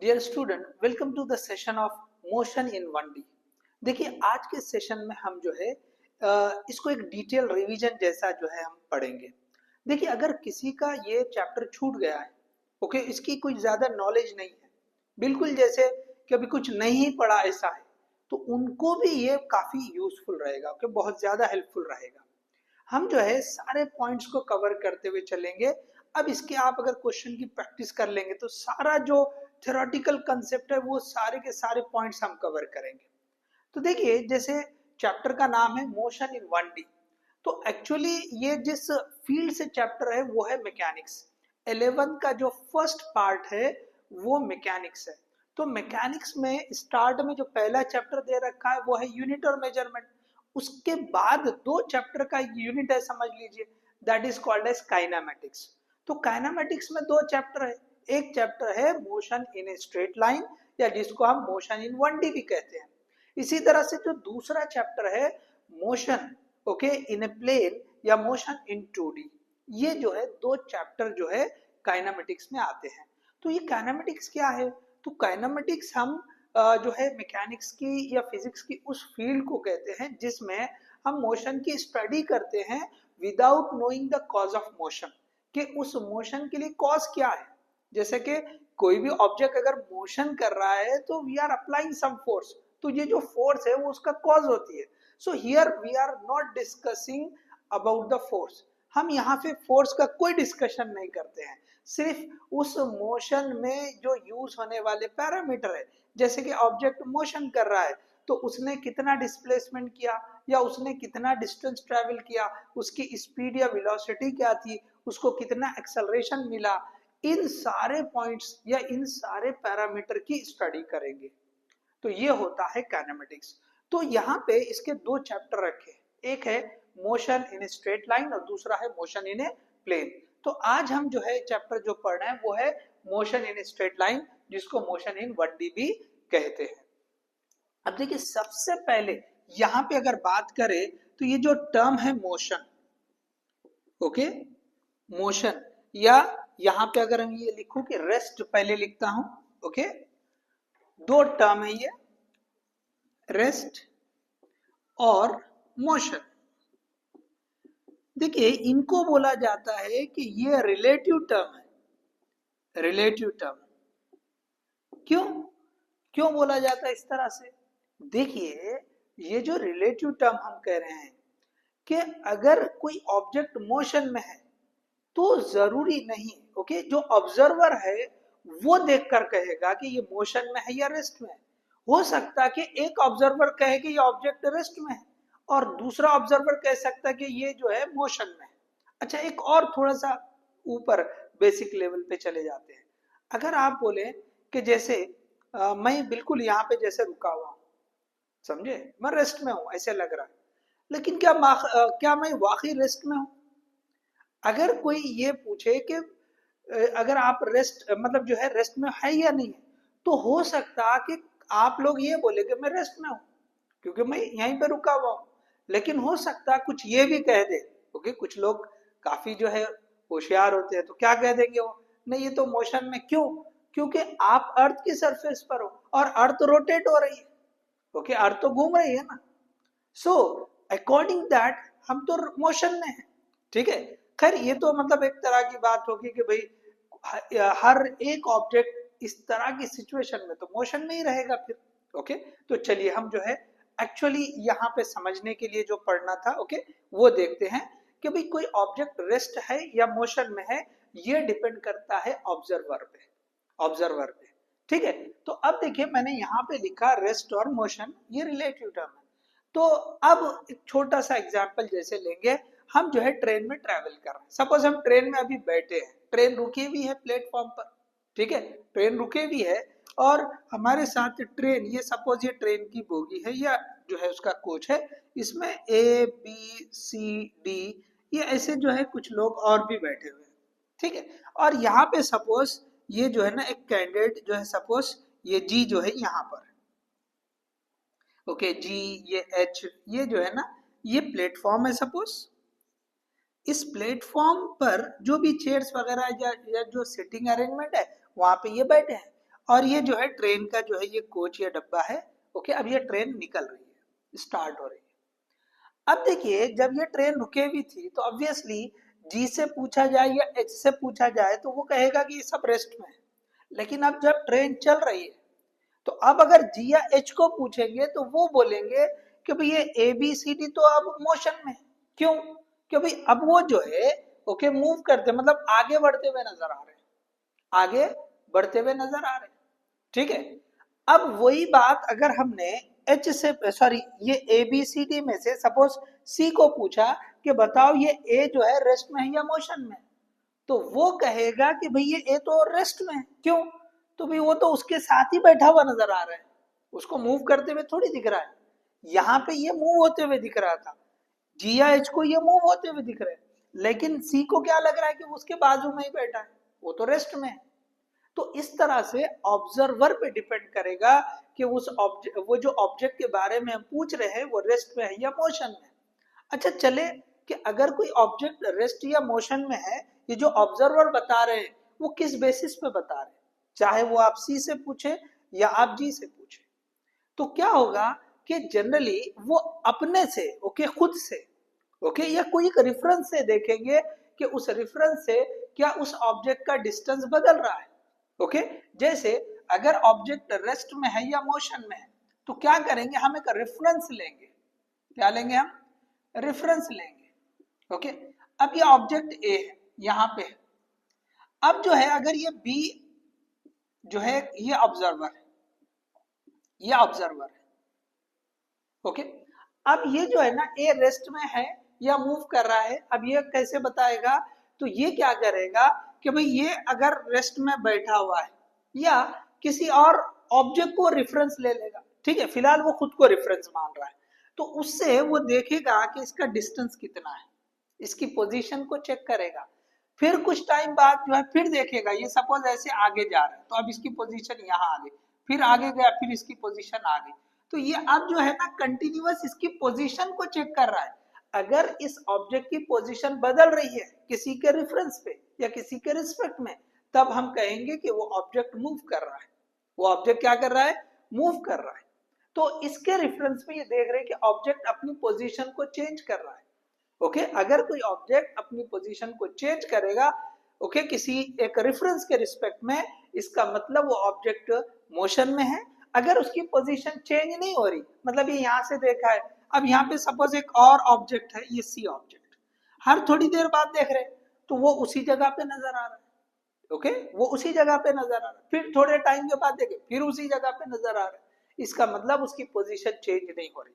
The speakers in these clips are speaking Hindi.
Dear student, welcome to the session of motion in 1D। देखिए, आज के सेशन में हम जो है इसको एक डिटेल रिवीजन जैसा जो है हम पढ़ेंगे। देखिए, अगर किसी का ये चैप्टर छूट गया है, ओके, इसकी कोई ज्यादा नॉलेज नहीं है, बिल्कुल जैसे कि अभी कुछ नहीं पढ़ा ऐसा है, तो उनको भी ये काफी यूजफुल रहेगा, ओके, बहुत ज्यादा हेल्पफुल रहेगा। हम जो है सारे पॉइंट्स को कवर करते हुए चलेंगे। अब इसके आप अगर क्वेश्चन की प्रैक्टिस कर लेंगे तो सारा जो थ्योरेटिकल कंसेप्ट है वो सारे के सारे पॉइंट्स हम कवर करेंगे। तो देखिए, जैसे चैप्टर का नाम है मोशन इन 1D, तो एक्चुअली ये जिस फील्ड से चैप्टर है वो है मैकेनिक्स। 11 का जो फर्स्ट पार्ट है वो मैकेनिक्स है। तो मैकेनिक्स में स्टार्ट में जो पहला चैप्टर दे रखा है वो है यूनिट और मेजरमेंट। उसके बाद दो चैप्टर का यूनिट है, समझ लीजिए, that is called as kinematics. तो काइनेमेटिक्स में दो चैप्टर है। एक चैप्टर है motion in a straight line, या जिसको हम मोशन इन 1D भी कहते हैं। इसी तरह से जो दूसरा चैप्टर है मोशन, ओके, इन ए प्लेन या मोशन इन 2D, ये जो है दो चैप्टर जो है काइनेमेटिक्स में आते हैं। तो ये काइनेमेटिक्स क्या है? तो काइनेमेटिक्स हम जो है मैकेनिक्स की या फिजिक्स की उस फील्ड को कहते हैं जिसमें हम मोशन की स्टडी करते हैं without knowing the cause of motion, कि उस मोशन के लिए कॉज क्या है। जैसे कि कोई भी ऑब्जेक्ट अगर मोशन कर रहा है तो we are applying some force, तो ये जो फोर्स है वो उसका कॉज होती है। So here we are not discussing about the force. हम यहाँ पे फोर्स का कोई डिस्कशन नहीं करते हैं, सिर्फ उस मोशन में जो यूज होने वाले पैरामीटर है। जैसे कि ऑब्जेक्ट मोशन कर रहा है तो उसने कितना डिस्प्लेसमेंट किया, या उसने कितना डिस्टेंस ट्रेवल किया, उसकी स्पीड या वेलोसिटी क्या थी, उसको कितना एक्सेलरेशन मिला, इन सारे पॉइंट्स या इन सारे पैरामीटर की स्टडी करेंगे। तो ये होता है काइनेमेटिक्स। तो यहाँ पे इसके दो चैप्टर रखे, एक है मोशन इन स्ट्रेट लाइन और दूसरा है मोशन इन ए प्लेन। तो आज हम जो है चैप्टर जो पढ़ रहे हैं वो है मोशन इन स्ट्रेट लाइन, जिसको मोशन इन 1D भी कहते हैं। अब देखिए, सबसे पहले यहाँ पे अगर बात करें तो ये जो टर्म है मोशन, ओके, मोशन, या यहाँ पे अगर हम ये लिखूं कि रेस्ट पहले लिखता हूं, ओके, दो टर्म है ये, रेस्ट और मोशन। देखिए, इनको बोला जाता है कि ये रिलेटिव टर्म है, रिलेटिव टर्म। क्यों क्यों बोला जाता है इस तरह से? देखिए, ये जो रिलेटिव टर्म हम कह रहे हैं कि अगर कोई ऑब्जेक्ट मोशन में है तो जरूरी नहीं, ओके, जो ऑब्जर्वर है वो देखकर कहेगा कि ये मोशन में है या रेस्ट में है। हो सकता है कि एक ऑब्जर्वर कहे कि ये ऑब्जेक्ट रेस्ट में है और दूसरा ऑब्जर्वर कह सकता है कि ये जो है मोशन में है। अच्छा, एक और थोड़ा सा ऊपर बेसिक लेवल पे चले जाते हैं। अगर आप बोले कि जैसे मैं बिल्कुल यहाँ पे जैसे रुका हुआ हूँ, समझे, मैं रेस्ट में हूँ ऐसे लग रहा है, लेकिन क्या मैं वाकई रेस्ट में हूँ? अगर कोई ये पूछे कि अगर आप रेस्ट मतलब जो है रेस्ट में है या नहीं है, तो हो सकता कि आप लोग ये बोले कि मैं रेस्ट में हूँ क्योंकि मैं यहीं पे रुका हुआ हूँ। लेकिन हो सकता कुछ ये भी कह दे, क्योंकि कुछ लोग काफी जो है होशियार होते हैं, तो क्या कह देंगे वो, नहीं ये तो मोशन में। क्यों? क्योंकि आप अर्थ की सरफेस पर हो और अर्थ रोटेट हो रही है, ओके, अर्थ तो घूम रही है ना। सो अकॉर्डिंग दैट हम तो मोशन में है, ठीक है। खैर, ये तो मतलब एक तरह की बात होगी कि भाई हर एक ऑब्जेक्ट इस तरह की सिचुएशन में तो मोशन में ही रहेगा फिर, ओके। तो चलिए हम जो है एक्चुअली यहाँ पे समझने के लिए जो पढ़ना था, ओके, वो देखते हैं कि भाई कोई ऑब्जेक्ट रेस्ट है या मोशन में है, ये डिपेंड करता है ऑब्जर्वर पे, ऑब्जर्वर पे, ठीक है। तो अब देखिए, मैंने यहाँ पे लिखा रेस्ट और मोशन, ये रिलेटिव टर्म है। तो अब एक छोटा सा एग्जांपल जैसे लेंगे, हम जो है ट्रेन में ट्रैवल कर रहे हैं। सपोज हम ट्रेन में अभी बैठे हैं, ट्रेन रुकी हुई है प्लेटफॉर्म पर, ठीक है, ट्रेन रुकी हुई है और हमारे साथ ट्रेन, ये सपोज ये ट्रेन की बोगी है या जो है उसका कोच है, इसमें ए बी सी डी ये ऐसे जो है कुछ लोग और भी बैठे हुए हैं, ठीक है। और यहाँ पे सपोज ये जो है ना एक कैंडिडेट जो है, सपोज ये जी जो है यहाँ पर, ओके, जी, ये एच, ये जो है ना ये प्लेटफॉर्म है सपोज। इस प्लेटफॉर्म पर जो भी चेयर्स वगैरह या जो सिटिंग अरेंजमेंट है वहां पे ये बैठे हैं। और ये जो है ट्रेन का जो है ये कोच या डब्बा है। ओके, अब ये ट्रेन निकल रही है, स्टार्ट हो रही है। अब देखिए जब ये ट्रेन रुके हुई थी तो ऑब्वियसली जी से पूछा जाए या एच से पूछा जाए तो वो कहेगा कि ये सब रेस्ट में है। लेकिन अब जब ट्रेन चल रही है तो अब अगर जी या एच को पूछेंगे तो वो बोलेंगे कि भाई ये ए बी सी डी तो अब मोशन में है। क्यों? क्योंकि अब वो जो है ओके मूव करते मतलब आगे बढ़ते हुए नजर आ रहे हैं, आगे बढ़ते हुए नजर आ रहे हैं। ठीक है, अब वही बात अगर हमने एच से सॉरी ये ए बी सी डी में से सपोज सी को पूछा कि बताओ ये ए जो है रेस्ट में है या मोशन में, तो वो कहेगा कि भाई ये ए तो रेस्ट में है। क्यों? तो भाई वो तो उसके साथ ही बैठा हुआ नजर आ रहा है, उसको मूव करते हुए थोड़ी दिख रहा है। यहाँ पे ये मूव होते हुए दिख रहा था, जी या एच को ये मूव होते हुए दिख रहे हैं, लेकिन सी को क्या लग रहा है कि वो उसके बाजू में ही बैठा है, वो तो रेस्ट में है। तो इस तरह से ऑब्जर्वर पे डिपेंड करेगा कि उस ऑब्जेक्ट वो जो ऑब्जेक्ट के बारे में हम पूछ रहे हैं वो रेस्ट में है या मोशन में। अच्छा चले कि अगर कोई ऑब्जेक्ट रेस्ट या मोशन में है, ये जो ऑब्जर्वर बता रहे हैं वो किस बेसिस पे बता रहे हैं, चाहे वो आप सी से पूछे या आप जी से पूछे, तो क्या होगा कि जनरली वो अपने से ओके खुद से ओके या कोई एक रेफरेंस से देखेंगे कि उस रेफरेंस से क्या उस ऑब्जेक्ट का डिस्टेंस बदल रहा है। ओके, जैसे अगर ऑब्जेक्ट रेस्ट में है या मोशन में है तो क्या करेंगे, हम एक रेफरेंस लेंगे। क्या लेंगे हम? रेफरेंस लेंगे। ओके, अब ये ऑब्जेक्ट ए है, यहाँ पे है। अब जो है अगर ये बी जो है ये ऑब्जर्वर है, ये ऑब्जर्वर है। ओके, अब ये जो है ना ए रेस्ट में है या मूव कर रहा है, अब ये कैसे बताएगा? तो ये क्या करेगा कि भाई ये अगर रेस्ट में बैठा हुआ है या किसी और ऑब्जेक्ट को रेफरेंस ले लेगा। ठीक है, फिलहाल वो खुद को रेफरेंस मान रहा है, तो उससे वो देखेगा कि इसका डिस्टेंस कितना है, इसकी पोजीशन को चेक करेगा। फिर कुछ टाइम बाद जो है फिर देखेगा, ये सपोज ऐसे आगे जा रहा है तो अब इसकी पोजीशन यहाँ आ गई, फिर आगे गया फिर इसकी पोजीशन आ गई। तो ये अब जो है ना कंटिन्यूअस इसकी पोजीशन को चेक कर रहा है। अगर इस ऑब्जेक्ट की पोजीशन बदल रही है किसी के रेफरेंस पे या किसी के रिस्पेक्ट में, तब हम कहेंगे कि वो ऑब्जेक्ट मूव कर रहा है। वो ऑब्जेक्ट क्या कर रहा है? मूव कर रहा है। तो इसके रेफरेंस में ये देख रहे हैं कि ऑब्जेक्ट अपनी पोजीशन को चेंज कर रहा है। ओके, अगर कोई ऑब्जेक्ट अपनी पोजीशन को चेंज करेगा ओके किसी एक रेफरेंस के रिस्पेक्ट में, इसका मतलब वो ऑब्जेक्ट मोशन में है। अगर उसकी पोजीशन चेंज नहीं हो रही, मतलब ये यहाँ से देखा है, अब यहाँ पे सपोज एक और ऑब्जेक्ट है, ये सी ऑब्जेक्ट, हर थोड़ी देर बाद देख रहे हैं तो वो उसी जगह पे नजर आ रहा है। ओके, वो उसी जगह पे नजर आ रहा है, फिर थोड़े टाइम के बाद देखें फिर उसी जगह पे नजर आ रहा है, इसका मतलब उसकी पोजीशन चेंज नहीं हो रही।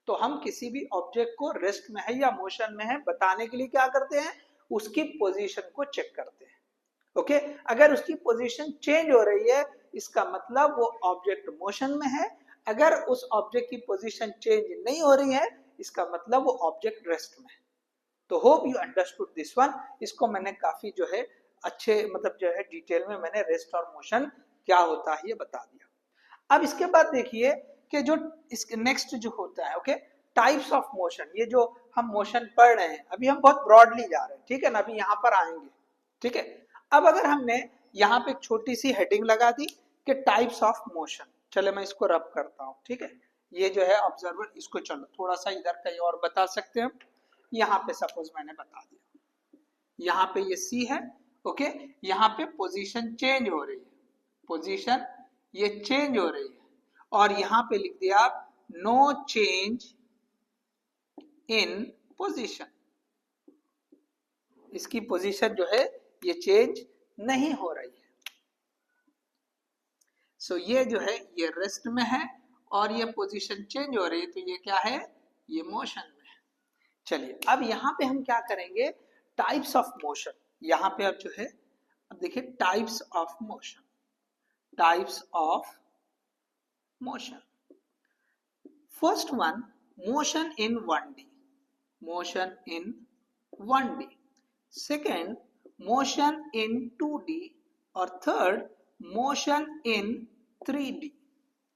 तो हम किसी भी ऑब्जेक्ट को रेस्ट में है या मोशन में है बताने के लिए क्या करते हैं, उसकी पोजीशन को चेक करते हैं। ओके, अगर उसकी पोजीशन चेंज हो रही है इसका मतलब वो ऑब्जेक्ट मोशन में है, अगर उस ऑब्जेक्ट की पोजीशन चेंज नहीं हो रही है इसका मतलब वो ऑब्जेक्ट रेस्ट में है। तो hope you understood this one. इसको मैंने काफी जो है अच्छे मतलब जो है डिटेल में मैंने रेस्ट और मोशन क्या होता है ये बता दिया। अब इसके बाद देखिए कि जो इसके नेक्स्ट जो होता है ओके टाइप्स ऑफ मोशन, ये जो हम मोशन पढ़ रहे हैं अभी हम बहुत ब्रॉडली जा रहे हैं, ठीक है ना, अभी यहाँ पर आएंगे। ठीक है, अब अगर हमने यहाँ पे एक छोटी सी हेडिंग लगा दी कि टाइप्स ऑफ मोशन, चले मैं इसको रब करता हूँ। ठीक है, ये जो है ऑब्जर्वर, इसको चलो थोड़ा सा इधर कहीं और बता सकते हैं। यहाँ पे सपोज मैंने बता दिया, यहाँ पे ये सी है। ओके, यहाँ पे पोजीशन चेंज हो रही है, पोजीशन ये चेंज हो रही है, और यहाँ पे लिख दिया आप नो चेंज इन पोजीशन, इसकी पोजीशन जो है ये चेंज नहीं हो रही है। सो ये जो है ये रेस्ट में है और ये पोजीशन चेंज हो रही है, तो ये क्या है? ये मोशन में है। चलिए अब यहाँ पे हम क्या करेंगे, टाइप्स ऑफ मोशन। यहाँ पे अब जो है अब देखिए types of motion, types of motion. First one motion in 1D, motion in 1D। Second motion in 2D, और third motion in 3D।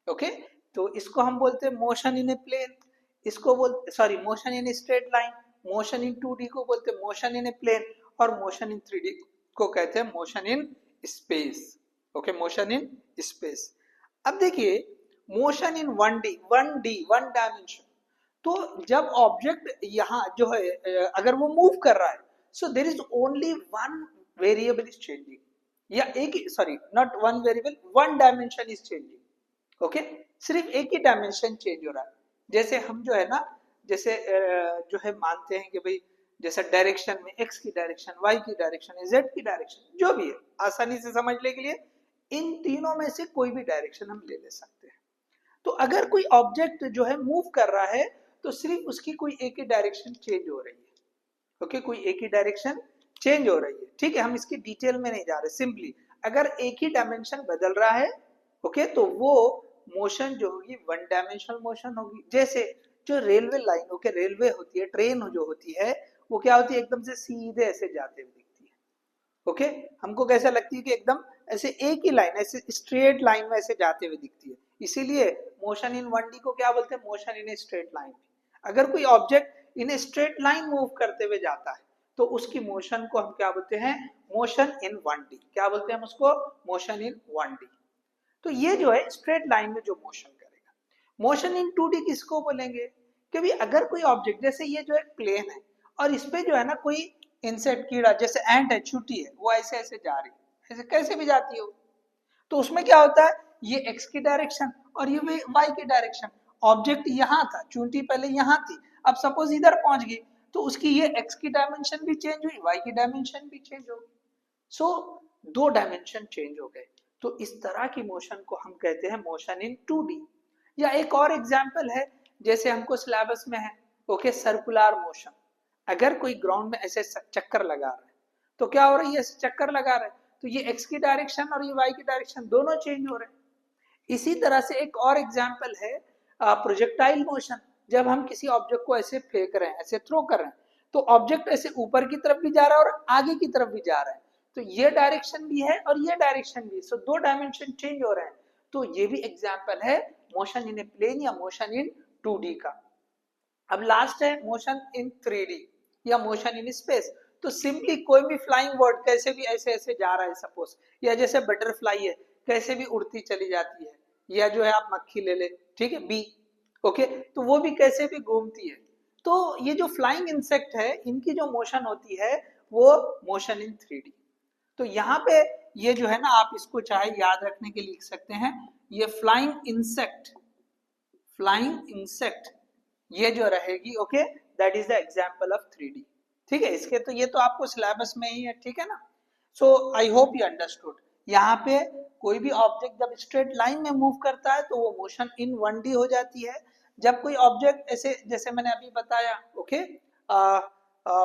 Okay, तो इसको हम बोलते हैं मोशन इन ए प्लेन, इसको बोलते sorry motion in straight line, motion in 2D को बोलते हैं मोशन इन ए प्लेन, और मोशन इन 3D को कहते हैं motion in space. Okay, motion in space. अब देखिए motion in 1D, 1D, one dimension, तो जब ऑब्जेक्ट यहाँ जो है अगर वो मूव कर रहा है, so there is only one variable is changing, या एक, sorry not one variable, one dimension is changing. Okay, सिर्फ एक ही डायमेंशन चेंज हो रहा है। जैसे हम जो है ना, जैसे जो है मानते हैं कि भाई जैसे डायरेक्शन में एक्स की डायरेक्शन, वाई की डायरेक्शन, जेड की डायरेक्शन, जो भी है आसानी से समझने के लिए इन तीनों में से कोई भी डायरेक्शन हम ले सकते हैं। तो अगर कोई ऑब्जेक्ट जो है मूव कर रहा है तो सिर्फ उसकी कोई एक ही डायरेक्शन चेंज हो रही है। ओके, कोई एक ही डायरेक्शन चेंज हो रही है। ठीक है, हम इसकी डिटेल में नहीं जा रहे, सिंपली अगर एक ही डायमेंशन बदल रहा है, ओके, तो वो मोशन जो होगी वन डायमेंशनल मोशन होगी। जैसे जो रेलवे लाइन, ओके, रेलवे होती है, ट्रेन जो होती है वो क्या होती है, एकदम से सीधे ऐसे जाते हुए दिखती है। ओके, हमको कैसा लगती है कि एकदम ऐसे एक ही लाइन, ऐसे स्ट्रेट लाइन में ऐसे जाते हुए दिखती है, इसीलिए मोशन इन 1D को क्या बोलते हैं, motion in a straight line. अगर कोई object in a straight line move करते हुए जाता है तो उसकी मोशन को हम क्या बोलते हैं, मोशन इन 1D। क्या बोलते हैं हम उसको, मोशन इन 1D। तो ये जो है स्ट्रेट लाइन में जो मोशन करेगा। मोशन इन 2D किसको बोलेंगे, कि अगर कोई ऑब्जेक्ट, जैसे ये जो एक प्लेन है और इस पे जो है ना कोई इंसेक्ट, कीड़ा, जैसे एंट है, चूंटी है, वो ऐसे ऐसे जा रही है, ऐसे कैसे भी जाती हो, तो उसमें क्या होता है, ये एक्स की डायरेक्शन और ये वाई की डायरेक्शन। ऑब्जेक्ट यहाँ था, चूंटी पहले यहाँ थी, अब सपोज इधर पहुंच गई, तो उसकी ये एक्स की डायमेंशन भी चेंज हुई, वाई की डायमेंशन भी चेंज हो गई। सो दो डायमेंशन चेंज हो गए। तो इस तरह की मोशन को हम कहते हैं मोशन इन 2D। या एक और एग्जांपल है, जैसे हमको सिलेबस में है, ओके, सर्कुलर मोशन। अगर कोई ग्राउंड में ऐसे चक्कर लगा रहा है तो क्या हो रही है, चक्कर लगा रहा है तो ये एक्स की डायरेक्शन और ये वाई की डायरेक्शन दोनों चेंज हो रहे हैं। इसी तरह से एक और एग्जांपल है प्रोजेक्टाइल मोशन। जब हम किसी ऑब्जेक्ट को ऐसे फेंक रहे हैं, ऐसे थ्रो कर रहे हैं, तो ऑब्जेक्ट ऐसे ऊपर की तरफ भी जा रहा है और आगे की तरफ भी जा रहा है, तो ये डायरेक्शन भी है और ये डायरेक्शन भी, सो दो डायमेंशन चेंज हो रहे हैं। तो ये भी एग्जांपल है मोशन इन ए प्लेन या मोशन इन 2D का। अब लास्ट है मोशन इन 3D या मोशन इन स्पेस। तो सिंपली कोई भी फ्लाइंग बर्ड कैसे भी ऐसे ऐसे जा रहा है सपोज, या जैसे बटरफ्लाई है कैसे भी उड़ती चली जाती है, या जो है आप मक्खी ले ले, ठीक है, बी, ओके, तो वो भी कैसे भी घूमती है। तो ये जो फ्लाइंग इंसेक्ट है, इनकी जो मोशन होती है वो मोशन इन 3D। तो यहाँ पे ये जो है ना, आप इसको चाहे याद रखने के लिए लिख सकते हैं, ये फ्लाइंग इंसेक्ट, फ्लाइंग इंसेक्ट ये जो रहेगी, okay, that is the example of 3D। ठीक है, इसके तो ये तो आपको सिलेबस में ही है, ठीक है ना। सो आई होप यू अंडरस्टूड। यहाँ पे कोई भी ऑब्जेक्ट जब स्ट्रेट लाइन में मूव करता है तो वो मोशन इन 1D हो जाती है। जब कोई ऑब्जेक्ट ऐसे, जैसे मैंने अभी बताया, okay,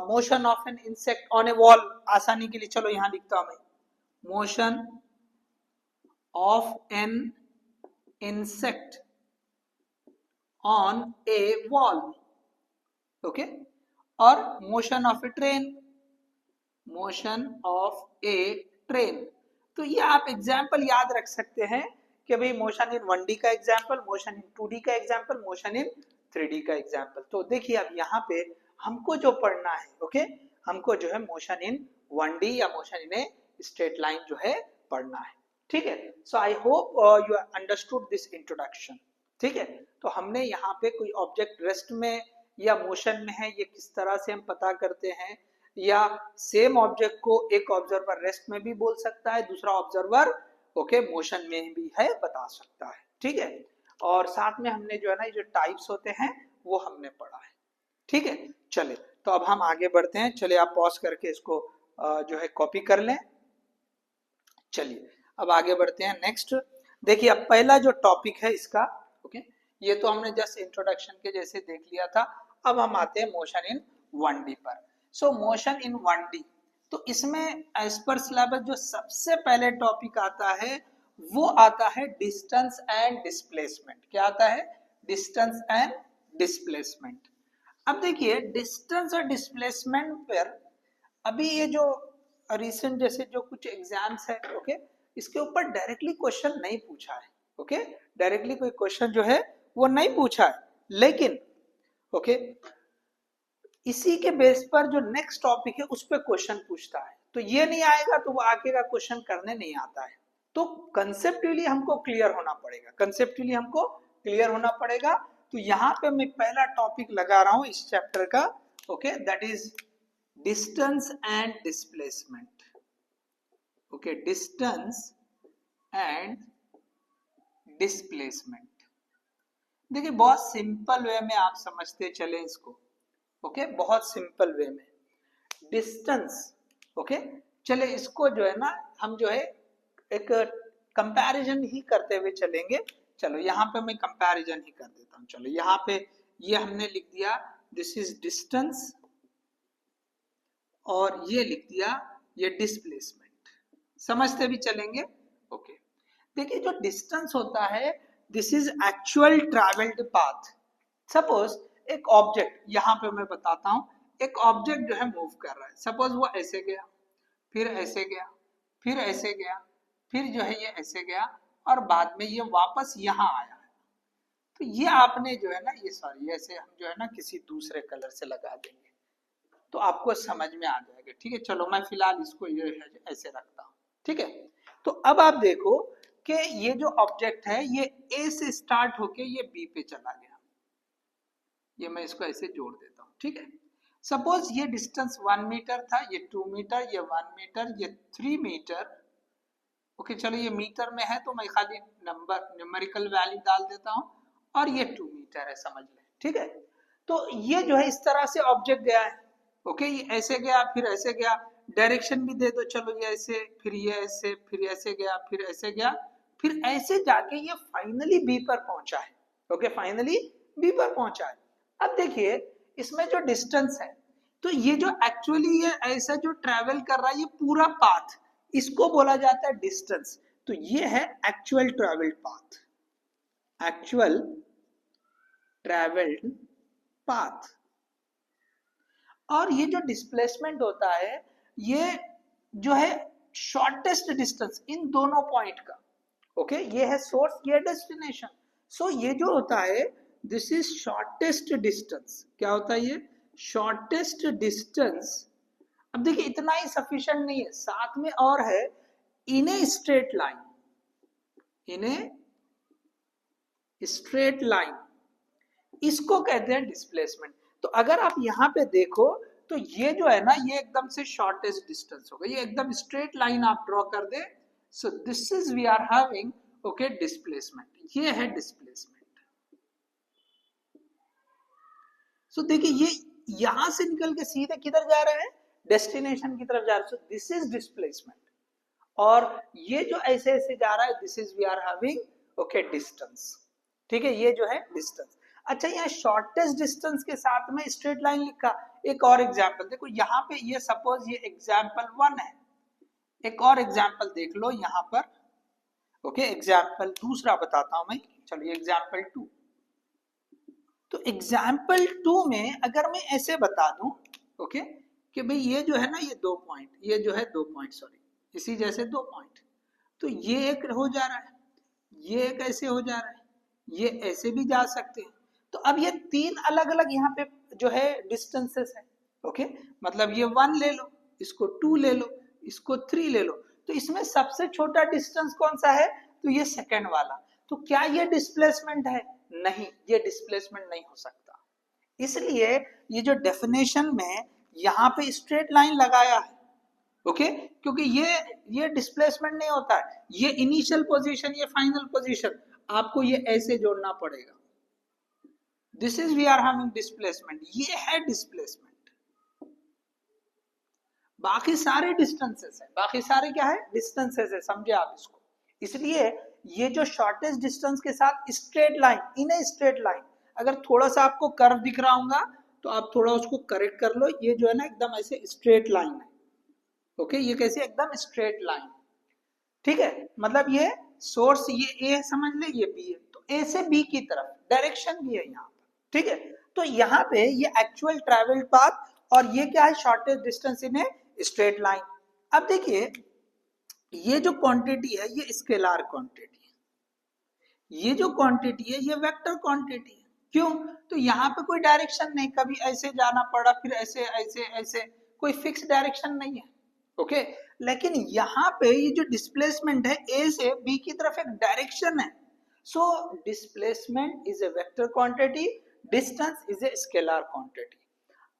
motion of an insect on a wall, आसानी के लिए चलो यहाँ लिखता हूं मैं, motion of an insect on a wall, okay, और motion of a train, motion of a train. तो ये आप एग्जाम्पल याद रख सकते हैं कि भाई मोशन इन 1D का एग्जाम्पल, मोशन इन 2D का एग्जाम्पल, मोशन इन 3D का एग्जाम्पल। तो देखिए अब यहाँ पे हमको जो पढ़ना है, ओके, हमको जो है मोशन इन 1D या motion in a straight line जो है पढ़ना है। ठीक है, so I hope you understood this introduction. ठीक है, तो हमने यहाँ पे कोई ऑब्जेक्ट रेस्ट में या मोशन में है, ये किस तरह से हम पता करते हैं, या सेम ऑब्जेक्ट को एक ऑब्जर्वर रेस्ट में भी बोल सकता है, दूसरा ऑब्जर्वर ओके मोशन में भी है, बता सकता है। ठीक है, और साथ में हमने जो है ना, ये जो टाइप्स होते हैं वो हमने पढ़ा है। ठीक है, चले तो अब हम आगे बढ़ते हैं। चलिए आप पॉज करके इसको जो है कॉपी कर लें। चलिए अब आगे बढ़ते हैं। नेक्स्ट देखिए, अब पहला जो टॉपिक है इसका, ओके, ये तो हमने जस्ट इंट्रोडक्शन के जैसे देख लिया था। अब हम आते हैं मोशन इन 1D पर। सो मोशन इन 1D, तो इसमें एज पर सिलेबस जो सबसे पहले टॉपिक आता है वो आता है डिस्टेंस एंड डिस्प्लेसमेंट। क्या आता है? Distance and displacement. अब देखिए डिस्टेंस और डिस्प्लेसमेंट पर अभी ये जो रिसेंट जैसे जो कुछ एग्जाम्स है, ओके, इसके ऊपर डायरेक्टली क्वेश्चन नहीं पूछा है। ओके, डायरेक्टली कोई क्वेश्चन जो है वो नहीं पूछा है, लेकिन ओके इसी के बेस पर जो नेक्स्ट टॉपिक है उस पर क्वेश्चन पूछता है। तो ये नहीं आएगा तो वो आगे का क्वेश्चन करने नहीं आता है। तो कंसेप्चुअली हमको क्लियर होना पड़ेगा, कंसेप्चुअली हमको क्लियर होना पड़ेगा। तो यहाँ पे मैं पहला टॉपिक लगा रहा हूं इस चैप्टर का, okay, that is distance and displacement. Okay, distance and displacement. देखिए बहुत सिंपल वे में आप समझते चले इसको, ओके, बहुत सिंपल वे में। डिस्टेंस, ओके, चले इसको जो है ना हम जो है एक कंपैरिजन ही करते हुए चलेंगे। चलो यहाँ पे मैं कंपैरिजन ही कर देता हूँ। चलो यहाँ पे ये हमने लिख दिया दिस इज डिस्टेंस, और ये लिख दिया ये डिस्प्लेसमेंट, समझते भी चलेंगे। ओके, देखिए जो डिस्टेंस होता है this is actual travelled path. Suppose एक ऑब्जेक्ट, यहाँ पे मैं बताता हूँ, एक ऑब्जेक्ट जो है मूव कर रहा है, सपोज वो ऐसे गया, फिर ऐसे गया, फिर ऐसे गया, फिर जो है ये ऐसे गया, और बाद में ये वापस यहाँ आया है। तो ये आपने जो है ना ये सॉरी ऐसे हम जो है ना किसी दूसरे कलर से लगा देंगे तो आपको समझ में आ जाएगा। ठीक है, चलो मैं फिलहाल इसको ये ऐसे रखता हूँ। ठीक है, तो अब आप देखो कि ये जो ऑब्जेक्ट है ये ए से स्टार्ट होके ये बी पे चला गया, ये मैं इसको ऐसे जोड़ देता हूँ। ठीक है, सपोज ये डिस्टेंस 1 मीटर था, ये 2 मीटर, ये 1 मीटर, ये 3 मीटर। ओके, चलो ये मीटर में है तो मैं खाली नंबर न्यूमेरिकल वैल्यू डाल देता हूँ, और ये 2 मीटर है, समझ लें। ठीक है, तो ये जो है इस तरह से ऑब्जेक्ट गया है। ओके, ये ऐसे गया, फिर ऐसे गया, डायरेक्शन भी दे दो, चलो ये ऐसे, फिर ये ऐसे, फिर ऐसे गया, फिर ऐसे गया, फिर ऐसे जाके ये फाइनली बी पर पहुंचा है। ओके, फाइनली बी पर पहुंचा है। अब देखिए इसमें जो डिस्टेंस है, तो ये जो एक्चुअली ये ऐसा जो ट्रेवल कर रहा है ये पूरा पाथ, इसको बोला जाता है डिस्टेंस। तो ये है actual travelled path, actual travelled path. और ये जो डिस्प्लेसमेंट होता है ये जो है शॉर्टेस्ट डिस्टेंस इन दोनों पॉइंट का। ओके, ये है सोर्स, ये डेस्टिनेशन। सो ये जो होता है दिस इज शॉर्टेस्ट डिस्टेंस। क्या होता है ये? Shortest distance. अब देखिए इतना ही सफिशिएंट नहीं है, साथ में और है in a straight line, in a straight line, इसको कहते हैं डिस्प्लेसमेंट। तो अगर आप यहाँ पे देखो तो ये जो है ना ये एकदम से शॉर्टेस्ट डिस्टेंस होगा, ये एकदम स्ट्रेट लाइन आप ड्रॉ कर दे। So this is we are having okay displacement, ये है डिस्प्लेसमेंट। सो देखिए ये यहां से निकल के सीधे किधर जा रहे हैं? डेस्टिनेशन की तरफ जा रहे हैं। So this is displacement. और ये जो ऐसे ऐसे जा रहा है this is we are having okay distance. ठीक है, ये जो है डिस्टेंस। अच्छा, यहाँ शॉर्टेस्ट डिस्टेंस के साथ में स्ट्रेट लाइन लिखा। एक और एग्जांपल देखो, यहाँ पे ये सपोज ये एग्जांपल 1 है, एक और एग्जांपल देख लो यहाँ पर। ओके, एग्जांपल दूसरा बताता हूं मैं। चलो ये एग्जांपल 2। तो एग्जाम्पल 2 में अगर मैं ऐसे बता दूं ओके कि भाई ये जो है ना ये 2 पॉइंट, ये जो है 2 पॉइंट, सॉरी इसी जैसे 2 पॉइंट, तो ये एक हो जा रहा है, ये एक ऐसे हो जा रहा है, ये ऐसे भी जा सकते हैं। तो अब ये 3 अलग अलग यहाँ पे जो है डिस्टेंसेस है। ओके, मतलब ये 1 ले लो, इसको 2 ले लो, इसको 3 ले लो। तो इसमें सबसे छोटा डिस्टेंस कौन सा है? तो ये सेकंड वाला। तो क्या ये डिस्प्लेसमेंट है? नहीं, ये डिस्प्लेसमेंट नहीं हो सकता। इसलिए ये जो डेफिनेशन में यहाँ पे स्ट्रेट लाइन लगाया है ओके, क्योंकि ये डिस्प्लेसमेंट नहीं होता है, ये इनिशियल पोजीशन, ये फाइनल पोजीशन, आपको ये ऐसे जोड़ना पड़ेगा। This is we are having displacement, ये है डिस्प्लेसमेंट। बाकी सारे डिस्टेंसेस है, बाकी सारे क्या है? डिस्टेंसेस है, समझे आप इसको। इसलिए ये जो शॉर्टेस्ट डिस्टेंस के साथ straight line, in a straight line, अगर थोड़ा सा आपको कर्व दिख रहा होगा तो आप थोड़ा उसको करेक्ट कर लो। ये जो है ना एकदम ऐसे स्ट्रेट लाइन है ओके, ये कैसे? एकदम स्ट्रेट लाइन। ठीक है, मतलब ये सोर्स ये ए समझ ले, ये बी है, तो ए से बी की तरफ डायरेक्शन भी है यहाँ पर। ठीक है, तो यहाँ पे ये एक्चुअल ट्रैवल्ड पाथ, और ये क्या है? Shortest distance in a straight line. अब देखिए ये जो क्वांटिटी है ये स्केलर क्वांटिटी है, ये जो क्वांटिटी है ये वेक्टर क्वांटिटी है। क्यों? तो यहाँ पे कोई डायरेक्शन नहीं, कभी ऐसे जाना पड़ा, फिर ऐसे ऐसे ऐसे, कोई फिक्स डायरेक्शन नहीं है। ओके, लेकिन यहाँ पे ये जो डिस्प्लेसमेंट है ए से बी की तरफ एक डायरेक्शन है, so displacement is a vector quantity, distance is a scalar quantity.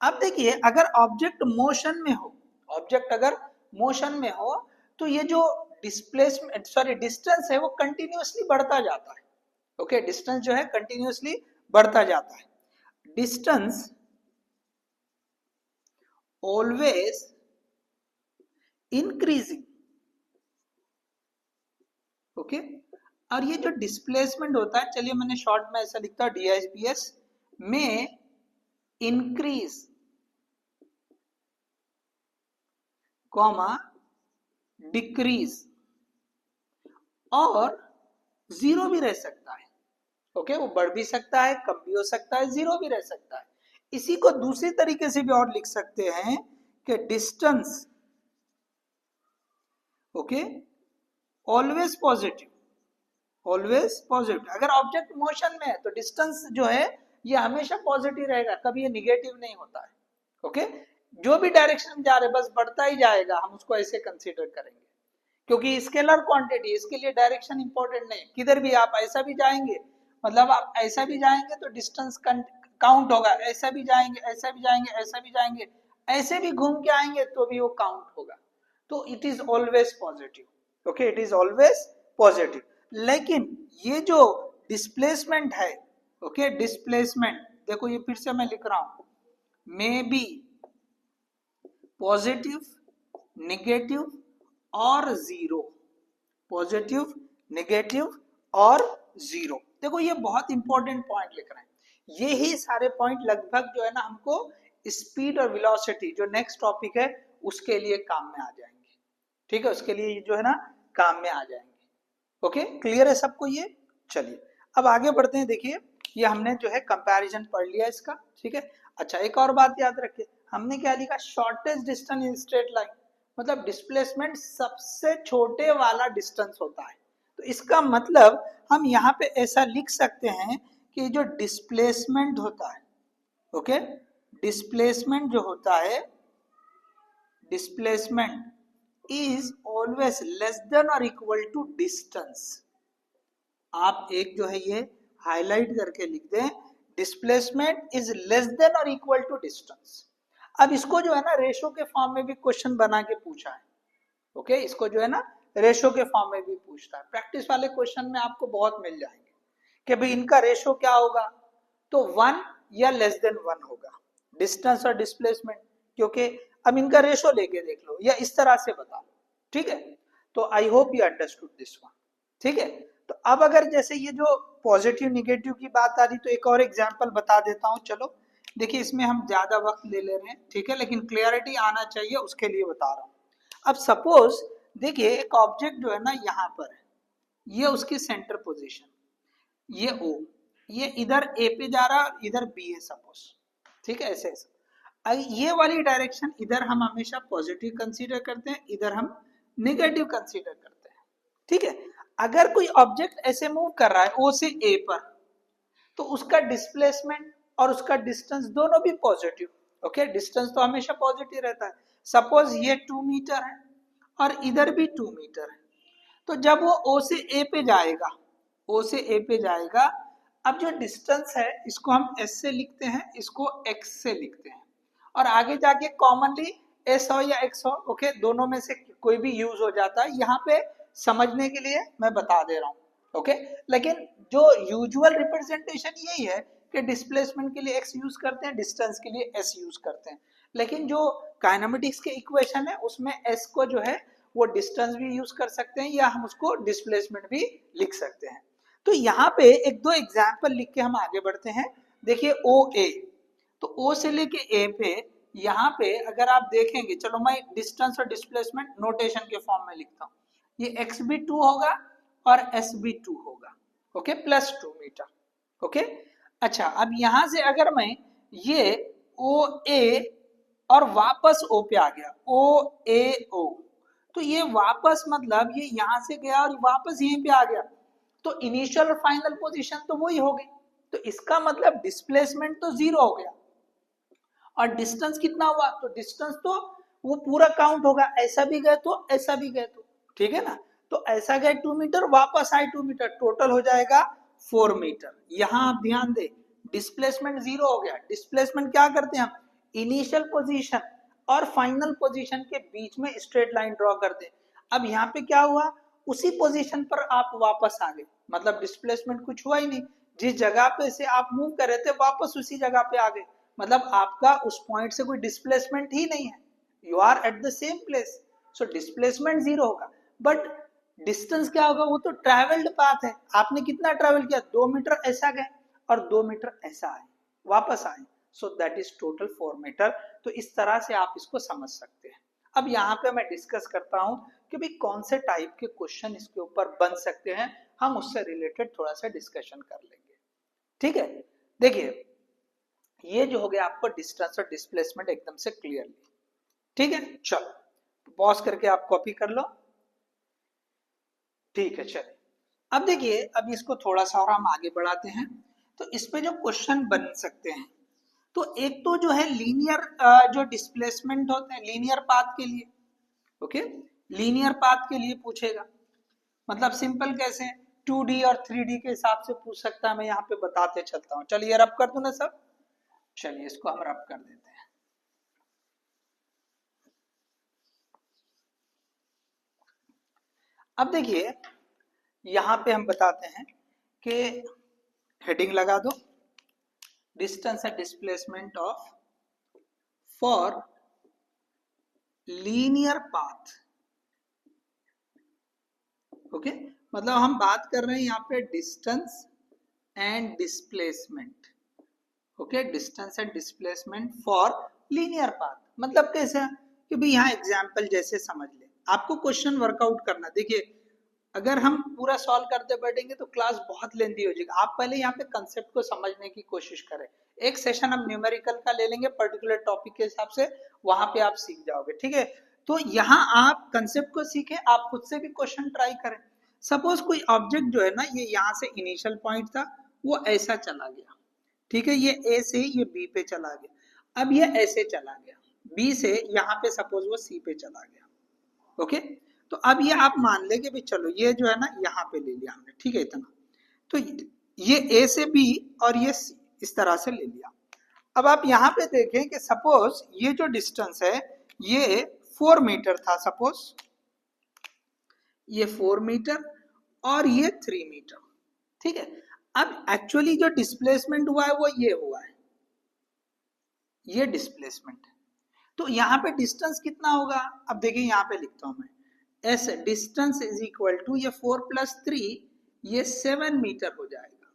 अब देखिए अगर ऑब्जेक्ट मोशन में हो, ऑब्जेक्ट अगर मोशन में हो तो ये जो डिस्प्लेसमेंट डिस्टेंस है वो कंटिन्यूअसली बढ़ता जाता है। ओके, डिस्टेंस जो है कंटिन्यूअसली बढ़ता जाता है। Distance always increasing. ओके, और ये जो डिस्प्लेसमेंट होता है, चलिए मैंने शॉर्ट में ऐसा लिखता हूं DSBS, में इंक्रीज कॉमा डिक्रीज और जीरो भी रह सकता है। ओके, वो बढ़ भी सकता है, कम भी हो सकता है, जीरो भी रह सकता है। इसी को दूसरी तरीके से भी और लिख सकते हैं कि distance okay always positive, always positive. अगर ऑब्जेक्ट मोशन में है तो डिस्टेंस जो है ये हमेशा पॉजिटिव रहेगा, कभी ये निगेटिव नहीं होता है। ओके, जो भी डायरेक्शन में जा रहे बस बढ़ता ही जाएगा, हम उसको ऐसे कंसीडर करेंगे, क्योंकि स्केलर क्वांटिटी, इसके लिए डायरेक्शन इंपॉर्टेंट नहीं। किधर भी आप ऐसा भी जाएंगे, मतलब आप ऐसा भी जाएंगे तो डिस्टेंस काउंट होगा, ऐसा भी जाएंगे, ऐसा भी जाएंगे, ऐसा भी जाएंगे, ऐसे भी घूम के आएंगे तो भी वो काउंट होगा। तो it is always positive. Okay, it is always positive. लेकिन ये जो डिस्प्लेसमेंट है, ओके डिस्प्लेसमेंट, देखो ये फिर से मैं लिख रहा हूं, मे बी पॉजिटिव, नेगेटिव और जीरो, पॉजिटिव, नेगेटिव और जीरो। देखो ये बहुत इंपॉर्टेंट पॉइंट लिख रहे हैं, यही सारे पॉइंट लगभग जो है ना हमको स्पीड और वेलोसिटी जो नेक्स्ट टॉपिक है उसके लिए काम में आ जाएंगे। ठीक है, उसके लिए जो है ना काम में आ जाएंगे। ओके, क्लियर है सबको ये? चलिए अब आगे बढ़ते हैं। देखिए ये हमने जो है कंपैरिजन पढ़ लिया इसका, ठीक है। अच्छा, एक और बात याद रखिए, हमने क्या लिखा, shortest distance in straight line, मतलब डिस्प्लेसमेंट सबसे छोटे वाला डिस्टेंस होता है। तो इसका मतलब हम यहाँ पे ऐसा लिख सकते हैं कि जो डिस्प्लेसमेंट होता है, ओके डिस्प्लेसमेंट जो होता है, displacement is always less than और इक्वल टू डिस्टेंस। आप एक जो है ये हाईलाइट करके लिख दें, डिस्प्लेसमेंट इज लेस देन और इक्वल टू डिस्टेंस। अब इसको जो है ना रेशो के फॉर्म में भी क्वेश्चन बना के पूछा है। ओके, इसको जो है ना रेशो के फॉर्म में भी पूछता है, प्रैक्टिस वाले क्वेश्चन में आपको बहुत मिल जाएंगे कि भाई इनका रेशो क्या होगा, तो 1 या लेस देन 1 होगा, डिस्टेंस और डिस्प्लेसमेंट। क्योंकि अब इनका रेशो लेके देख लो या इस तरह से बता लो, ठीक है। तो आई hope you understood this one, ठीक है। तो अब अगर जैसे ये जो पॉजिटिव निगेटिव की बात आ रही, तो एक और एग्जांपल बता देता हूं। चलो देखिए, इसमें हम ज्यादा वक्त ले ले रहे हैं, ठीक है, लेकिन क्लियरिटी आना चाहिए उसके लिए बता रहा हूं। अब सपोज देखिए एक ऑब्जेक्ट जो है ना यहाँ पर है, ये उसकी सेंटर पोजीशन, ये O, ये इधर A पे जा रहा है, इधर B है सपोज, ठीक है, ऐसे ऐसे। ये वाली डायरेक्शन इधर हम हमेशा पॉजिटिव कंसीडर करते हैं, इधर हम नेगेटिव कंसीडर करते हैं, ठीक है। अगर कोई ऑब्जेक्ट ऐसे मूव कर रहा है O से A पर, तो उसका डिस्प्लेसमेंट और उसका डिस्टेंस दोनों भी पॉजिटिव। ओके, डिस्टेंस तो हमेशा पॉजिटिव रहता है। सपोज ये 2 मीटर है और इधर भी 2 मीटर है, तो जब वो O से A पे जाएगा, O से A पे जाएगा, अब जो डिस्टेंस है इसको हम S से लिखते हैं, इसको X से लिखते हैं, और आगे जाके कॉमनली S हो या X हो, ओके दोनों में से कोई भी यूज हो जाता है। यहाँ पे समझने के लिए मैं बता दे रहा हूँ, ओके। लेकिन जो यूजुअल रिप्रेजेंटेशन यही है कि डिस्प्लेसमेंट के लिए X यूज करते हैं, डिस्टेंस के लिए S यूज करते हैं। लेकिन जो काइनेमेटिक्स के इक्वेशन है उसमें S को जो है वो डिस्टेंस भी यूज कर सकते हैं या हम उसको डिस्प्लेसमेंट भी लिख सकते हैं। तो यहाँ पे एक दो एग्जाम्पल लिख के हम आगे बढ़ते हैं। देखिए OA, तो O से लेके A पे, यहाँ पे अगर आप देखेंगे, चलो मैं डिस्टेंस और डिस्प्लेसमेंट नोटेशन के फॉर्म में लिखता हूँ, ये x भी 2 होगा और s भी 2 होगा, ओके +2 मीटर, ओके। अच्छा, अब यहाँ से अगर मैं ये OA और वापस O पे आ गया, OAO, तो ये वापस मतलब ये यहाँ से गया और वापस यहीं पे आ गया, तो इनिशियल और फाइनल पोजीशन तो वही हो गई। तो इसका मतलब डिस्प्लेसमेंट तो 0 हो गया और डिस्टेंस कितना हुआ, तो डिस्टेंस तो वो पूरा काउंट होगा, ऐसा भी गए तो ऐसा भी गए तो, ठीक है ना। तो ऐसा गए 2 मीटर, वापस आए 2 मीटर, टोटल हो जाएगा 4 मीटर। यहां आप ध्यान दे, डिस्प्लेसमेंट जीरो हो गया। डिस्प्लेसमेंट क्या करते हैं हम, इनिशियल पोजीशन और फाइनल पोजीशन के बीच में स्ट्रेट लाइन ड्रॉ कर दे। अब यहाँ पे क्या हुआ, उसी पोजीशन पर आप वापस आ गए, मतलब डिस्प्लेसमेंट कुछ हुआ ही नहीं, जिस जगह पे से आप मूव कर रहे थे वापस उसी जगह पे आ गए, मतलब आपका उस पॉइंट से कोई डिस्प्लेसमेंट ही नहीं है, you are at the same place. So displacement zero होगा, बट डिस्टेंस क्या होगा, वो तो ट्रेवल्ड पाथ है। आपने कितना ट्रेवल किया, 2 मीटर ऐसा गए और 2 मीटर ऐसा आए, वापस आए, so that is total 4 metre. तो इस तरह से आप इसको समझ सकते हैं। अब यहाँ पे मैं डिस्कस करता हूँ कि भाई कौन से टाइप के क्वेश्चन इसके ऊपर बन सकते हैं, हम उससे रिलेटेड थोड़ा सा डिस्कशन कर लेंगे, ठीक है। देखिए ये जो हो गया आपको डिस्टेंस और डिस्प्लेसमेंट एकदम से क्लियरली, ठीक है। चलो पॉज करके आप कॉपी कर लो, ठीक है। चलिए अब देखिए, अब इसको थोड़ा सा और हम आगे बढ़ाते हैं। तो इस पे जो क्वेश्चन बन सकते हैं, तो एक तो जो है लीनियर जो डिस्प्लेसमेंट होते हैं लीनियर पाथ के लिए, ओके, लीनियर पाथ के लिए पूछेगा। मतलब सिंपल कैसे, 2D और 3D के हिसाब से पूछ सकता है। मैं यहाँ पे बताते चलता हूँ, चलिए रब कर दूं ना सब, चलिए इसको हम रब कर देते हैं। अब देखिए यहाँ पे हम बताते हैं कि हेडिंग लगा दो, distance and displacement of for linear path, okay. मतलब हम बात कर रहे हैं यहाँ पे distance and displacement, okay, distance and displacement for linear path. मतलब कैसे कि भाई यहाँ एग्जांपल जैसे समझ ले, आपको क्वेश्चन वर्कआउट करना। देखिए अगर हम पूरा सॉल्व करते बैठेंगे तो क्लास बहुत लेंथी हो जाएगी। आप पहले यहाँ पे कंसेप्ट को समझने की कोशिश करें। एक सेशन हम न्यूमेरिकल का ले लेंगे पर्टिकुलर टॉपिक के हिसाब से, वहां पे आप सीख जाओगे, ठीक है। तो यहाँ आप कंसेप्ट को सीखे, आप खुद से भी क्वेश्चन ट्राई करें। सपोज कोई ऑब्जेक्ट जो है ना, ये यहाँ से इनिशियल पॉइंट था, वो ऐसा चला गया, ठीक है, ये ए से ये बी पे चला गया। अब ये ऐसे चला गया, बी से यहाँ पे सपोज वो सी पे चला गया, ओके। तो अब ये आप मान ले कि भाई चलो ये जो है ना यहाँ पे ले लिया हमने, ठीक है, इतना। तो ये ए से बी और ये सी इस तरह से ले लिया। अब आप यहाँ पे देखें कि सपोज ये जो डिस्टेंस है ये 4 मीटर था, सपोज ये 4 मीटर और ये 3 मीटर, ठीक है। अब एक्चुअली जो डिस्प्लेसमेंट हुआ है वो ये हुआ है, ये डिस्प्लेसमेंट। तो यहाँ पे डिस्टेंस कितना होगा, अब देखिए यहाँ पे लिखता हूं मैं, S distance is equal to ये 4 + 3 ये 7 मीटर हो जाएगा,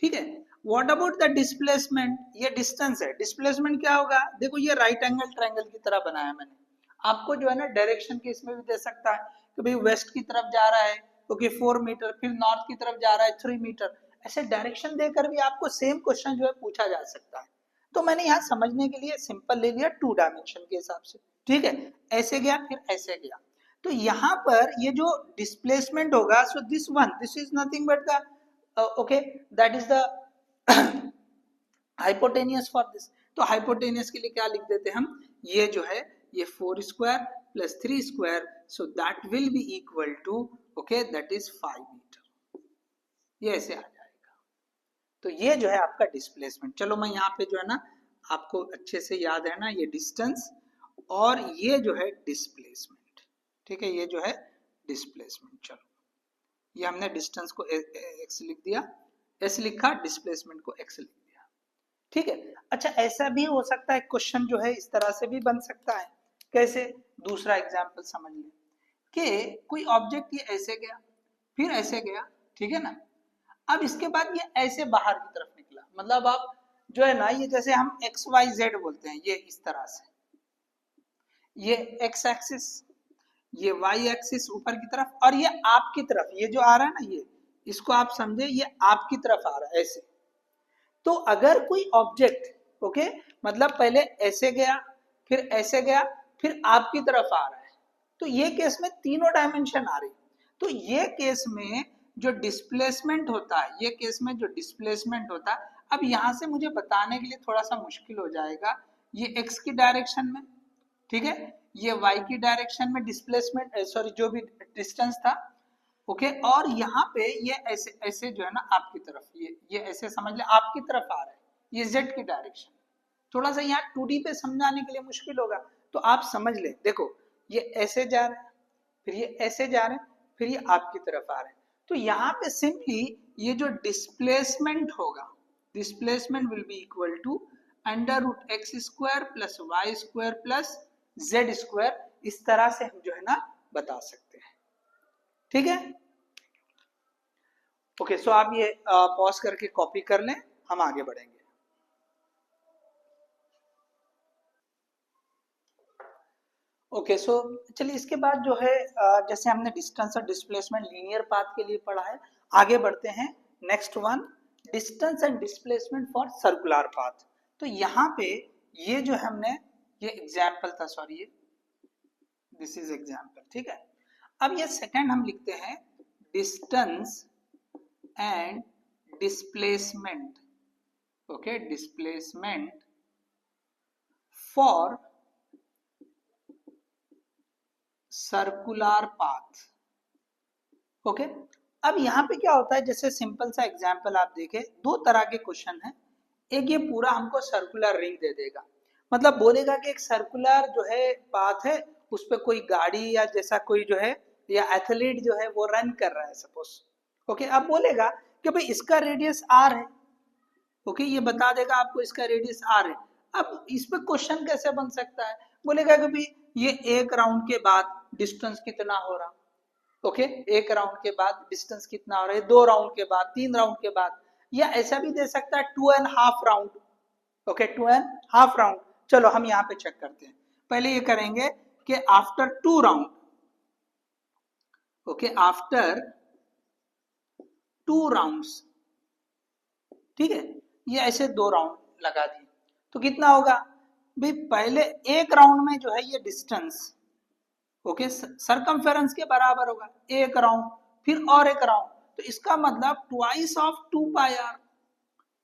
ठीक है। व्हाट अबाउट द डिस्प्लेसमेंट, ये डिस्टेंस है, डिस्प्लेसमेंट क्या होगा, देखो ये राइट एंगल ट्रायंगल की तरह बनाया मैंने। आपको जो है ना डायरेक्शन के इसमें भी दे सकता है कि भाई वेस्ट की तरफ जा रहा है क्योंकि 4 मीटर, फिर नॉर्थ की तरफ जा रहा है 3 मीटर, ऐसे डायरेक्शन देकर भी आपको सेम क्वेश्चन जो है पूछा जा सकता है। तो मैंने यहाँ समझने के लिए सिंपल ले लिया 2 डायमेंशन के हिसाब से, ठीक है। ऐसे गया फिर ऐसे गया, तो यहाँ पर ये जो डिस्प्लेसमेंट होगा, सो this is nothing but the okay, that is the hypotenuse for this. तो हाइपोटेनियस के लिए क्या लिख देते हैं हम, ये जो है ये 4 square plus 3 square, so that will be equal to, okay, that is 5 metre, ये ऐसे आ जाएगा। तो ये जो है आपका डिस्प्लेसमेंट। चलो मैं यहाँ पे जो है ना आपको अच्छे से याद है ना, ये डिस्टेंस और ये जो है डिस्प्लेसमेंट, ठीक है, ये जो है डिस्प्लेसमेंट। चलो ये हमने डिस्टेंस को एक्स लिख दिया, एस लिखा, डिस्प्लेसमेंट को एक्स लिख दिया, ठीक है। अच्छा ऐसा भी हो सकता है क्वेश्चन जो है इस तरह से भी बन सकता है, कैसे, दूसरा एग्जांपल समझ लें कि कोई ऑब्जेक्ट ये ऐसे गया फिर ऐसे गया, ठीक है ना। अब इसके बाद ये ऐसे बाहर की तरफ निकला, मतलब आप जो है ना, ये जैसे हम XYZ बोलते हैं, ये इस तरह से, ये एक्स एक्सिस, ये वाई एक्सिस ऊपर की तरफ, और ये आपकी तरफ, ये जो आ रहा है ना, ये इसको आप समझे ये आपकी तरफ आ रहा है ऐसे। तो अगर कोई ऑब्जेक्ट, ओके, मतलब पहले ऐसे गया फिर ऐसे गया फिर आपकी तरफ आ रहा है, तो ये केस में तीनों डायमेंशन आ रही। तो ये केस में जो डिस्प्लेसमेंट होता है, ये केस में जो डिस्प्लेसमेंट होता है, अब यहां से मुझे बताने के लिए थोड़ा सा मुश्किल हो जाएगा, ये एक्स की डायरेक्शन में ठीक है, ये y की डायरेक्शन में डिस्प्लेसमेंट सॉरी जो भी डिस्टेंस था, ओके, और यहाँ पे ये ऐसे ऐसे जो है ना आपकी तरफ, ये ऐसे समझ ले आपकी तरफ आ रहा है, ये z की डायरेक्शन। थोड़ा सा यहाँ 2D पे समझाने के लिए मुश्किल होगा, तो आप समझ ले, देखो ये ऐसे जा रहे हैं, फिर ये ऐसे जा रहे हैं, फिर ये आपकी तरफ आ रहे हैं। तो यहाँ पे सिंपली ये जो डिस्प्लेसमेंट होगा, displacement will be equal to under root X square plus Y square plus Z square, इस तरह से हम जो है ना बता सकते हैं। ठीक है, ओके, सो आप ये पॉज करके कॉपी कर लें, हम आगे बढ़ेंगे। ओके, सो चलिए इसके बाद जो है जैसे हमने डिस्टेंस और डिस्प्लेसमेंट लीनियर पाथ के लिए पढ़ा है, आगे बढ़ते हैं। Next one, distance and displacement for circular path. तो यहाँ पे ये जो हमने, ये एग्जाम्पल था, सॉरी ये दिस इज एग्जाम्पल, ठीक है। अब ये सेकंड हम लिखते हैं distance and displacement, okay, displacement for circular path, okay. अब यहाँ पे क्या होता है, जैसे सिंपल सा एग्जांपल आप देखें, दो तरह के क्वेश्चन है। एक ये पूरा हमको सर्कुलर रिंग दे देगा, मतलब बोलेगा कि एक सर्कुलर जो है पाथ है, उस पर कोई गाड़ी या जैसा कोई जो है या एथलीट जो है वो रन कर रहा है सपोज, ओके। अब बोलेगा कि भाई इसका रेडियस आर है, ओके, ये बता देगा आपको इसका रेडियस आर है। अब इस पे क्वेश्चन कैसे बन सकता है, बोलेगा कि भाई ये एक राउंड के बाद डिस्टेंस कितना हो रहा, ओके, एक राउंड के बाद डिस्टेंस कितना हो रहा है, 2 राउंड के बाद, 3 राउंड के बाद, या ऐसा भी दे सकता है 2.5 राउंड, ओके, 2.5 राउंड। चलो हम यहाँ पे चेक करते हैं, पहले ये करेंगे कि after 2 round, okay, after 2 rounds, ठीक है, ये ऐसे 2 राउंड लगा दिए, तो कितना होगा भाई, पहले एक राउंड में जो है ये डिस्टेंस, ओके, सरकमफेरेंस के बराबर होगा एक राउंड, फिर और एक राउंड, तो इसका मतलब ट्वाइस ऑफ 2 पाई आर,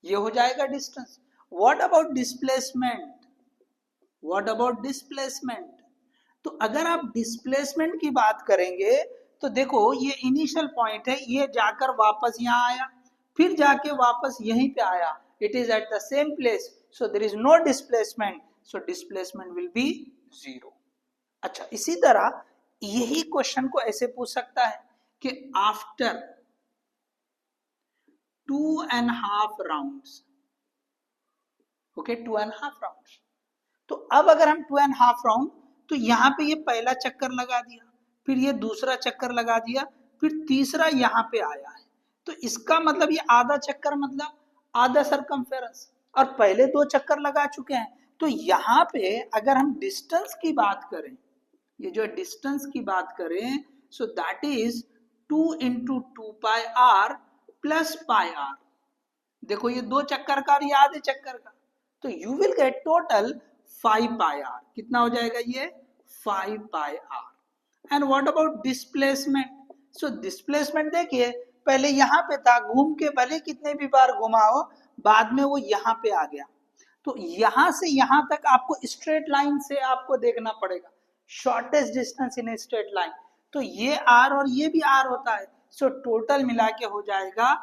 ये हो जाएगा distance. What about displacement, what about displacement, तो अगर आप डिस्प्लेसमेंट की बात करेंगे तो देखो ये इनिशियल पॉइंट है, ये जाकर वापस यहाँ आया, फिर जाके वापस यहीं पे आया, it is at the same place, so there is no displacement, so displacement will be 0। अच्छा, इसी तरह यही क्वेश्चन को ऐसे पूछ सकता है कि आफ्टर 2.5 राउंड्स, ओके, 2.5 राउंड्स, तो अब अगर हम 2.5 राउंड, तो यहाँ पे ये पहला चक्कर लगा दिया, फिर ये दूसरा चक्कर लगा दिया, फिर तीसरा यहाँ पे आया है, तो इसका मतलब ये आधा चक्कर मतलब आधा सरकमफेरेंस, और पहले 2 चक्कर लगा चुके हैं। तो यहाँ पे अगर हम डिस्टेंस की बात करें, ये जो डिस्टेंस की बात करें, so that is 2 into 2 pi R plus pi R, देखो ये 2 चक्कर का और ये आधे चक्कर का, तो you will get total 5 pi r, कितना हो जाएगा ये 5 pi r. And what about displacement, so displacement देखिए पहले यहाँ पे था, घूम के भले कितने भी बार घुमाओ, बाद में वो यहाँ पे आ गया, तो यहाँ से यहाँ तक आपको स्ट्रेट लाइन से आपको देखना पड़ेगा, shortest distance in a straight line, तो ये आर और ये भी आर होता है, सो टोटल मिला के हो जाएगा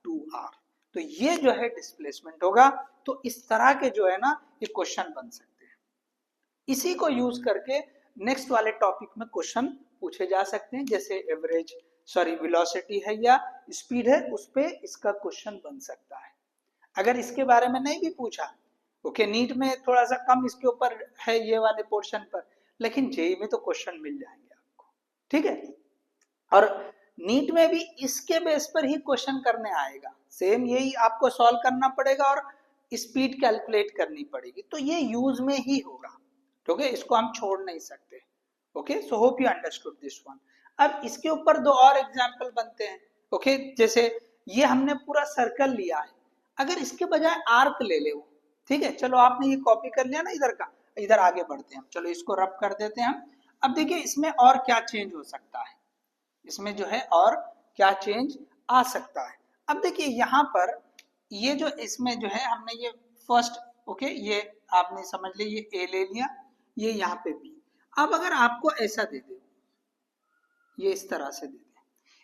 2r, तो ये जो है डिस्प्लेसमेंट होगा। तो इस तरह के जो है ना ये क्वेश्चन बन सकते हैं, इसी को यूज करके नेक्स्ट वाले टॉपिक में क्वेश्चन पूछे जा सकते हैं, जैसे एवरेज सॉरी वेलोसिटी है या स्पीड है, उस पे इसका क्वेश्चन बन सकता है। अगर इसके बारे में नहीं भी पूछा, ओके, नीट में थोड़ा सा कम इसके ऊपर है ये वाले पोर्शन पर, लेकिन जेई में तो क्वेश्चन मिल जाएंगे आपको, ठीक है। और नीट में भी इसके बेस पर ही क्वेश्चन करने आएगा, सेम यही आपको सॉल्व करना पड़ेगा और स्पीड कैलकुलेट करनी पड़ेगी, तो ये यूज में ही होगा, ठीक है, इसको हम छोड़ नहीं सकते। Okay, so hope you understood this one. अब इसके ऊपर 2 और एग्जांपल बनते हैं, ओके, जैसे ये हमने पूरा सर्कल लिया है, अगर इसके बजाय आर्क ले ले वो, ठीक है, चलो आपने ये कॉपी कर लिया ना इधर का, इधर आगे बढ़ते हैं हम, चलो इसको रब कर देते हैं हम। अब देखिए इसमें और क्या चेंज हो सकता है, इसमें जो है और क्या चेंज आ सकता है। अब देखिए यहाँ पर ये जो इसमें जो है हमने ये फर्स्ट, ओके, ये आपने समझ लिया, ये ए ले लिया, ये यहाँ पे बी, अब अगर आपको ऐसा दे दे, ये इस तरह से दे दे,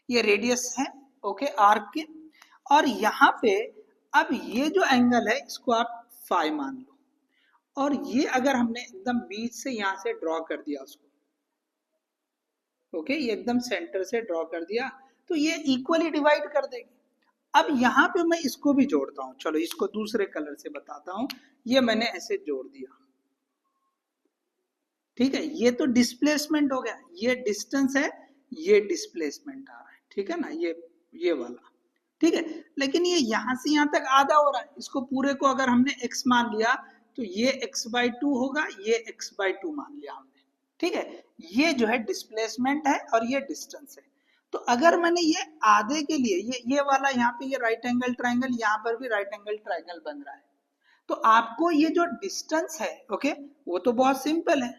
ये रेडियस है ओके आर्क के, और यहाँ पे अब ये जो एंगल है इसको आप फाई मान लो, और ये अगर हमने एकदम बीच से यहाँ से ड्रॉ कर दिया उसको, ओके ये एकदम सेंटर से ड्रॉ कर दिया, तो ये इक्वली डिवाइड कर देगी। अब यहाँ पे मैं इसको भी जोड़ता हूँ, चलो इसको दूसरे कलर से बताता हूँ, ये मैंने ऐसे जोड़ दिया, ठीक है, ये तो डिस्प्लेसमेंट हो गया, ये डिस्टेंस है, ये डिस्प्लेसमेंट आ रहा है, ठीक है ना, ये वाला, ठीक है, लेकिन ये यहां से यहां तक आधा हो रहा है, इसको पूरे को अगर हमने x मान लिया तो ये x/2 होगा, ये x/2 मान लिया हमने, ठीक है, ये जो है डिस्प्लेसमेंट है और ये डिस्टेंस है। तो अगर मैंने ये आधे के लिए ये वाला यहाँ पे ये राइट एंगल ट्राइंगल, यहाँ पर भी राइट एंगल ट्राइंगल बन रहा है, तो आपको ये जो डिस्टेंस है ओके वो तो बहुत सिंपल है,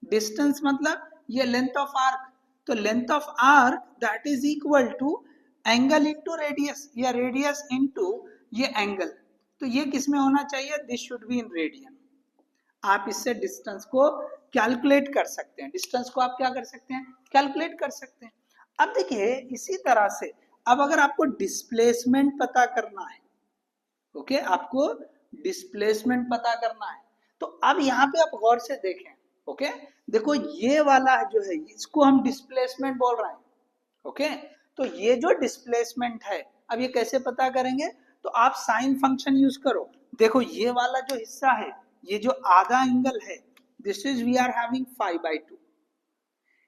डिस्टेंस मतलब ये लेंथ ऑफ आर्क, तो length of arc that is equal to angle into radius, या रेडियस इंटू ये एंगल, तो ये किस में होना चाहिए, this should be in radian. आप इससे डिस्टेंस को कैलकुलेट कर सकते हैं, डिस्टेंस को आप क्या कर सकते हैं, कैलकुलेट कर सकते हैं। अब देखिए इसी तरह से अब अगर आपको डिस्प्लेसमेंट पता करना है, ओके आपको डिस्प्लेसमेंट पता करना है, तो अब यहाँ पे आप गौर से देखें, ओके देखो ये वाला जो है इसको हम डिस्प्लेसमेंट बोल रहे हैं, ओके तो ये जो डिस्प्लेसमेंट है अब ये कैसे पता करेंगे, तो आप साइन फंक्शन यूज करो, देखो ये वाला जो हिस्सा है, ये जो आधा एंगल है, this is we are having 5/2,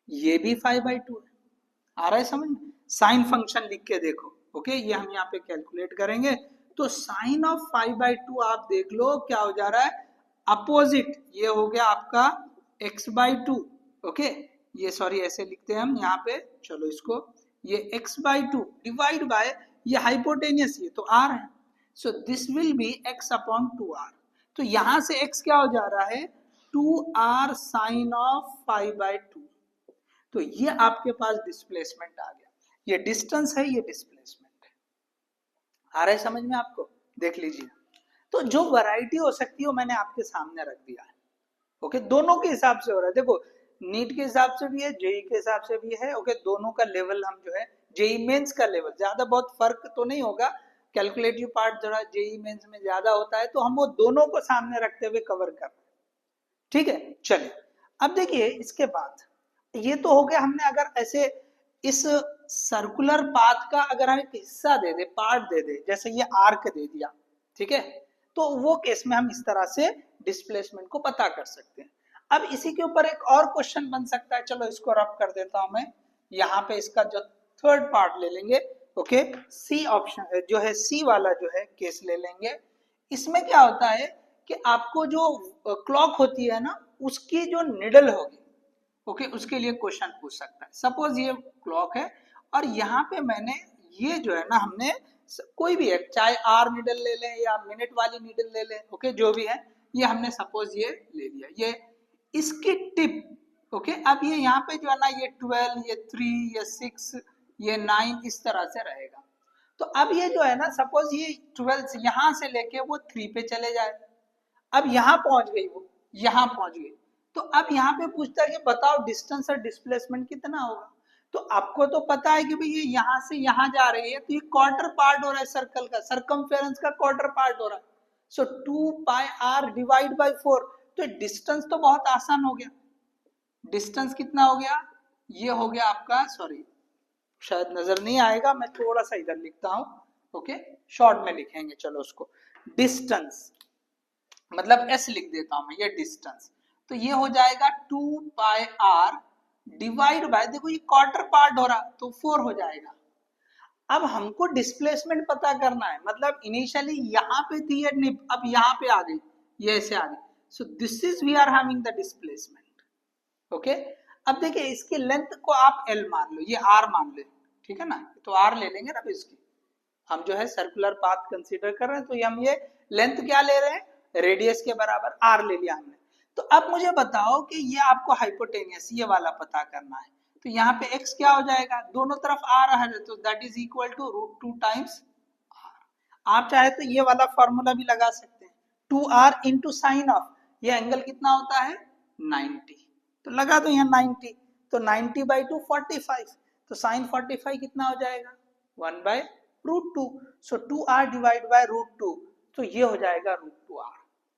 ये भी 5/2 है, आ रहा है समझ में, साइन फंक्शन लिख के देखो, ओके ये हम यहाँ पे कैलकुलेट करेंगे, तो साइन ऑफ 5/2 आप देख लो क्या हो जा रहा है, अपोजिट, ये हो गया आपका x/2, ओके ये सॉरी ऐसे लिखते हैं हम यहाँ पे, चलो इसको ये x/2 डिवाइड बाय ये हाइपोटेनियस, ये तो r है, so this will be x/2r, तो यहां से x क्या हो जा रहा है 2r साइन ऑफ 5/2, तो ये आपके पास डिस्प्लेसमेंट आ गया, ये डिस्टेंस है ये डिस्प्लेसमेंट है, आ रहा है समझ में आपको, देख लीजिए, तो जो वैरायटी हो सकती है वो मैंने आपके सामने रख दिया है, ओके दोनों के हिसाब से हो रहा है, देखो नीट के हिसाब से भी है, जेई के हिसाब से भी है, ओके दोनों का लेवल हम जो है, जेई मेंस का लेवल ज्यादा बहुत फर्क तो नहीं होगा, कैलकुलेटिव पार्ट जरा जेई मेंस में ज्यादा होता है, तो हम वो दोनों को सामने रखते हुए कवर कर रहे हैं, ठीक है, चलिए अब देखिए इसके बाद ये तो हो गया, हमने अगर ऐसे इस सर्कुलर पाथ का अगर हम एक हिस्सा दे दे, पार्ट दे दे, जैसे ये आर्क दे दिया, ठीक है, तो वो केस में हम इस तरह से डिस्प्लेसमेंट को पता कर सकते हैं। अब इसी के ऊपर एक और क्वेश्चन बन सकता है, चलो इसको रब कर देता हूं मैं, यहाँ पे इसका जो थर्ड पार्ट ले लेंगे, ओके सी ऑप्शन जो है, सी वाला जो है केस ले लेंगे, इसमें क्या होता है कि आपको जो क्लॉक होती है ना उसकी जो निडल होगी, ओके उसके लिए क्वेश्चन पूछ सकता है, सपोज ये क्लॉक है और यहाँ पे मैंने ये जो है ना हमने कोई भी है, चाहे आर निडल ले लें या मिनट वाली निडल ले लें, ओके जो भी है, ये हमने सपोज ये ले लिया, ये इसकी टिप, ओके अब ये यहाँ पे जो है ना ये 12, ये 3, ये 6, ये 9 इस तरह से रहेगा, तो अब ये जो है ना सपोज ये 12 यहाँ से लेके वो 3 पे चले जाए, अब यहाँ पहुंच गई, वो यहाँ पहुंच गई, तो अब यहाँ पे पूछता है कि बताओ डिस्टेंस और डिस्प्लेसमेंट कितना होगा, तो आपको तो पता है कि भाई ये यहाँ से यहाँ जा रही है, तो ये क्वार्टर पार्ट हो रहा है सर्कल का, सरकमफेरेंस का क्वार्टर पार्ट हो रहा है, सो 2πr डिवाइड बाय 4, तो डिस्टेंस तो बहुत आसान हो गया, डिस्टेंस कितना हो गया, ये हो गया आपका, सॉरी शायद नजर नहीं आएगा, मैं थोड़ा सा इधर लिखता हूं, ओके शॉर्ट में लिखेंगे, चलो उसको डिस्टेंस मतलब एस लिख देता हूं मैं, ये डिस्टेंस, तो ये हो जाएगा 2πr डिवाइड बाय, देखो ये क्वार्टर पार्ट हो रहा तो 4 हो जाएगा। अब हमको डिस्प्लेसमेंट पता करना है, मतलब इनिशियली यहाँ पे थी ये निप, अब यहाँ पे आ गई, ये ऐसे आ गई, so this is we are having the displacement, okay अब देखिए इसकी लेंथ को आप एल मान लो, ये आर मान ले, ठीक है ना, तो आर ले लेंगे ना इसकी, हम जो है सर्कुलर पाथ कंसीडर कर रहे हैं, तो ये हम ये लेंथ क्या ले रहे हैं, रेडियस के बराबर आर ले लिया हमने, तो अब मुझे बताओ कि ये आपको हाइपोटेनियस ये वाला पता करना है, तो यहाँ पे x क्या हो जाएगा, दोनों तरफ आ रहा है, तो that is equal to √2 times r, आप चाहे तो ये वाला फॉर्मूला भी लगा सकते हैं, 2r इंटू साइन ऑफ, ये एंगल कितना होता है 90, तो लगा दो यहाँ 90, तो 90/2 45, तो साइन 45 कितना हो जाएगा 1/√2, सो 2r डिवाइड बाय √2, तो ये हो जाएगा √2r।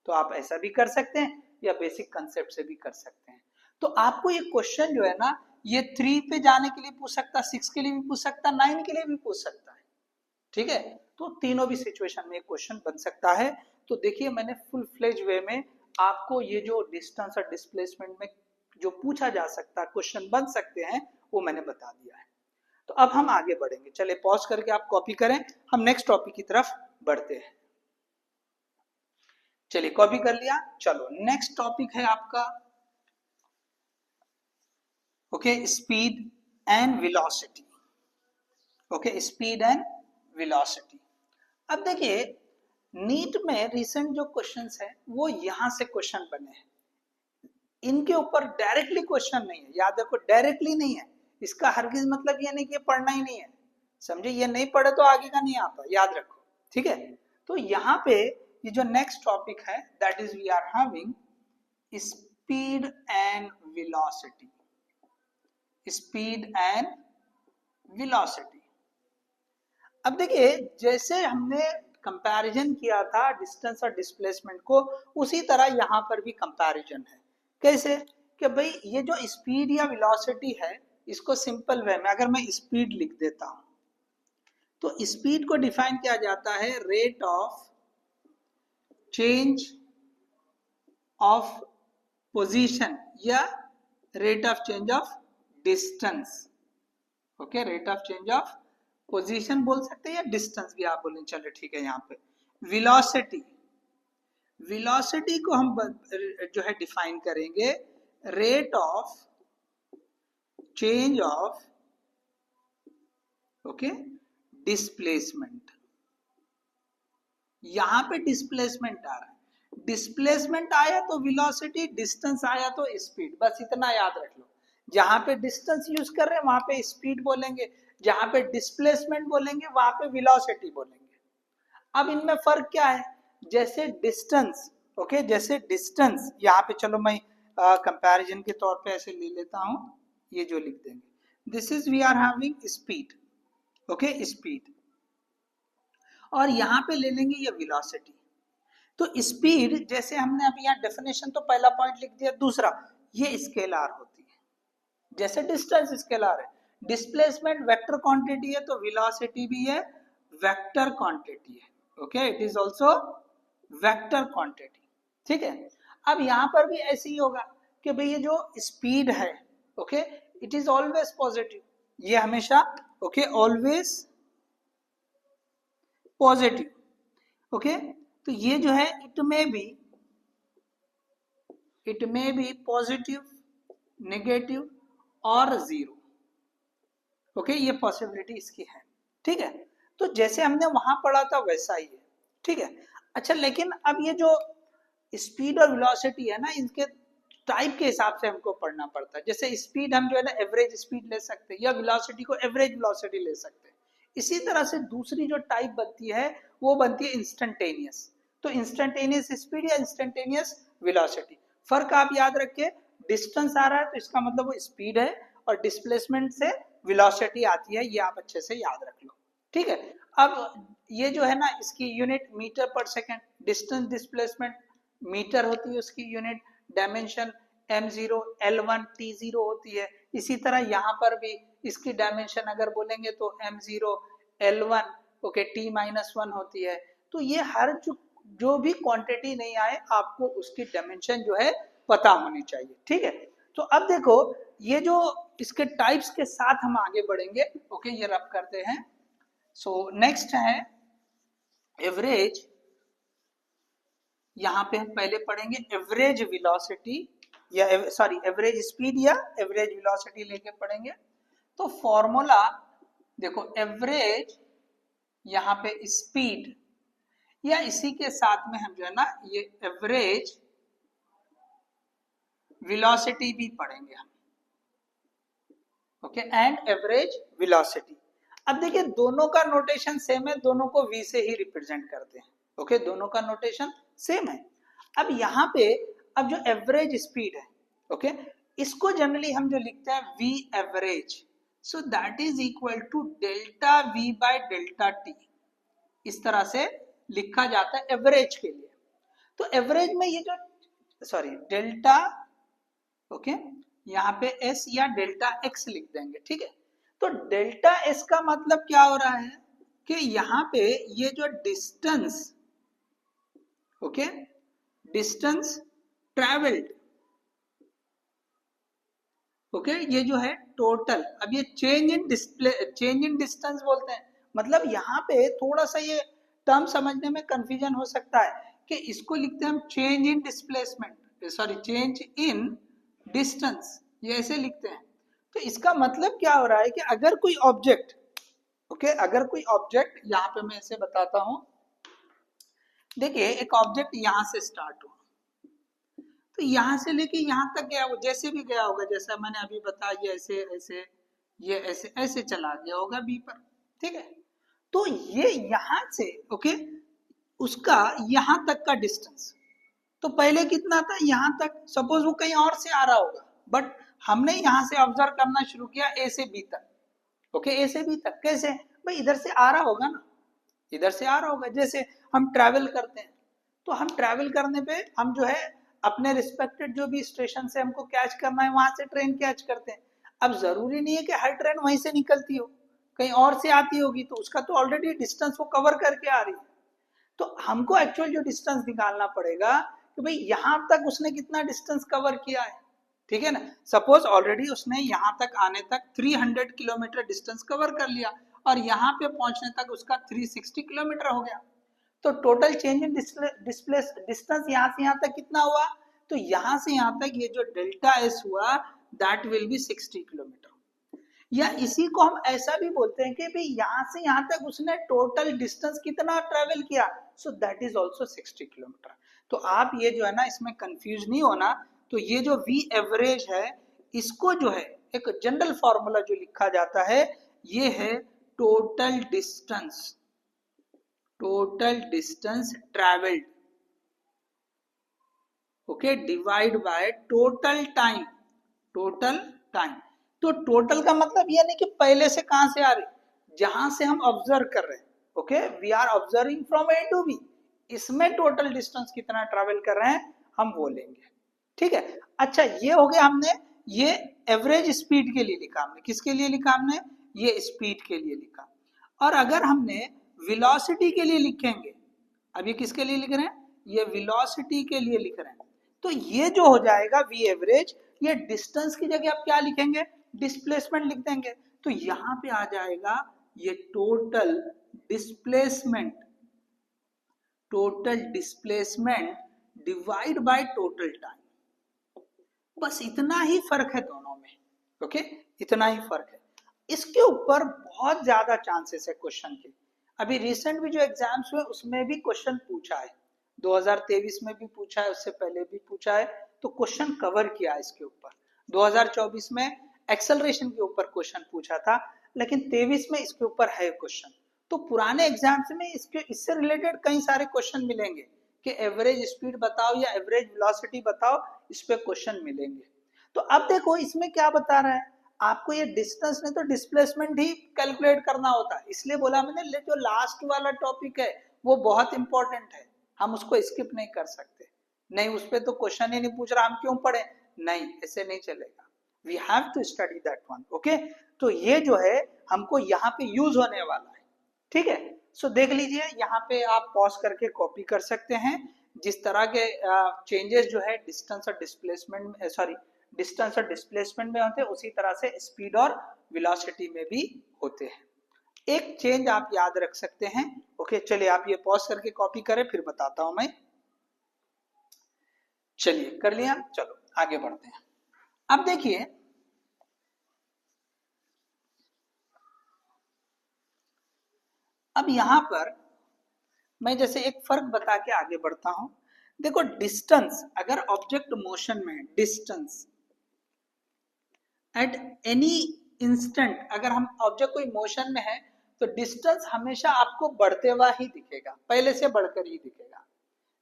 तो आप ऐसा भी कर सकते हैं या बेसिक कंसेप्ट से भी कर सकते हैं। तो आपको ये क्वेश्चन जो है ना, ये 3 पे जाने के लिए पूछ सकता, 6 के लिए भी पूछ सकता, 9 के लिए भी पूछ सकता है, ठीक है। तो तीनों भी सिचुएशन में क्वेश्चन बन सकता है। तो देखिए मैंने फुल फ्लेज वे में आपको ये जो डिस्टेंस और डिस्प्लेसमेंट में जो पूछा जा सकता है, क्वेश्चन बन सकते हैं, वो मैंने बता दिया है। तो अब हम आगे बढ़ेंगे, चले पॉज करके आप कॉपी करें, हम नेक्स्ट टॉपिक की तरफ बढ़ते हैं। चलिए कॉपी कर लिया, चलो नेक्स्ट टॉपिक है आपका okay speed and velocity. Okay speed and velocity. अब देखिए नीट में रिसेंट जो क्वेश्चंस है वो यहां से क्वेश्चन बने हैं, इनके ऊपर डायरेक्टली क्वेश्चन नहीं है, याद रखो डायरेक्टली नहीं है। इसका हरगिज मतलब ये नहीं कि पढ़ना ही नहीं है, समझे, ये नहीं पढ़े तो आगे का नहीं आता, याद रखो, ठीक है। तो यहाँ पे ये जो नेक्स्ट टॉपिक है that is we are having speed and velocity, speed and velocity. अब देखिए जैसे हमने कंपैरिजन किया था डिस्टेंस और डिस्प्लेसमेंट को, उसी तरह यहाँ पर भी कंपैरिजन है। कैसे कि भाई ये जो स्पीड या वेलोसिटी है, इसको सिंपल वे में अगर मैं स्पीड लिख देता हूं, तो स्पीड को डिफाइन किया जाता है rate of change of position या rate of change of distance. Okay rate of change of position बोल सकते हैं या डिस्टेंस भी आप बोलें, चलो ठीक है। यहाँ पे वेलोसिटी, वेलोसिटी को हम जो है डिफाइन करेंगे rate of change of okay displacement. यहां पे डिस्प्लेसमेंट आ रहा है, डिस्प्लेसमेंट आया तो वेलोसिटी, डिस्टेंस आया तो स्पीड, बस इतना याद रख लो। जहां पे डिस्टेंस यूज कर रहे हैं वहां पे स्पीड बोलेंगे, जहां पे डिस्प्लेसमेंट बोलेंगे वहां पे वेलोसिटी बोलेंगे। अब इनमें फर्क क्या है, जैसे डिस्टेंस ओके जैसे डिस्टेंस यहाँ पे चलो मैं कंपैरिजन के तौर पे ऐसे ले लेता हूं, ये जो लिख देंगे this is we are having speed, okay speed, और यहाँ पे ले लेंगे ये वेलोसिटी। तो स्पीड जैसे हमने अभी यहाँ डेफिनेशन तो पहला पॉइंट लिख दिया, दूसरा ये स्केलर होती है, जैसे डिस्टेंस स्केलर है, डिस्प्लेसमेंट वेक्टर क्वांटिटी है, तो वेलोसिटी भी है वेक्टर क्वांटिटी है, okay it is also vector quantity, ठीक है। अब यहाँ पर भी ऐसे ही होगा कि भाई ये जो स्पीड है okay it is always positive, ये हमेशा ओके ऑलवेज पॉजिटिव, ओके। तो ये जो है it may B positive, negative और जीरो, ओके ये पॉसिबिलिटी इसकी है, ठीक है। तो जैसे हमने वहां पढ़ा था वैसा ही है, ठीक है। अच्छा लेकिन अब ये जो स्पीड और वेलोसिटी है ना, इनके टाइप के हिसाब से हमको पढ़ना पड़ता है। जैसे स्पीड हम जो है ना एवरेज स्पीड ले सकते हैं, या वेलोसिटी को एवरेज वेलोसिटी ले सकते हैं। इसी तरह से दूसरी जो टाइप बनती है वो बनती है इंस्टेंटेनियस। तो इंस्टेंटेनियस स्पीड या इंस्टेंटेनियस वेलोसिटी, फर्क आप याद रखिए, डिस्टेंस आ रहा है तो इसका मतलब वो स्पीड है, और डिस्प्लेसमेंट से वेलोसिटी आती है, ये आप अच्छे से याद रख लो, ठीक है। अब ये जो है ना इसकी unit metre per second, distance displacement metre होती है उसकी unit, dimension m0 l1 t0 होती है। इसी तरह यहाँ पर भी इसकी डायमेंशन अगर बोलेंगे तो m0 l1 ओके t-1 होती है। तो ये हर जो भी क्वांटिटी नहीं आए आपको उसकी डायमेंशन जो है पता होनी चाहिए, ठीक है। तो अब देखो ये जो इसके टाइप्स के साथ हम आगे बढ़ेंगे, ओके ये रब करते हैं। सो नेक्स्ट है एवरेज, यहां पे हम पहले पढ़ेंगे एवरेज वेलोसिटी या सॉरी एवरेज स्पीड या एवरेज वेलोसिटी लेके पढ़ेंगे। तो फॉर्मूला देखो एवरेज यहाँ पे स्पीड, या इसी के साथ में हम जो है ना ये एवरेज वेलोसिटी भी पढ़ेंगे हम, ओके एंड एवरेज वेलोसिटी। अब देखिए दोनों का नोटेशन सेम है, दोनों को v से ही रिप्रेजेंट करते हैं, ओके दोनों का नोटेशन सेम है। अब यहाँ पे अब जो एवरेज स्पीड है ओके इसको जनरली हम जो लिखते हैं V average, so that is equal to delta V by delta T, इस तरह से लिखा जाता है एवरेज के लिए। तो एवरेज में ये जो सॉरी डेल्टा, ओके यहाँ पे एस या डेल्टा एक्स लिख देंगे, ठीक है। तो डेल्टा एस का मतलब क्या हो रहा है कि यहाँ पे ये जो distance, okay distance travelled, okay ये जो है टोटल, अब ये change in display, change in distance बोलते हैं। मतलब यहाँ पे थोड़ा सा ये टर्म समझने में कंफ्यूजन हो सकता है कि इसको लिखते हैं हम change in displacement, sorry change in distance, ये ऐसे लिखते हैं। तो इसका मतलब क्या हो रहा है कि अगर कोई ऑब्जेक्ट, ओके अगर कोई ऑब्जेक्ट, यहाँ पे मैं ऐसे बताता हूं, देखिए एक ऑब्जेक्ट यहाँ से स्टार्ट हुआ, तो यहाँ से लेके यहाँ तक गया, वो जैसे भी गया होगा, जैसा मैंने अभी बताया, ये ऐसे ऐसे, ये ऐसे ऐसे चला गया होगा बी पर, ठीक है। तो ये यहाँ से, ओके उसका यहाँ तक का डिस्टेंस, तो पहले कितना था यहाँ तक, सपोज वो कहीं और से आ रहा होगा, बट हमने यहाँ से ऑब्जर्व करना शुरू किया ए से बी तक, ओके ए से बी तक कैसे, भाई इधर से आ रहा होगा ना, इधर से आ रहा होगा। जैसे हम ट्रैवल करते हैं, तो हम ट्रैवल करने पे हम जो है अपने रिस्पेक्टेड जो भी स्टेशन से हमको कैच करना है वहां से ट्रेन कैच करते हैं। अब जरूरी नहीं है कि हर ट्रेन वहीं से निकलती हो, कहीं और से आती होगी, तो उसका तो ऑलरेडी डिस्टेंस वो कवर करके आ रही है। तो हमको एक्चुअल जो डिस्टेंस निकालना पड़ेगा कि भाई यहाँ तक उसने कितना डिस्टेंस कवर किया है, ठीक है ना। सपोज ऑलरेडी उसने यहाँ तक आने तक 300 किलोमीटर डिस्टेंस कवर कर लिया, और यहाँ पे पहुंचने तक उसका 360 किलोमीटर हो गया। तो total change in displace distance यहाँ से यहाँ तक कितना हुआ, तो यहाँ से यहाँ तक ये जो डेल्टा एस हुआ दैट विल बी 60 किलोमीटर। या इसी को हम ऐसा भी बोलते हैं कि भाई यहाँ से यहाँ तक उसने टोटल डिस्टेंस कितना ट्रेवल किया, सो दैट इज ऑल्सो 60 किलोमीटर। तो आप ये जो है ना इसमें कंफ्यूज नहीं होना। तो ये जो वी एवरेज है, इसको जो है एक जनरल फॉर्मूला जो लिखा जाता है, ये है total distance, total distance travelled, okay divide by total time, total time. तो टोटल का मतलब ये नहीं कि पहले से कहां से आ रही, जहां से हम ऑब्जर्व कर रहे हैं, okay we are observing from A to B, इसमें टोटल डिस्टेंस कितना ट्रेवल कर रहे हैं हम बोलेंगे, ठीक है। अच्छा ये हो गया, हमने ये एवरेज स्पीड के लिए लिखा, हमने किसके लिए लिखा, हमने ये स्पीड के लिए लिखा। और अगर हमने वेलोसिटी के लिए लिखेंगे, अब ये किसके लिए लिख रहे हैं, ये वेलोसिटी के लिए लिख रहे हैं, तो ये जो हो जाएगा वी एवरेज, ये डिस्टेंस की जगह आप क्या लिखेंगे, डिस्प्लेसमेंट लिख देंगे। तो यहां पे आ जाएगा ये total displacement, total displacement divide by total time. बस इतना ही फर्क है दोनों में, ओके इतना ही फर्क है। इसके ऊपर बहुत ज्यादा चांसेस है क्वेश्चन के। अभी रिसेंट भी जो एग्जाम्स हुए उसमें भी क्वेश्चन पूछा है, 2023 में भी पूछा है, उससे पहले भी पूछा है, तो क्वेश्चन कवर किया है इसके ऊपर। 2024 में एक्सेलरेशन के ऊपर क्वेश्चन पूछा था, लेकिन 23 में इसके ऊपर है क्वेश्चन। तो पुराने एग्जाम्स में इससे रिलेटेड कई सारे क्वेश्चन मिलेंगे कि एवरेज स्पीड बताओ या एवरेज वेलोसिटी बताओ, इस पे क्वेश्चन मिलेंगे। तो अब देखो इसमें क्या बता रहा है, आपको ये डिस्टेंस नहीं तो डिस्प्लेसमेंट ही कैलकुलेट करना होता है। इसलिए बोला मैंने जो लास्ट वाला टॉपिक है वो बहुत इंपॉर्टेंट है, हम उसको स्किप नहीं कर सकते। नहीं उस पर तो क्वेश्चन ही नहीं पूछ रहा, हम क्यों पढ़े, नहीं ऐसे नहीं चलेगा, we have to study that one, okay. तो ये जो है हमको यहाँ पे यूज होने वाला है, ठीक है। सो देख लीजिए यहाँ पे आप पॉज करके कॉपी कर सकते हैं। जिस तरह के चेंजेस जो है डिस्टेंस और डिस्प्लेसमेंट, सॉरी डिस्टेंस और डिस्प्लेसमेंट में होते हैं, उसी तरह से स्पीड और वेलोसिटी में भी होते हैं। एक चेंज आप याद रख सकते हैं, ओके। चलिए आप ये पॉज करके कॉपी करें, फिर बताता हूं मैं। चलिए कर लिया, चलो आगे बढ़ते हैं। अब देखिए अब यहां पर मैं जैसे एक फर्क बता के आगे बढ़ता हूं। देखो डिस्टेंस, अगर ऑब्जेक्ट मोशन में डिस्टेंस एट एनी इंस्टेंट, अगर हम ऑब्जेक्ट कोई मोशन में है तो डिस्टेंस हमेशा आपको बढ़ते हुआ ही दिखेगा, पहले से बढ़कर ही दिखेगा।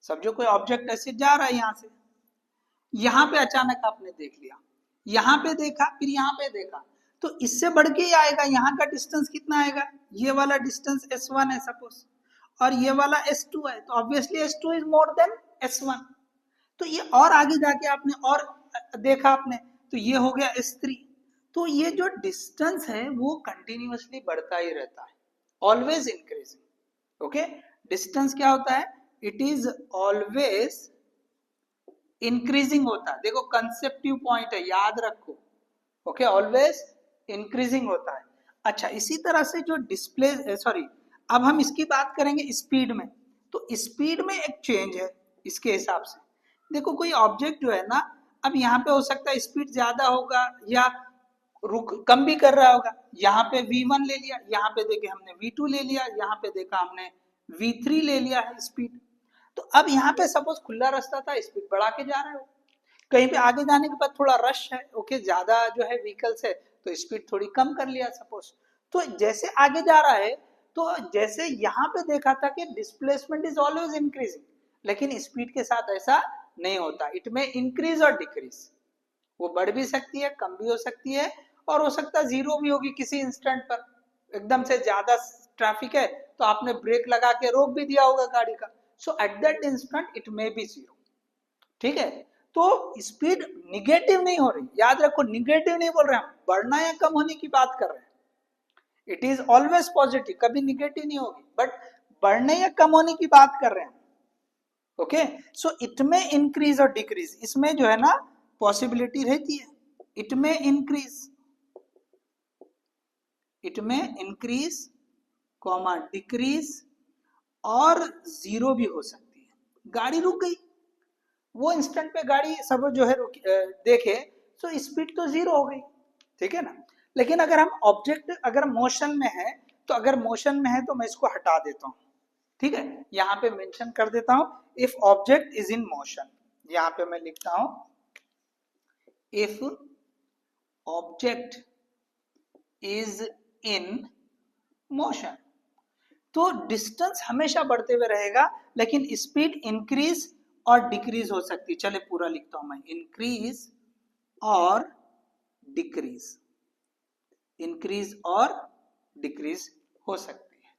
समझो कोई ऑब्जेक्ट ऐसे जा रहा है, यहां से यहां पे अचानक आपने देख लिया, यहाँ पे देखा, फिर यहाँ पे देखा, तो इससे बढ़ के ही आएगा। यहाँ का डिस्टेंस कितना आएगा, ये वाला डिस्टेंस S1 है सपोज, और ये वाला S2 है, तो obviously S2 is more than S1। तो ये और आगे जाके आपने और देखा आपने, तो ये हो गया S3। तो ये जो डिस्टेंस है वो कंटिन्यूअसली बढ़ता ही रहता है, ऑलवेज इंक्रीजिंग। ओके, डिस्टेंस क्या होता है, इट इज ऑलवेज इंक्रीजिंग होता है। देखो कंसेप्टिव पॉइंट है, याद रखो। ओके, ऑलवेज इंक्रीजिंग होता है। अच्छा, इसी तरह से जो डिस्प्ले सॉरी, अब हम इसकी बात करेंगे स्पीड में। तो स्पीड में एक चेंज है इसके हिसाब से। देखो कोई ऑब्जेक्ट जो है ना, अब यहाँ पे हो सकता है स्पीड ज्यादा होगा या रुक कम भी कर रहा होगा। यहाँ पे V1 ले लिया, यहाँ पे देखे हमने V2 ले लिया, यहाँ पे देखा हमने V3 ले लिया है स्पीड। तो अब यहाँ पे सपोज खुला रास्ता था, स्पीड बढ़ा के जा रहे हो, कहीं पे आगे जाने के बाद थोड़ा रश है, ओके, ज्यादा जो है व्हीकल्स है, तो स्पीड थोड़ी कम कर लिया सपोज। तो जैसे आगे जा रहा है, तो जैसे यहाँ पे देखा था कि डिस्प्लेसमेंट इज ऑलवेज इंक्रीजिंग, लेकिन स्पीड के साथ ऐसा नहीं होता, इट में इंक्रीज और डिक्रीज। वो बढ़ भी सकती है, कम भी हो सकती है, और हो सकता है जीरो भी होगी किसी इंस्टेंट पर। एकदम से ज्यादा ट्रैफिक है तो आपने ब्रेक लगा के रोक भी दिया होगा गाड़ी का, so at that instant it may be zero. ठीक है, तो स्पीड निगेटिव नहीं हो रही, याद रखो, निगेटिव नहीं बोल रहे हम, बढ़ना या कम होने की बात कर रहे हैं। इट इज ऑलवेज पॉजिटिव, कभी निगेटिव नहीं होगी, बट बढ़ने या कम होने की बात कर रहे हैं। ओके, सो इट में इंक्रीज और डिक्रीज, इसमें जो है ना पॉसिबिलिटी रहती है। इट में इंक्रीज, इट में इंक्रीज कॉमा डिक्रीज, और जीरो भी हो सकती है। गाड़ी रुक गई, वो इंस्टेंट पे गाड़ी सब जो है देखे, तो स्पीड तो जीरो हो गई, ठीक है ना। लेकिन अगर हम ऑब्जेक्ट अगर मोशन में है, तो अगर मोशन में है तो मैं इसको हटा देता हूं, ठीक है, यहाँ पे मेंशन कर देता हूं, if object is in motion, यहाँ पे मैं लिखता हूं if object is in motion. तो डिस्टेंस हमेशा बढ़ते हुए रहेगा, लेकिन स्पीड इंक्रीज और डिक्रीज हो सकती है। चले पूरा लिखता हूं मैं, इंक्रीज और डिक्रीज, इंक्रीज और डिक्रीज हो सकती है,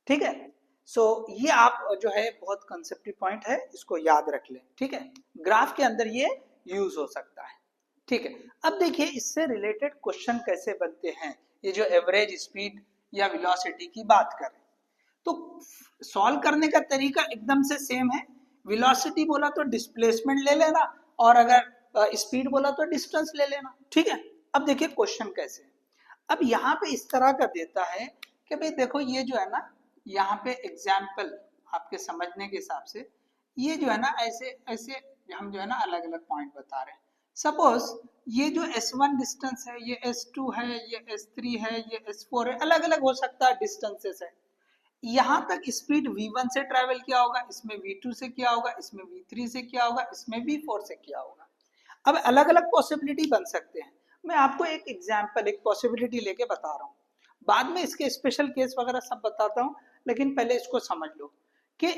ठीक है। सो ये आप जो है बहुत कंसेप्टिव पॉइंट है, इसको याद रख लें, ठीक है। ग्राफ के अंदर ये यूज हो सकता है, ठीक है। अब देखिए इससे रिलेटेड क्वेश्चन कैसे बनते हैं, ये जो एवरेज स्पीड या वेलोसिटी की बात करें, तो सॉल्व करने का तरीका एकदम से सेम है। वेलोसिटी बोला तो डिस्प्लेसमेंट ले लेना, और अगर स्पीड बोला तो डिस्टेंस ले लेना, ठीक है। अब देखिए क्वेश्चन कैसे है। अब यहाँ पे इस तरह का देता है कि भाई देखो ये जो है ना, यहाँ पे एग्जाम्पल आपके समझने के हिसाब से, ये जो है ना ऐसे ऐसे हम जो है ना अलग अलग पॉइंट बता रहे हैं। सपोज ये जो S1 डिस्टेंस है, ये S2 है, ये S3 है, ये S4 है, अलग अलग हो सकता है डिस्टेंसेस है। यहाँ तक स्पीड V1 से ट्रेवल किया होगा, इसमें V2 से किया होगा, इसमें V3 से किया होगा, इसमें V4 से किया होगा। अब अलग अलग पॉसिबिलिटी बन सकते हैं। मैं आपको एक एग्जांपल, एक पॉसिबिलिटी लेके बता रहा हूँ, बाद में इसके स्पेशल केस वगैरह सब बताता हूँ, लेकिन पहले इसको समझ लो कि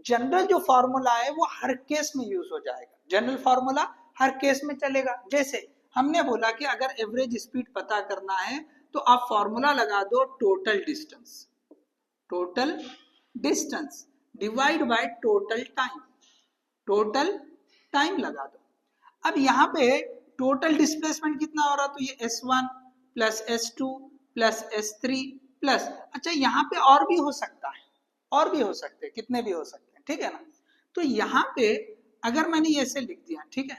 जनरल जो फॉर्मूला है वो हर केस में यूज हो जाएगा। जनरल फॉर्मूला हर केस में चलेगा। जैसे हमने बोला कि अगर एवरेज स्पीड पता करना है तो आप फॉर्मूला लगा दो total distance, total distance divide by total time, total time लगा दो। अब यहाँ पे टोटल डिस्प्लेसमेंट कितना हो रहा, तो ये S1 plus S2 plus S3 plus, अच्छा यहाँ पे और भी हो सकता है, और भी हो सकते हैं, कितने भी हो सकते हैं, ठीक है ना। तो यहाँ पे अगर मैंने ये ऐसे लिख दिया, ठीक है,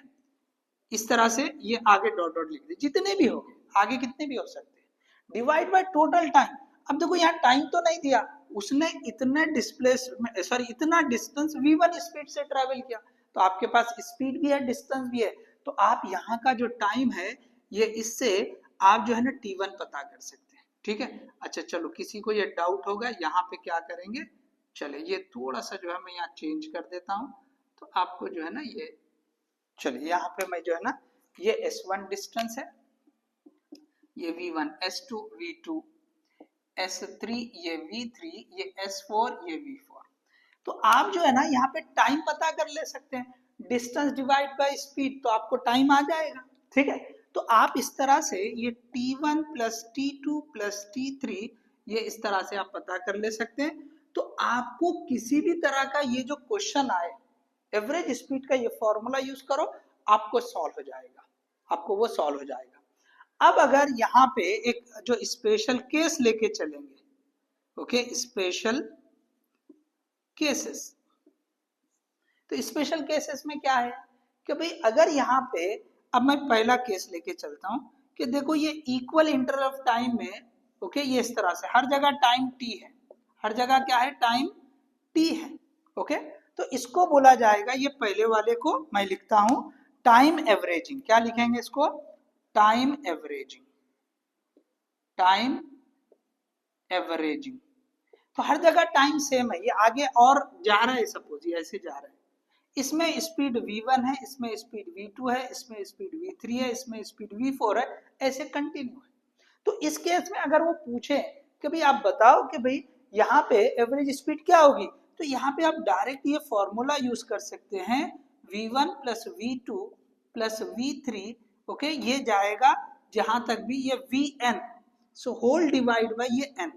इस तरह से ये आगे डॉट डॉट लिख दिया, जितने भी हो गए, आगे कितने भी हो सकते हैं, डिवाइड बाय टोटल टाइम। अब देखो यहाँ टाइम तो नहीं दिया, उसने इतने इतना डिस्टेंस V1 स्पीड से ट्रेवल किया, तो आपके पास स्पीड भी है, डिस्टेंस भी है, तो आप यहाँ का जो टाइम है, ये इससे आप जो है ना T1 पता कर सकते हैं, ठीक है। अच्छा चलो, किसी को ये डाउट होगा, यहाँ पे क्या करेंगे, चले ये थोड़ा सा जो है मैं यहाँ चेंज कर देता हूँ, तो आपको जो है ना ये, चलिए यहाँ पे मैं जो है ना, ये S1 डिस्टेंस है, ये V1, S2 V2, S3 ये V3, ये S4 ये V4। तो आप जो है ना यहाँ पे टाइम पता कर ले सकते हैं, डिस्टेंस डिवाइड बाय स्पीड, तो आपको टाइम आ जाएगा, ठीक है। तो आप इस तरह से ये T1 plus T2 plus T3 ये इस तरह से आप पता कर ले सकते हैं। तो आपको किसी भी तरह का ये जो क्वेश्चन आए, एवरेज स्पीड का ये फॉर्मूला यूज करो, आपको सॉल्व हो जाएगा, आपको वो सॉल्व हो जाएगा। अब अगर यहाँ पे एक जो स्पेशल केस लेके चलेंगे, ओके, स्पेशल केसेस, तो स्पेशल केसेस में क्या है कि भाई अगर यहाँ पे, अब मैं पहला केस लेके चलता हूं कि देखो ये इक्वल इंटरवल ऑफ टाइम में, ओके, ये इस तरह से हर जगह टाइम टी है, हर जगह क्या है, टाइम टी है, ओके। तो इसको बोला जाएगा, ये पहले वाले को मैं लिखता हूं टाइम एवरेजिंग। क्या लिखेंगे इसको, टाइम एवरेजिंग, टाइम एवरेजिंग। तो हर जगह टाइम सेम है, ये आगे और जा रहा है, सपोज ये ऐसे जा रहा है, इसमें स्पीड v1 है, इसमें स्पीड v2 है, इसमें स्पीड v3 है, इसमें स्पीड v4 है, ऐसे कंटिन्यू है। तो इस केस में अगर वो पूछे कि भाई आप बताओ कि भाई यहाँ पे एवरेज स्पीड क्या होगी, तो यहाँ पे आप डायरेक्ट ये फॉर्मूला यूज कर सकते हैं, v1 plus v2 plus v3, okay, ये जाएगा जहां तक भी ये vn, so whole divide by ये n,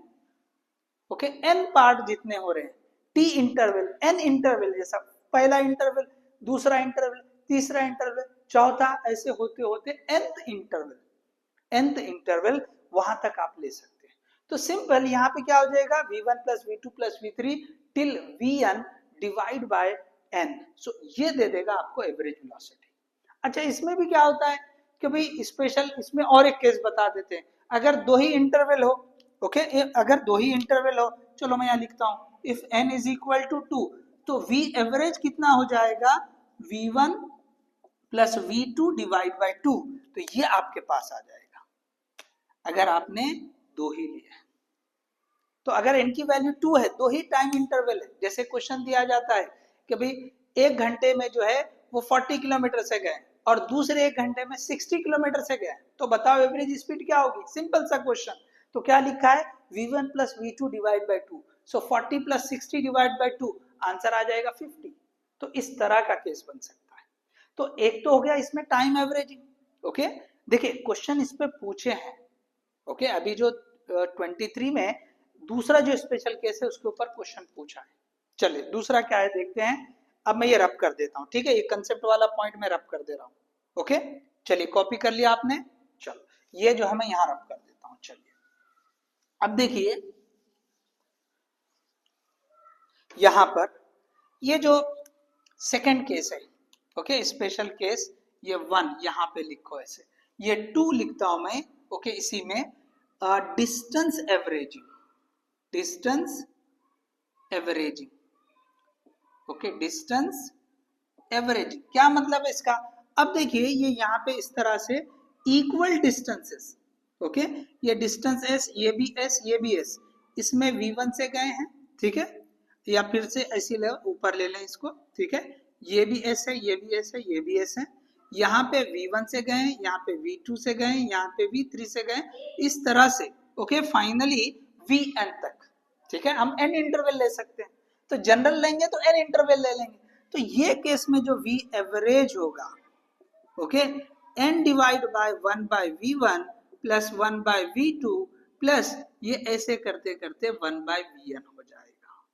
ओके, n पार्ट जितने हो रहे हैं, t इंटरवल, n इंटरवल, जैसा पहला इंटरवल, दूसरा इंटरवल, तीसरा इंटरवल, चौथा, ऐसे होते होते nth इंटरवल, nth इंटरवल वहां तक आप ले सकते हैं। तो सिंपल यहाँ पे क्या हो जाएगा, v1 plus v2 plus v3 till vn divide by n, सो ये दे देगा आपको एवरेज वेलोसिटी। अच्छा, इसमें भी क्या होता है कि भाई स्पेशल, इसमें और एक केस बता देते हैं, अगर दो ही इंटरवल हो, ओके, अगर दो ही इंटरवल हो, चलो मैं यहाँ लिखता हूँ, if n is equal to 2, तो v एवरेज कितना हो जाएगा, v1 plus v2 divide by 2, तो ये आपके पास आ जाएगा अगर आपने दो ही लिया है। तो अगर n की वैल्यू 2 है, दो ही टाइम इंटरवल है, जैसे क्वेश्चन दिया जाता है कि भाई एक घंटे में जो है वो 40 किलोमीटर से गए और दूसरे एक घंटे में 60 किलोमीटर से गए, तो बताओ एवरेज स्पीड क्या होगी, सिंपल सा क्वेश्चन। तो क्या लिखा है, v1 plus v2 divide by 2, so 40 plus 60 divide by 2, answer आ जाएगा 50। तो इस तरह का केस बन सकता है। तो एक तो हो गया इसमें टाइम एवरेजिंग, ओके। देखिए क्वेश्चन इस पे पूछे हैं, ओके, अभी जो 23 में दूसरा जो स्पेशल केस है उसके ऊपर क्वेश्चन पूछा है। चलिए दूसरा क्या है देखते हैं। अब मैं ये रब कर देता हूं, ठीक है, ये कंसेप्ट वाला पॉइंट मैं रब कर दे रहा हूं, ओके। चलिए कॉपी कर लिया आपने, चलो ये जो है मैं यहां रब कर देता हूं। चलिए अब देखिए यहां पर ये जो सेकंड केस है, ओके, स्पेशल केस, ये 1 यहां पे लिखो ऐसे, ये 2 लिखता हूं मैं, ओके, इसी में distance averaging, distance averaging, okay, distance averaging क्या मतलब है इसका। अब देखिए ये यहाँ पे इस तरह से इक्वल डिस्टेंसेस, ओके, ये डिस्टेंस एस, ये भी एस, ये भी एस, इसमें v1 से गए हैं, ठीक है, या फिर से ऐसे ले ऊपर ले लें इसको, ठीक है, ये भी एस है, ये भी एस है, ये भी एस है, यहाँ पे v1 से गए, यहाँ पे v2 से गए, यहाँ पे v3 से गए, इस तरह से, ओके, फाइनली vn तक, ठीक है। हम n इंटरवल ले सकते हैं, तो जनरल लेंगे तो n इंटरवल ले लेंगे। तो ये केस में जो v एवरेज होगा, okay, n divide by 1 by v1 plus 1 by v2 plus ये ऐसे करते करते 1 बाय vn हो जाएगा।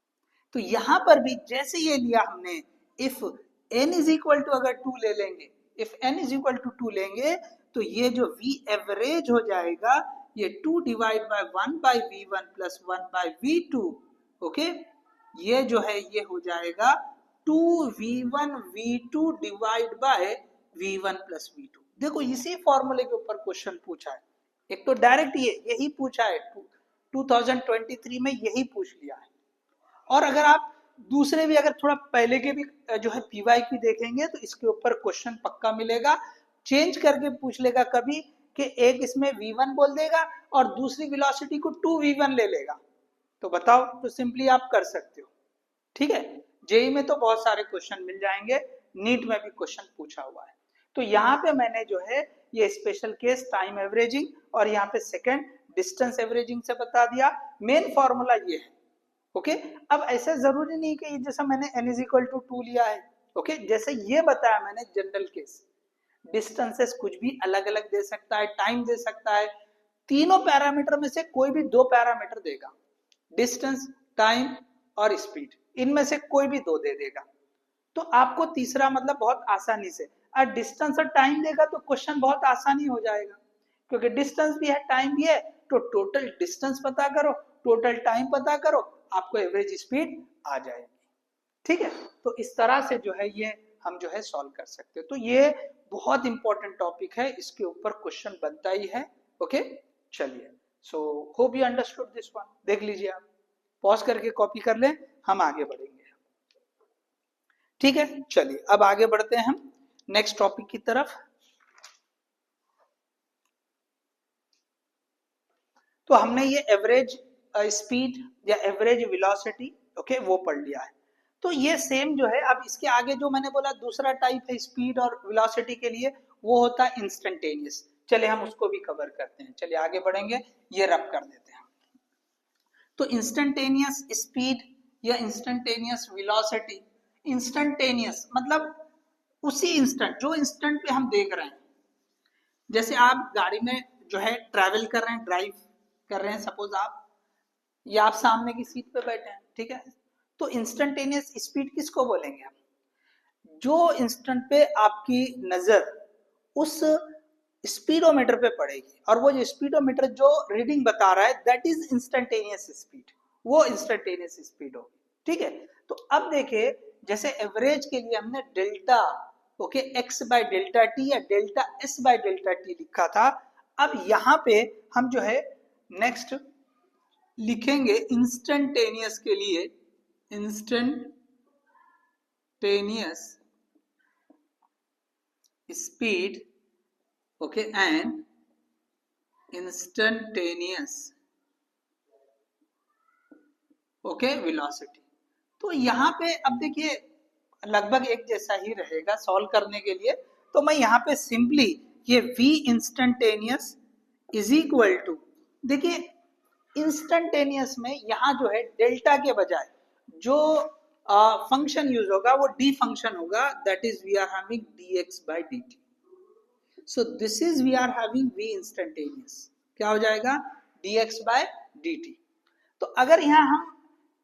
तो यहां पर भी जैसे ये लिया हमने, if n is equal to अगर 2 ले लेंगे, if n is equal to 2 लेंगे, तो ये जो v एवरेज हो जाएगा, ये 2 divide by 1 by v1 plus 1 by v2, okay, ये जो है ये हो जाएगा 2v1 v2 divide by v1 plus v2। देखो इसी फॉर्मूले के ऊपर क्वेश्चन पूछा है, एक तो डायरेक्ट ये यही पूछा है, 2023 में यही पूछ लिया है। और अगर आप दूसरे भी अगर थोड़ा पहले के भी जो है पीवाईक्यू देखेंगे तो इसके ऊपर क्वेश्चन पक्का मिलेगा, चेंज करके पूछ लेगा कभी कि एक इसमें v1 बोल देगा और दूसरी वेलोसिटी को 2v1 ले लेगा, तो बताओ, तो सिंपली आप कर सकते हो, ठीक है। जेई में तो बहुत सारे क्वेश्चन मिल जाएंगे, नीट में भी क्वेश्चन पूछा हुआ है। तो यहाँ पे मैंने जो है ये स्पेशल केस टाइम एवरेजिंग और यहाँ पे सेकंड डिस्टेंस एवरेजिंग से बता दिया, मेन फॉर्मूला ये है, ओके। अब ऐसा जरूरी नहीं कि जैसा मैंने n इज इक्वल टू 2 लिया है, ओके, जैसे ये बताया मैंने जनरल केस, डिस्टेंसेस कुछ भी अलग अलग दे सकता है, टाइम दे सकता है। तीनों पैरामीटर में से कोई भी दो पैरामीटर देगा, डिस्टेंस, टाइम और स्पीड, इनमें से कोई भी दो दे देगा। तो आपको तीसरा मतलब बहुत आसानी से, और डिस्टेंस और टाइम देगा तो क्वेश्चन बहुत आसानी हो जाएगा, क्योंकि डिस्टेंस भी है टाइम भी है, तो टोटल डिस्टेंस पता करो, टोटल टाइम पता करो, आपको एवरेज स्पीड आ जाएगी। ठीक है, तो इस तरह से जो है ये हम जो है सॉल्व कर सकते हैं। तो ये बहुत इंपॉर्टेंट टॉपिक है, इसके ऊपर क्वेश्चन बनता ही है। ओके, चलिए, so hope you understood this one. देख लीजिए, आप पॉज करके कॉपी कर लें, हम आगे बढ़ेंगे। ठीक है, चलिए अब आगे बढ़ते हैं हम नेक्स्ट टॉपिक की तरफ। तो हमने ये एवरेज स्पीड या एवरेज वेलोसिटी ओके वो पढ़ लिया है। तो ये सेम जो है, अब इसके आगे जो मैंने बोला दूसरा टाइप है स्पीड और वेलोसिटी के लिए, वो होता है इंस्टेंटेनियस। चलिए हम उसको भी कवर करते हैं, चलिए आगे बढ़ेंगे, ये रब कर देते हैं। तो इंस्टेंटेनियस स्पीड या इंस्टेंटेनियस वेलोसिटी, इंस्टेंटेनियस मतलब उसी इंस्टेंट, जो इंस्टेंट पे हम देख रहे हैं। जैसे आप गाड़ी में जो है ट्रैवल कर रहे हैं, ड्राइव कर रहे हैं, सपोज आप, या आप सामने की सीट पे बैठे हैं, ठीक है। तो इंस्टेंटेनियस स्पीड किसको बोलेंगे हम? जो इंस्टेंट पे आपकी नजर उस स्पीडोमीटर पे पड़ेगी, और वो जो स्पीडोमीटर जो रीडिंग बता रहा है दैट इज इंस्टेंटेनियस स्पीड, वो इंस्टेंटेनियस स्पीड होगी। ठीक है, तो अब देखिए, जैसे एवरेज के लिए हमने delta okay x by delta t या delta s by delta t लिखा था। अब यहां पे हम जो है नेक्स्ट लिखेंगे इंस्टेंटेनियस के लिए, instantaneous speed okay and instantaneous okay velocity. तो यहाँ पे अब देखिए लगभग एक जैसा ही रहेगा सॉल्व करने के लिए। तो मैं यहाँ पे सिंपली ये v instantaneous is equal to, देखिए इंस्टेंटेनियस में यहाँ जो है डेल्टा के बजाय जो फंक्शन यूज होगा वो डी फंक्शन होगा, that is we are having dx by dt। So this is we are having v instantaneous, क्या हो जाएगा dx by dt। तो अगर यहाँ हम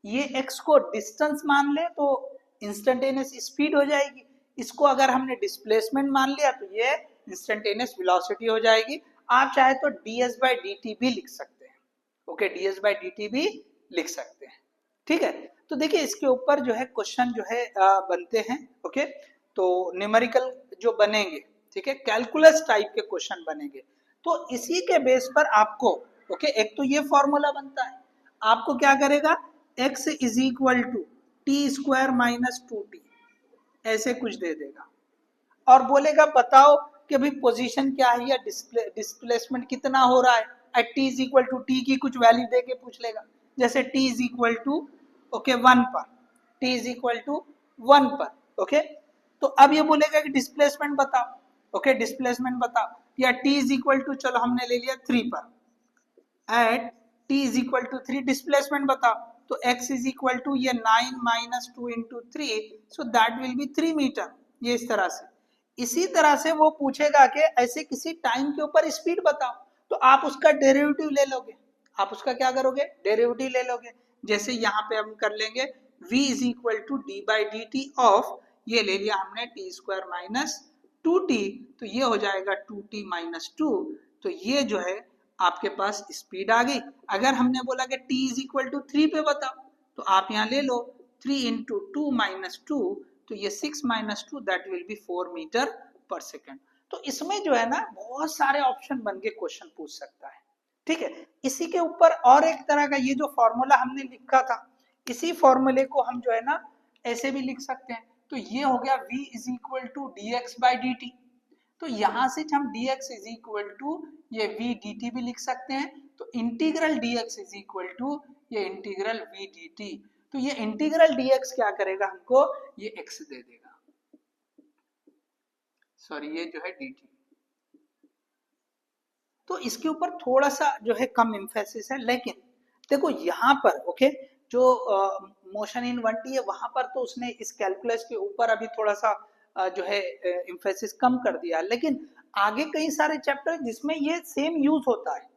ये x को डिस्टेंस मान ले तो इंस्टेंटेनियस स्पीड हो जाएगी, इसको अगर हमने डिस्प्लेसमेंट मान लिया तो ये इंस्टेंटेनियस वेलोसिटी हो जाएगी। आप चाहे तो ds by dt भी लिख सकते हैं, ओके ds by dt भी लिख सकते हैं। ठीक है, तो देखिए इसके ऊपर जो है क्वेश्चन जो है बनते हैं। ओके, तो न्यूमेरिकल जो बनेंगे, ठीक है, कैलकुलस टाइप के क्वेश्चन बनेंगे। तो इसी के बेस पर आपको ओके एक तो ये फॉर्मूला बनता है, आपको क्या करेगा x is equal to T square minus 2t, ऐसे कुछ दे देगा, और बोलेगा बताओ कि भाई पोजीशन क्या है या डिस्प्लेसमेंट कितना हो रहा है at t is equal to, t की कुछ वैल्यू दे के पूछ लेगा, जैसे t is equal to okay 1 पर, टी इज इक्वल टू 1 पर। ओके, तो अब ये बोलेगा कि डिस्प्लेसमेंट बताओ, ओके डिस्प्लेसमेंट बताओ, या टी इज इक्वल टू, चलो हमने ले लिया 3 पर, at t is equal to 3 displacement बताओ, तो x इज इक्वल टू ये 9 minus 2 into 3, so that will be 3 metre, ये इस तरह से। इसी तरह से वो पूछेगा कि ऐसे किसी टाइम के ऊपर स्पीड बताओ, तो आप उसका डेरिवेटिव ले लोगे, आप उसका क्या करोगे डेरिवेटिव ले लोगे। जैसे यहाँ पे हम कर लेंगे v is equal to d by d t of, ये ले लिया हमने टी स्क्वायर माइनस 2t, तो ये हो जाएगा 2t माइनस 2, तो ये जो है आपके पास स्पीड आ गई। अगर हमने बोला कि t इज इक्वल टू 3 पे बताओ, तो आप यहाँ ले लो 3 इंटू 2 माइनस 2, तो ये 6 minus 2 that will be 4 metre per second. तो इसमें जो है ना बहुत सारे ऑप्शन बन के क्वेश्चन पूछ सकता है। ठीक है, इसी के ऊपर और एक तरह का ये जो फॉर्मूला हमने लिखा था, इसी फॉर्मूले को हम जो है ना ऐसे भी लिख सकते हैं। तो ये हो गया v is equal to d x by d t, तो यहां से हम dx इज इक्वल टू ये v dt भी लिख सकते हैं, तो integral dx is equal to ये इंटीग्रल v dt, तो ये इंटीग्रल dx क्या करेगा हमको ये x दे देगा, सॉरी ये जो है dt। तो इसके ऊपर थोड़ा सा जो है कम एम्फेसिस है, लेकिन देखो यहाँ पर ओके जो मोशन इन 1D है वहां पर तो उसने इस कैलकुलस के ऊपर अभी थोड़ा सा जो है एम्फेसिस कम कर दिया, लेकिन आगे कई सारे चैप्टर जिसमें ये सेम यूज होता है,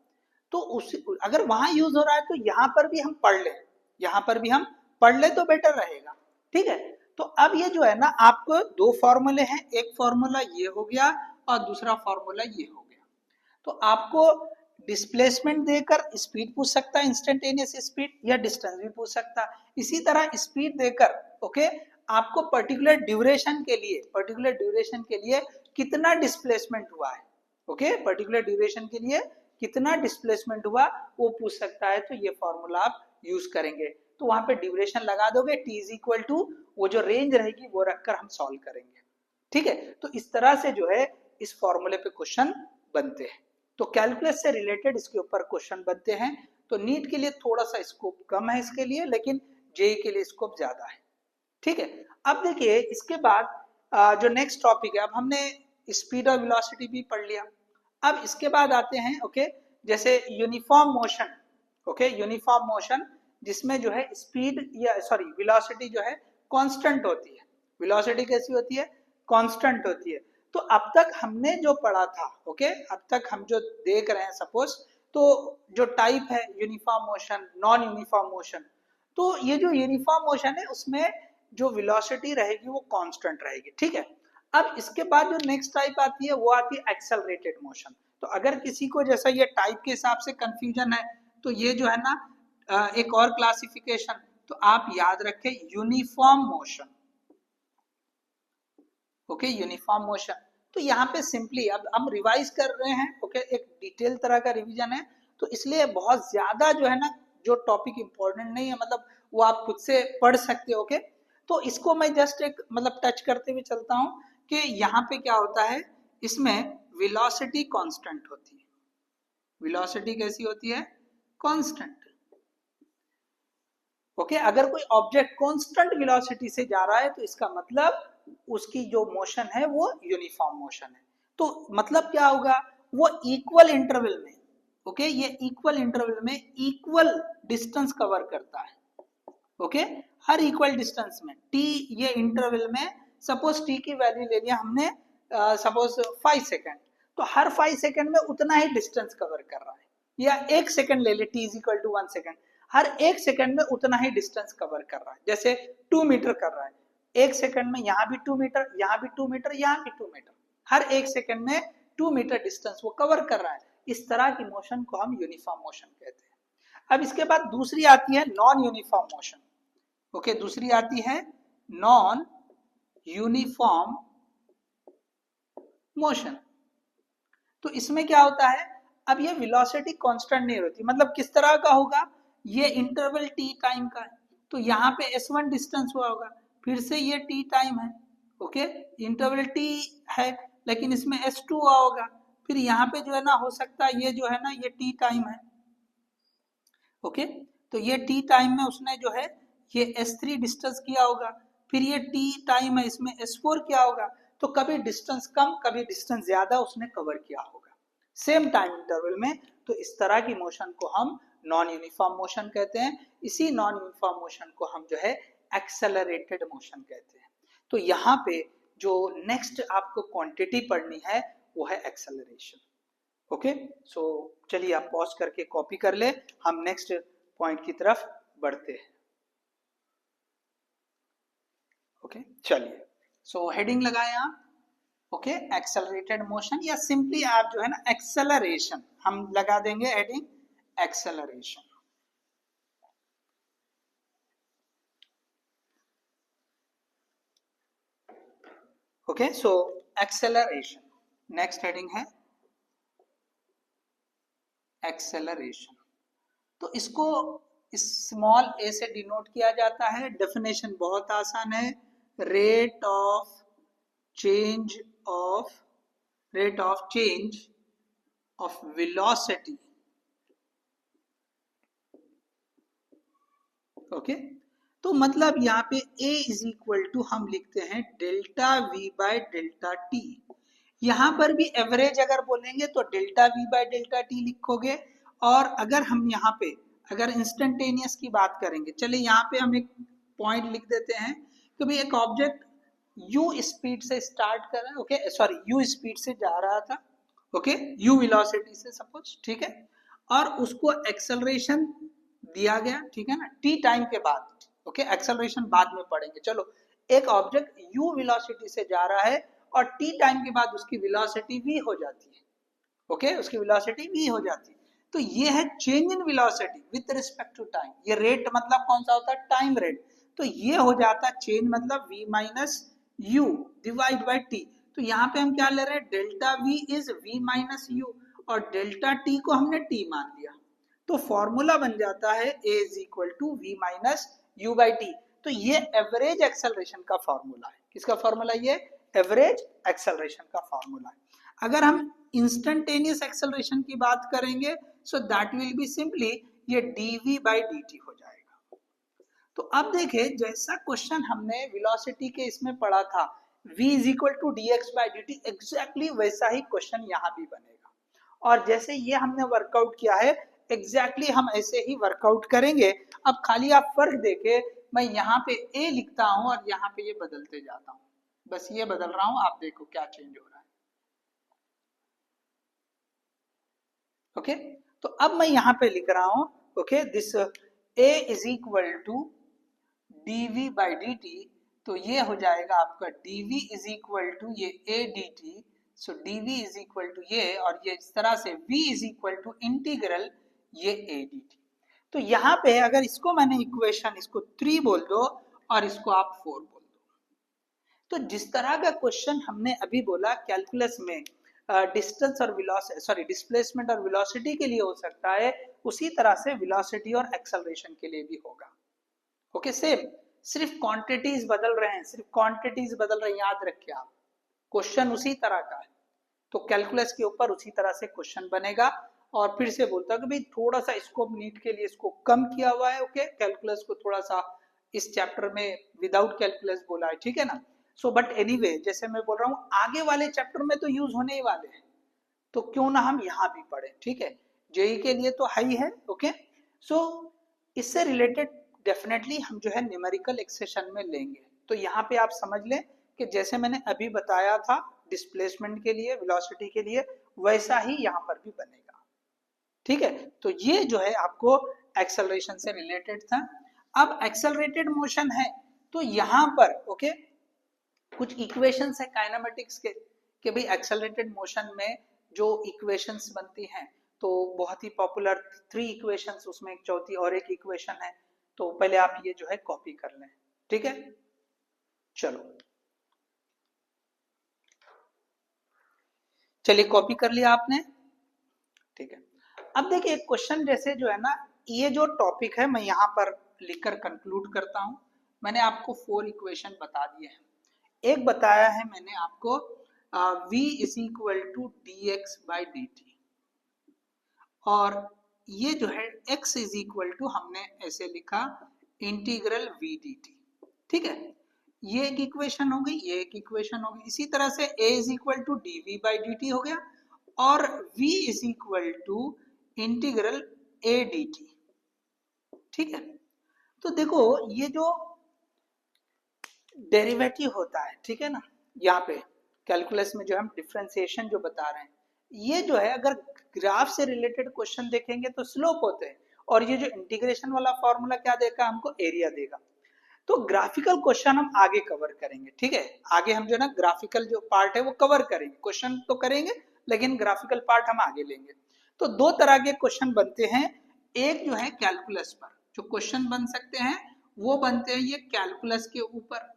तो उस अगर वहां यूज हो रहा है तो यहाँ पर भी हम पढ़ लें, यहाँ पर भी हम पढ़ ले तो बेटर रहेगा। ठीक है, तो अब ये जो है ना, आपको दो फॉर्मूले हैं, एक फॉर्मूला ये हो गया और दूसरा फॉर्मूला ये हो गया। तो आपको डिस्प्लेसमेंट देकर स्पीड पूछ सकता है, इंस्टेंटेनियस स्पीड, या डिस्टेंस भी पूछ सकता है। इसी तरह स्पीड देकर ओके आपको पर्टिकुलर ड्यूरेशन के लिए कितना डिस्प्लेसमेंट हुआ है, ओके पर्टिकुलर ड्यूरेशन के लिए कितना डिस्प्लेसमेंट हुआ वो पूछ सकता है। तो ये फॉर्मूला आप यूज करेंगे, तो वहां पे ड्यूरेशन लगा दोगे, t इज इक्वल टू वो जो रेंज रहेगी वो रखकर हम सॉल्व करेंगे। ठीक है, तो इस तरह से जो है इस फॉर्मूले पे क्वेश्चन बनते हैं। तो कैलकुलस से रिलेटेड इसके ऊपर क्वेश्चन बनते हैं। तो नीट के लिए थोड़ा सा स्कोप कम है इसके लिए, लेकिन जेई के लिए स्कोप ज्यादा है। ठीक है, अब देखिए इसके बाद जो नेक्स्ट टॉपिक है, अब हमने स्पीड और वेलोसिटी भी पढ़ लिया। अब इसके बाद आते हैं ओके जैसे uniform motion, okay uniform motion जिसमें जो है स्पीड या सॉरी वेलोसिटी जो है कांस्टेंट होती है। वेलोसिटी कैसी होती है? कांस्टेंट होती है। तो अब तक हमने जो पढ़ा था, ओके अब तक हम जो देख रहे हैं सपोज, तो जो टाइप है uniform motion, non uniform motion, तो ये जो यूनिफॉर्म मोशन है उसमें जो वेलोसिटी रहेगी वो कांस्टेंट रहेगी। ठीक है, अब इसके बाद जो नेक्स्ट टाइप आती है वो आती है एक्सेलरेटेड मोशन। तो अगर किसी को जैसा ये टाइप के हिसाब से कंफ्यूजन है, तो ये जो है ना एक और क्लासिफिकेशन, तो आप याद रखें uniform motion, okay uniform motion. तो यहाँ पे सिंपली अब हम रिवाइज कर रहे हैं, ओके एक डिटेल तरह का रिवीजन है, तो इसलिए बहुत ज्यादा जो है ना जो टॉपिक इंपॉर्टेंट नहीं है, मतलब वो आप खुद से पढ़ सकते हो। ओके, तो इसको मैं जस्ट एक मतलब टच करते हुए चलता हूँ कि यहाँ पे क्या होता है, इसमें वेलोसिटी कांस्टेंट होती है। वेलोसिटी कैसी होती है? कांस्टेंट। ओके, अगर कोई ऑब्जेक्ट कांस्टेंट वेलोसिटी से जा रहा है तो इसका मतलब उसकी जो मोशन है वो यूनिफॉर्म मोशन है। तो मतलब क्या होगा, वो इक्वल इंटरवल में, ओके ये इक्वल इंटरवल में इक्वल डिस्टेंस कवर करता है। ओके, हर इक्वल डिस्टेंस में टी, ये इंटरवल में सपोज टी की वैल्यू ले लिया हमने सपोज 5 सेकेंड, तो हर 5 सेकेंड में उतना ही डिस्टेंस कवर कर रहा है। या 1 सेकेंड ले ले, t is equal to 1 second, हर 1 सेकेंड में उतना ही डिस्टेंस कवर कर रहा है। जैसे 2 मीटर कर रहा है, 1 सेकेंड में यहाँ भी 2 मीटर, यहाँ भी 2 मीटर, यहाँ भी 2 मीटर, हर 1 सेकेंड में 2 मीटर डिस्टेंस वो कवर कर रहा है। इस तरह की मोशन को हम यूनिफॉर्म मोशन कहते हैं। अब इसके बाद दूसरी आती है नॉन यूनिफॉर्म मोशन। ओके, दूसरी आती है नॉन यूनिफॉर्म मोशन। तो इसमें क्या होता है, अब ये वेलोसिटी कांस्टेंट नहीं होती, मतलब किस तरह का होगा, ये इंटरवल टी टाइम का है, तो यहाँ पे s1 डिस्टेंस हुआ होगा, फिर से ये टी टाइम है, ओके इंटरवल टी है, लेकिन इसमें s2 हुआ होगा, फिर यहाँ पे जो है ना हो सकता है ये जो है ना ये टी टाइम है। ओके, तो ये टी टाइम में उसने जो है ये s3 डिस्टेंस किया होगा, फिर ये टी टाइम है इसमें s4 किया होगा। तो कभी डिस्टेंस कम कभी डिस्टेंस ज्यादा उसने कवर किया होगा सेम टाइम इंटरवल में। तो इस तरह की मोशन को हम नॉन यूनिफॉर्म मोशन कहते हैं। इसी नॉन यूनिफॉर्म मोशन को हम जो है एक्सेलरेटेड मोशन कहते हैं। तो यहाँ पे जो नेक्स्ट आपको क्वांटिटी पढ़नी है वो है एक्सेलरेशन। ओके, सो चलिए आप पॉज करके कॉपी कर ले, हम नेक्स्ट पॉइंट की तरफ बढ़ते हैं। ओके चलिए, सो हेडिंग लगाएं आप, ओके एक्सेलरेटेड मोशन, या सिंपली आप जो है ना एक्सेलरेशन हम लगा देंगे heading acceleration. Okay, so acceleration, next heading है एक्सेलरेशन। तो इसको स्मॉल ए से डिनोट किया जाता है। डेफिनेशन बहुत आसान है, rate of change of velocity. Okay, तो मतलब यहाँ पे a इज इक्वल टू हम लिखते हैं delta v bye delta T. यहाँ पर भी एवरेज अगर बोलेंगे तो delta v bye delta T लिखोगे। और अगर हम यहाँ पे अगर इंस्टेंटेनियस की बात करेंगे, चलिए यहाँ पे हम एक पॉइंट लिख देते हैं कि भाई एक ऑब्जेक्ट u स्पीड से स्टार्ट कर रहा है, ओके सॉरी u स्पीड से जा रहा था, ओके u वेलोसिटी से सपोज, ठीक है, और उसको एक्सेलरेशन दिया गया, ठीक है ना, t टाइम के बाद, ओके एक्सेलरेशन बाद में पढ़ेंगे, चलो एक ऑब्जेक्ट u वेलोसिटी से जा रहा है और t टाइम के बाद उसकी वेलोसिटी v हो जाती है, ओके उसकी वेलोसिटी v हो जाती है, तो ये है change in velocity with respect to time. ये रेट मतलब कौन सा होता है, टाइम रेट, तो ये हो जाता है चेंज मतलब v minus you divide by t. तो यहाँ पे हम क्या ले रहे हैं, delta v is v minus you और डेल्टा t को हमने t मान लिया, तो फॉर्मूला बन जाता है a is equal to v minus u by t. तो ये एवरेज एक्सेलरेशन का फॉर्मूला है, किसका फॉर्मूला, ये एवरेज एक्सेलरेशन का फॉर्मूला है। अगर हम इंस्टेंटेनियस एक्सेलरेशन की बात करेंगे सो दैट विल बी सिंपली ये dv बाई dt हो जाएगा। तो अब देखें जैसा क्वेश्चन हमने वेलोसिटी के इसमें पढ़ा था v is equal to d x by d t, exactly वैसा ही क्वेश्चन यहाँ भी बनेगा, और जैसे ये हमने वर्कआउट किया है एग्जैक्टली हम ऐसे ही वर्कआउट करेंगे। अब खाली आप फर्क देखें, मैं यहाँ पे a लिखता हूँ और यहाँ पे ये बदलते जाता हूँ, बस ये बदल रहा हूँ, आप देखो क्या चेंज हो रहा है, ओके तो अब मैं यहाँ पे लिख रहा हूँ, okay this a is equal to dv by dt, तो ये हो जाएगा आपका dv इज इक्वल टू ये a dt, so dv is equal to ये, और ये इस तरह से v is equal to integral ये a dt। तो यहाँ पे अगर इसको मैंने इक्वेशन इसको 3 बोल दो और इसको आप 4 बोल दो, तो जिस तरह का क्वेश्चन हमने अभी बोला कैलकुलस में डिस्टेंस और वेलोसिटी सॉरी डिस्प्लेसमेंट और वेलोसिटी के लिए हो सकता है, उसी तरह से वेलोसिटी और एक्सेलरेशन के लिए भी होगा, ओके सेम, सिर्फ क्वांटिटीज बदल रहे हैं, सिर्फ क्वांटिटीज बदल रहे हैं, याद रखिए आप, क्वेश्चन उसी तरह का है, तो कैलकुलस के ऊपर उसी तरह से क्वेश्चन बनेगा। और फिर से बोलता हूँ कि भाई थोड़ा सा स्कोप नीट के लिए इसको कम किया हुआ है, ओके कैलकुलस को थोड़ा सा इस चैप्टर में विदाउट कैलकुलस बोला है, ठीक है ना, सो बट एनीवे जैसे मैं बोल रहा हूँ आगे वाले चैप्टर में तो यूज होने ही वाले हैं, तो क्यों ना हम यहाँ भी पढ़े, ठीक है, जेई के लिए तो हाई है, ओके सो इससे रिलेटेड डेफिनेटली हम जो है न्यूमेरिकल एक्सेशन में लेंगे। तो यहाँ पे आप समझ लें कि जैसे मैंने अभी बताया था डिस्प्लेसमेंट के लिए वेलोसिटी के लिए, वैसा ही यहाँ पर भी बनेगा, ठीक है। तो ये जो है आपको एक्सेलरेशन से रिलेटेड था। अब एक्सेलरेटेड मोशन है तो यहाँ पर ओके कुछ इक्वेशंस है काइनेमेटिक्स के कि भाई एक्सेलरेटेड मोशन में जो इक्वेशंस बनती हैं, तो बहुत ही पॉपुलर 3 इक्वेशंस, उसमें एक चौथी और एक इक्वेशन है, तो पहले आप ये जो है कॉपी कर लें, ठीक है। चलो चलिए कॉपी कर लिया आपने, ठीक है। अब देखिए एक क्वेश्चन जैसे जो है ना, ये जो टॉपिक है मैं यहाँ पर लिखकर कंक्लूड करता हूँ। मैंने आपको 4 इक्वेशन बता दिए हैं, एक बताया है मैंने आपको v is equal to d x by d t, और ये जो है x इज इक्वल टू हमने ऐसे लिखा इंटीग्रल v डी टी, ठीक है, ये एक इक्वेशन हो गई, ये एक इक्वेशन हो गई। इसी तरह से a is equal to d v by d t हो गया, और v is equal to integral a d t, ठीक है। तो देखो ये जो डेरिवेटिव होता है, ठीक है ना, यहाँ पे कैलकुलस में जो हम डिफरेंशिएशन जो बता रहे हैं, ये जो है अगर ग्राफ से रिलेटेड क्वेश्चन देखेंगे तो स्लोप होते हैं, और ये जो इंटीग्रेशन वाला फॉर्मूला क्या देगा, हमको एरिया देगा। तो ग्राफिकल क्वेश्चन हम आगे कवर करेंगे, ठीक है, आगे हम जो ना ग्राफिकल जो पार्ट है वो कवर करेंगे, क्वेश्चन तो करेंगे लेकिन ग्राफिकल पार्ट हम आगे लेंगे। तो 2 तरह के क्वेश्चन बनते हैं, एक जो है कैलकुलस पर जो क्वेश्चन बन सकते हैं वो बनते हैं ये कैलकुलस के ऊपर,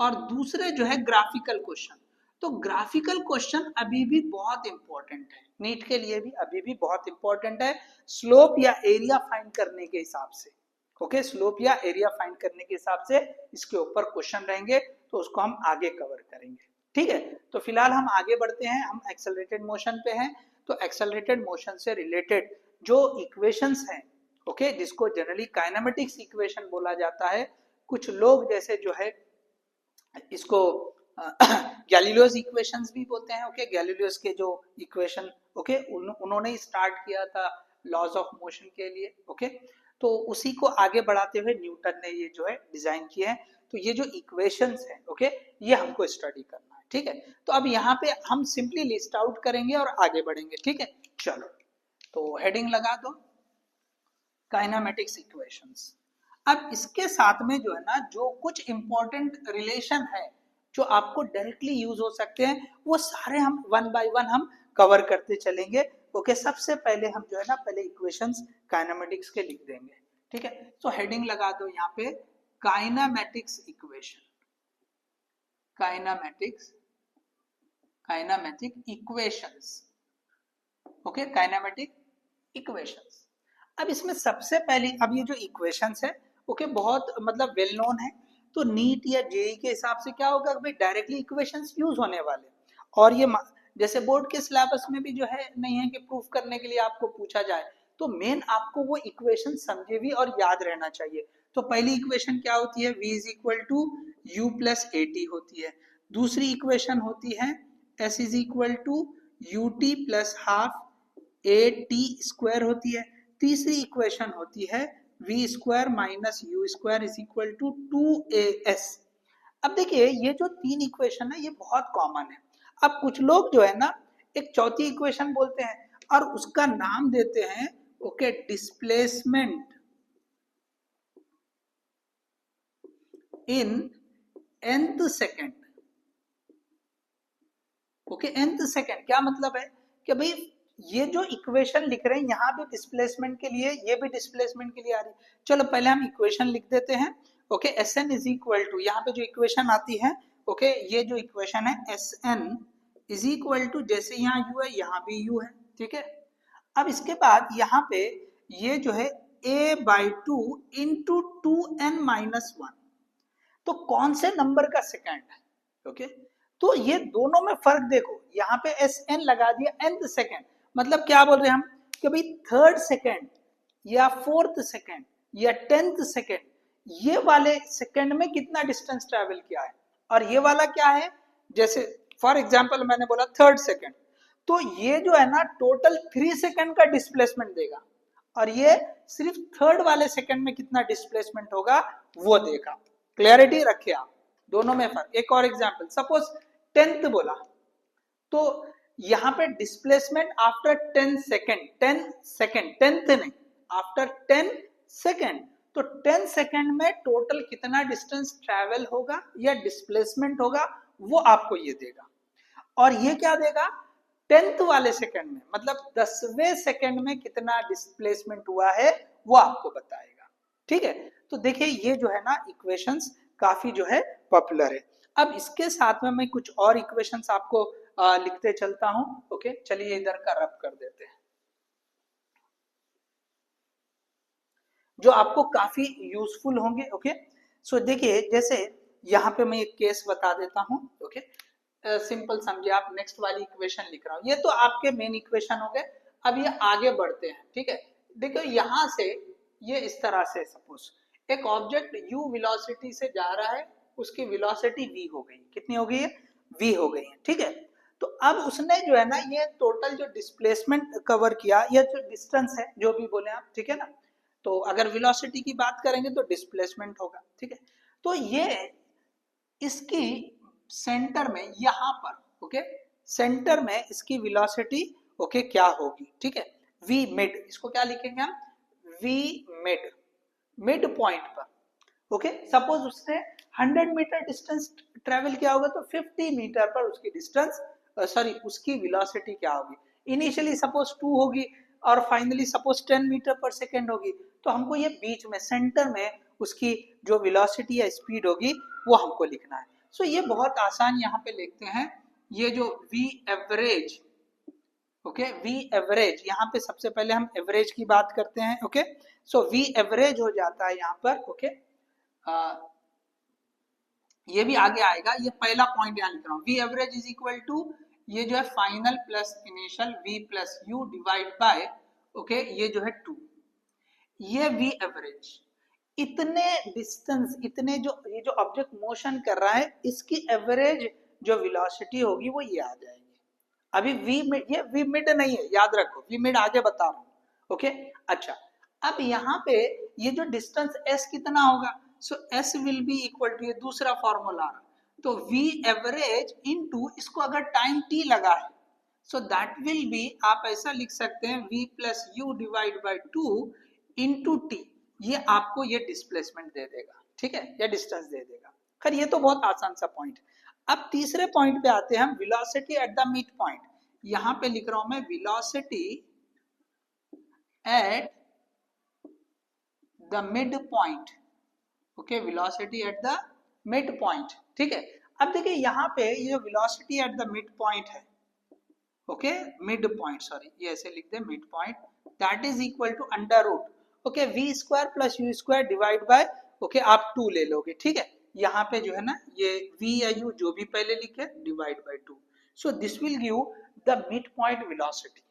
और दूसरे जो है ग्राफिकल क्वेश्चन। तो ग्राफिकल क्वेश्चन अभी भी बहुत इंपॉर्टेंट है, नीट के लिए भी अभी भी बहुत इंपॉर्टेंट है, स्लोप या एरिया फाइंड करने के हिसाब से, ओके स्लोप या एरिया फाइंड करने के हिसाब से इसके ऊपर क्वेश्चन रहेंगे, तो उसको हम आगे कवर करेंगे, ठीक है। तो फिलहाल हम आगे बढ़ते हैं, हम एक्सेलरेटेड मोशन पे हैं। तो एक्सेलरेटेड मोशन से रिलेटेड जो इक्वेशंस हैं, ओके जिसको जनरली काइनेमेटिक्स इक्वेशन बोला जाता है, कुछ लोग जैसे जो है इसको गैलीलियोस इक्वेशंस भी बोलते हैं, ओके गैलीलियोस के जो इक्वेशन, ओके उन्होंने स्टार्ट किया था लॉज ऑफ मोशन के लिए, ओके तो उसी को आगे बढ़ाते हुए न्यूटन ने ये जो है डिजाइन किया है। तो ये जो इक्वेशंस है ओके, ये हमको स्टडी करना है, ठीक है। तो अब यहाँ पे हम सिंपली लिस्ट आउट करेंगे और आगे बढ़ेंगे, ठीक है। चलो, तो हेडिंग लगा दो काइनेमेटिक्स इक्वेशंस। अब इसके साथ में जो है ना, जो कुछ इंपॉर्टेंट रिलेशन है जो आपको डायरेक्टली यूज हो सकते हैं, वो सारे हम वन बाय वन हम कवर करते चलेंगे। ओके, सबसे पहले हम जो है ना, पहले इक्वेशंस काइनेमेटिक्स के लिख देंगे, ठीक है। तो हेडिंग लगा दो यहाँ पे kinematics equation, kinematics, kinematic equations, okay, kinematic equations. अब इसमें सबसे पहली, अब ये जो इक्वेशंस है ओके, बहुत मतलब वेल नोन है। तो नीट या जेई के हिसाब से क्या होगा, भाई डायरेक्टली इक्वेशंस यूज होने वाले, और ये जैसे बोर्ड के सिलेबस में भी जो है नहीं है कि प्रूफ करने के लिए आपको पूछा जाए, तो मेन आपको वो इक्वेशन समझे भी और याद रहना चाहिए। तो पहली इक्वेशन क्या होती है, v is equal to u plus a t होती है। दूसरी इक्वेशन होती है s is equal to u t plus half a t square होती है। तीसरी इक्वेशन होती है v square minus u square is equal to 2as। अब देखिए ये जो तीन इक्वेशन है ये बहुत कॉमन है। अब कुछ लोग जो है ना, एक चौथी इक्वेशन बोलते हैं और उसका नाम देते हैं okay displacement in nth second. Okay, nth second क्या मतलब है कि भाई ये जो इक्वेशन लिख रहे हैं यहाँ भी डिस्प्लेसमेंट के लिए, ये भी डिस्प्लेसमेंट के लिए आ रही है। चलो पहले हम इक्वेशन लिख देते हैं। Okay, s n is equal to, यहाँ पे जो इक्वेशन आती है ओके, ये जो इक्वेशन है s n is equal to, जैसे यहाँ यू है यहाँ भी यू है, ठीक है। अब इसके बाद यहाँ पे ये जो है a by two into two n minus one, तो कौन से नंबर का सेकेंड है ओके। तो ये दोनों में फर्क देखो, यहाँ पे एस एन लगा दिया nth सेकेंड, मतलब क्या बोल रहे हैं हम कि भाई थर्ड सेकेंड या फोर्थ सेकेंड या 10th सेकेंड, ये वाले सेकेंड में कितना डिस्टेंस ट्रेवल किया है, और ये वाला क्या है, जैसे फॉर एग्जांपल मैंने बोला थर्ड सेकेंड, तो ये जो है ना टोटल 3 सेकेंड का डिस्प्लेसमेंट देगा, और ये सिर्फ थर्ड वाले सेकेंड में कितना डिस्प्लेसमेंट होगा वो देगा। क्लियरिटी रखिए आप, दोनों में फर्क। एक और एग्जांपल, सपोज 10th बोला, तो यहाँ पे displacement after 10 second, 10 second, 10th नहीं, आफ्टर 10 सेकेंड, तो 10 सेकेंड में टोटल कितना डिस्टेंस ट्रेवल होगा या डिस्प्लेसमेंट होगा वो आपको ये देगा। और ये क्या देगा, 10th वाले सेकेंड में, मतलब 10वें सेकेंड में कितना डिस्प्लेसमेंट हुआ है वो आपको बताएगा, ठीक है। तो देखिए ये जो है ना इक्वेशंस काफी जो है पॉपुलर है। अब इसके साथ में मैं कुछ और इक्वेशंस आपको लिखते चलता हूं। ओके, चलिए इधर का रब कर देते हैं, जो आपको काफी यूजफुल होंगे। ओके, सो देखिए जैसे यहाँ पे मैं एक केस बता देता हूं। ओके, सिंपल समझिए आप, नेक्स्ट वाली इक्वेशन लिख रहा हूं, ये तो आपके मेन इक्वेशन हो गए। अब ये आगे बढ़ते हैं, ठीक है। देखो यहां से ये इस तरह से, सपोज एक ऑब्जेक्ट u वेलोसिटी से जा रहा है, उसकी वेलोसिटी v हो गई, कितनी हो गई है, v हो गई है, ठीक है। तो अब उसने जो है ना ये टोटल जो डिस्प्लेसमेंट कवर किया, या जो डिस्टेंस है जो भी बोले आप, ठीक है ना। तो अगर वेलोसिटी की बात करेंगे तो डिस्प्लेसमेंट होगा, ठीक है। तो ये इसकी सेंटर में यहाँ पर ओके, सेंटर में इसकी वेलोसिटी ओके क्या होगी, ठीक है, v मिड, इसको क्या लिखेंगे हम, v मिड, मिड पॉइंट पर। ओके, सपोज उसने 100 मीटर डिस्टेंस ट्रेवल किया होगा, तो 50 मीटर पर उसकी डिस्टेंस सॉरी उसकी वेलोसिटी क्या होगी, इनिशियली सपोज 2 होगी और finally suppose 10 metre per second होगी। तो हमको ये बीच में सेंटर में उसकी जो वेलोसिटी या स्पीड होगी वो हमको लिखना है। सो ये बहुत आसान यहाँ पे लिखते हैं, ये जो v average, okay, v average, यहाँ पे सबसे पहले हम एवरेज की बात करते हैं। ओके, सो v एवरेज हो जाता है यहाँ पर। ओके, ये भी आगे आएगा, ये पहला पॉइंट यहाँ लिख रहा हूँ, v average is equal to, ये जो है final plus initial v plus u divide by okay ये जो है 2, ये v एवरेज, इतने डिस्टेंस, इतने जो ये जो ऑब्जेक्ट मोशन कर रहा है इसकी एवरेज जो वेलोसिटी होगी वो ये आ जाएगी। अभी v मिड, ये v मिड नहीं है, याद रखो v मिड आगे बता रहा हूँ। ओके, अच्छा अब यहाँ पे ये जो डिस्टेंस s कितना होगा, so s will be equal to, ये दूसरा फॉर्मूला आ रहा, तो v एवरेज इनटू इसको अगर टाइम t लगा है, सो दैट विल बी, आप ऐसा लिख सकते हैं v plus you divide by 2 into T, ये आपको ये डिस्प्लेसमेंट दे देगा, ठीक है, या डिस्टेंस दे देगा। खैर ये तो बहुत आसान सा पॉइंट। अब तीसरे पॉइंट पे आते हैं हम, velocity at the mid point. यहां पे लिख रहा हूं मैं velocity at the mid point, okay, velocity at the mid point, ठीक है। अब देखिए यहाँ पे ये velocity at the mid point है, ओके, मिड पॉइंट, सॉरी ये ऐसे लिख दे mid point, that is equal to under root, okay, v square plus u square divide by, okay, आप 2 ले लोगे, ठीक है, यहाँ पे जो है ना ये v या u जो भी पहले लिखे divide by 2, so this will give the mid point velocity,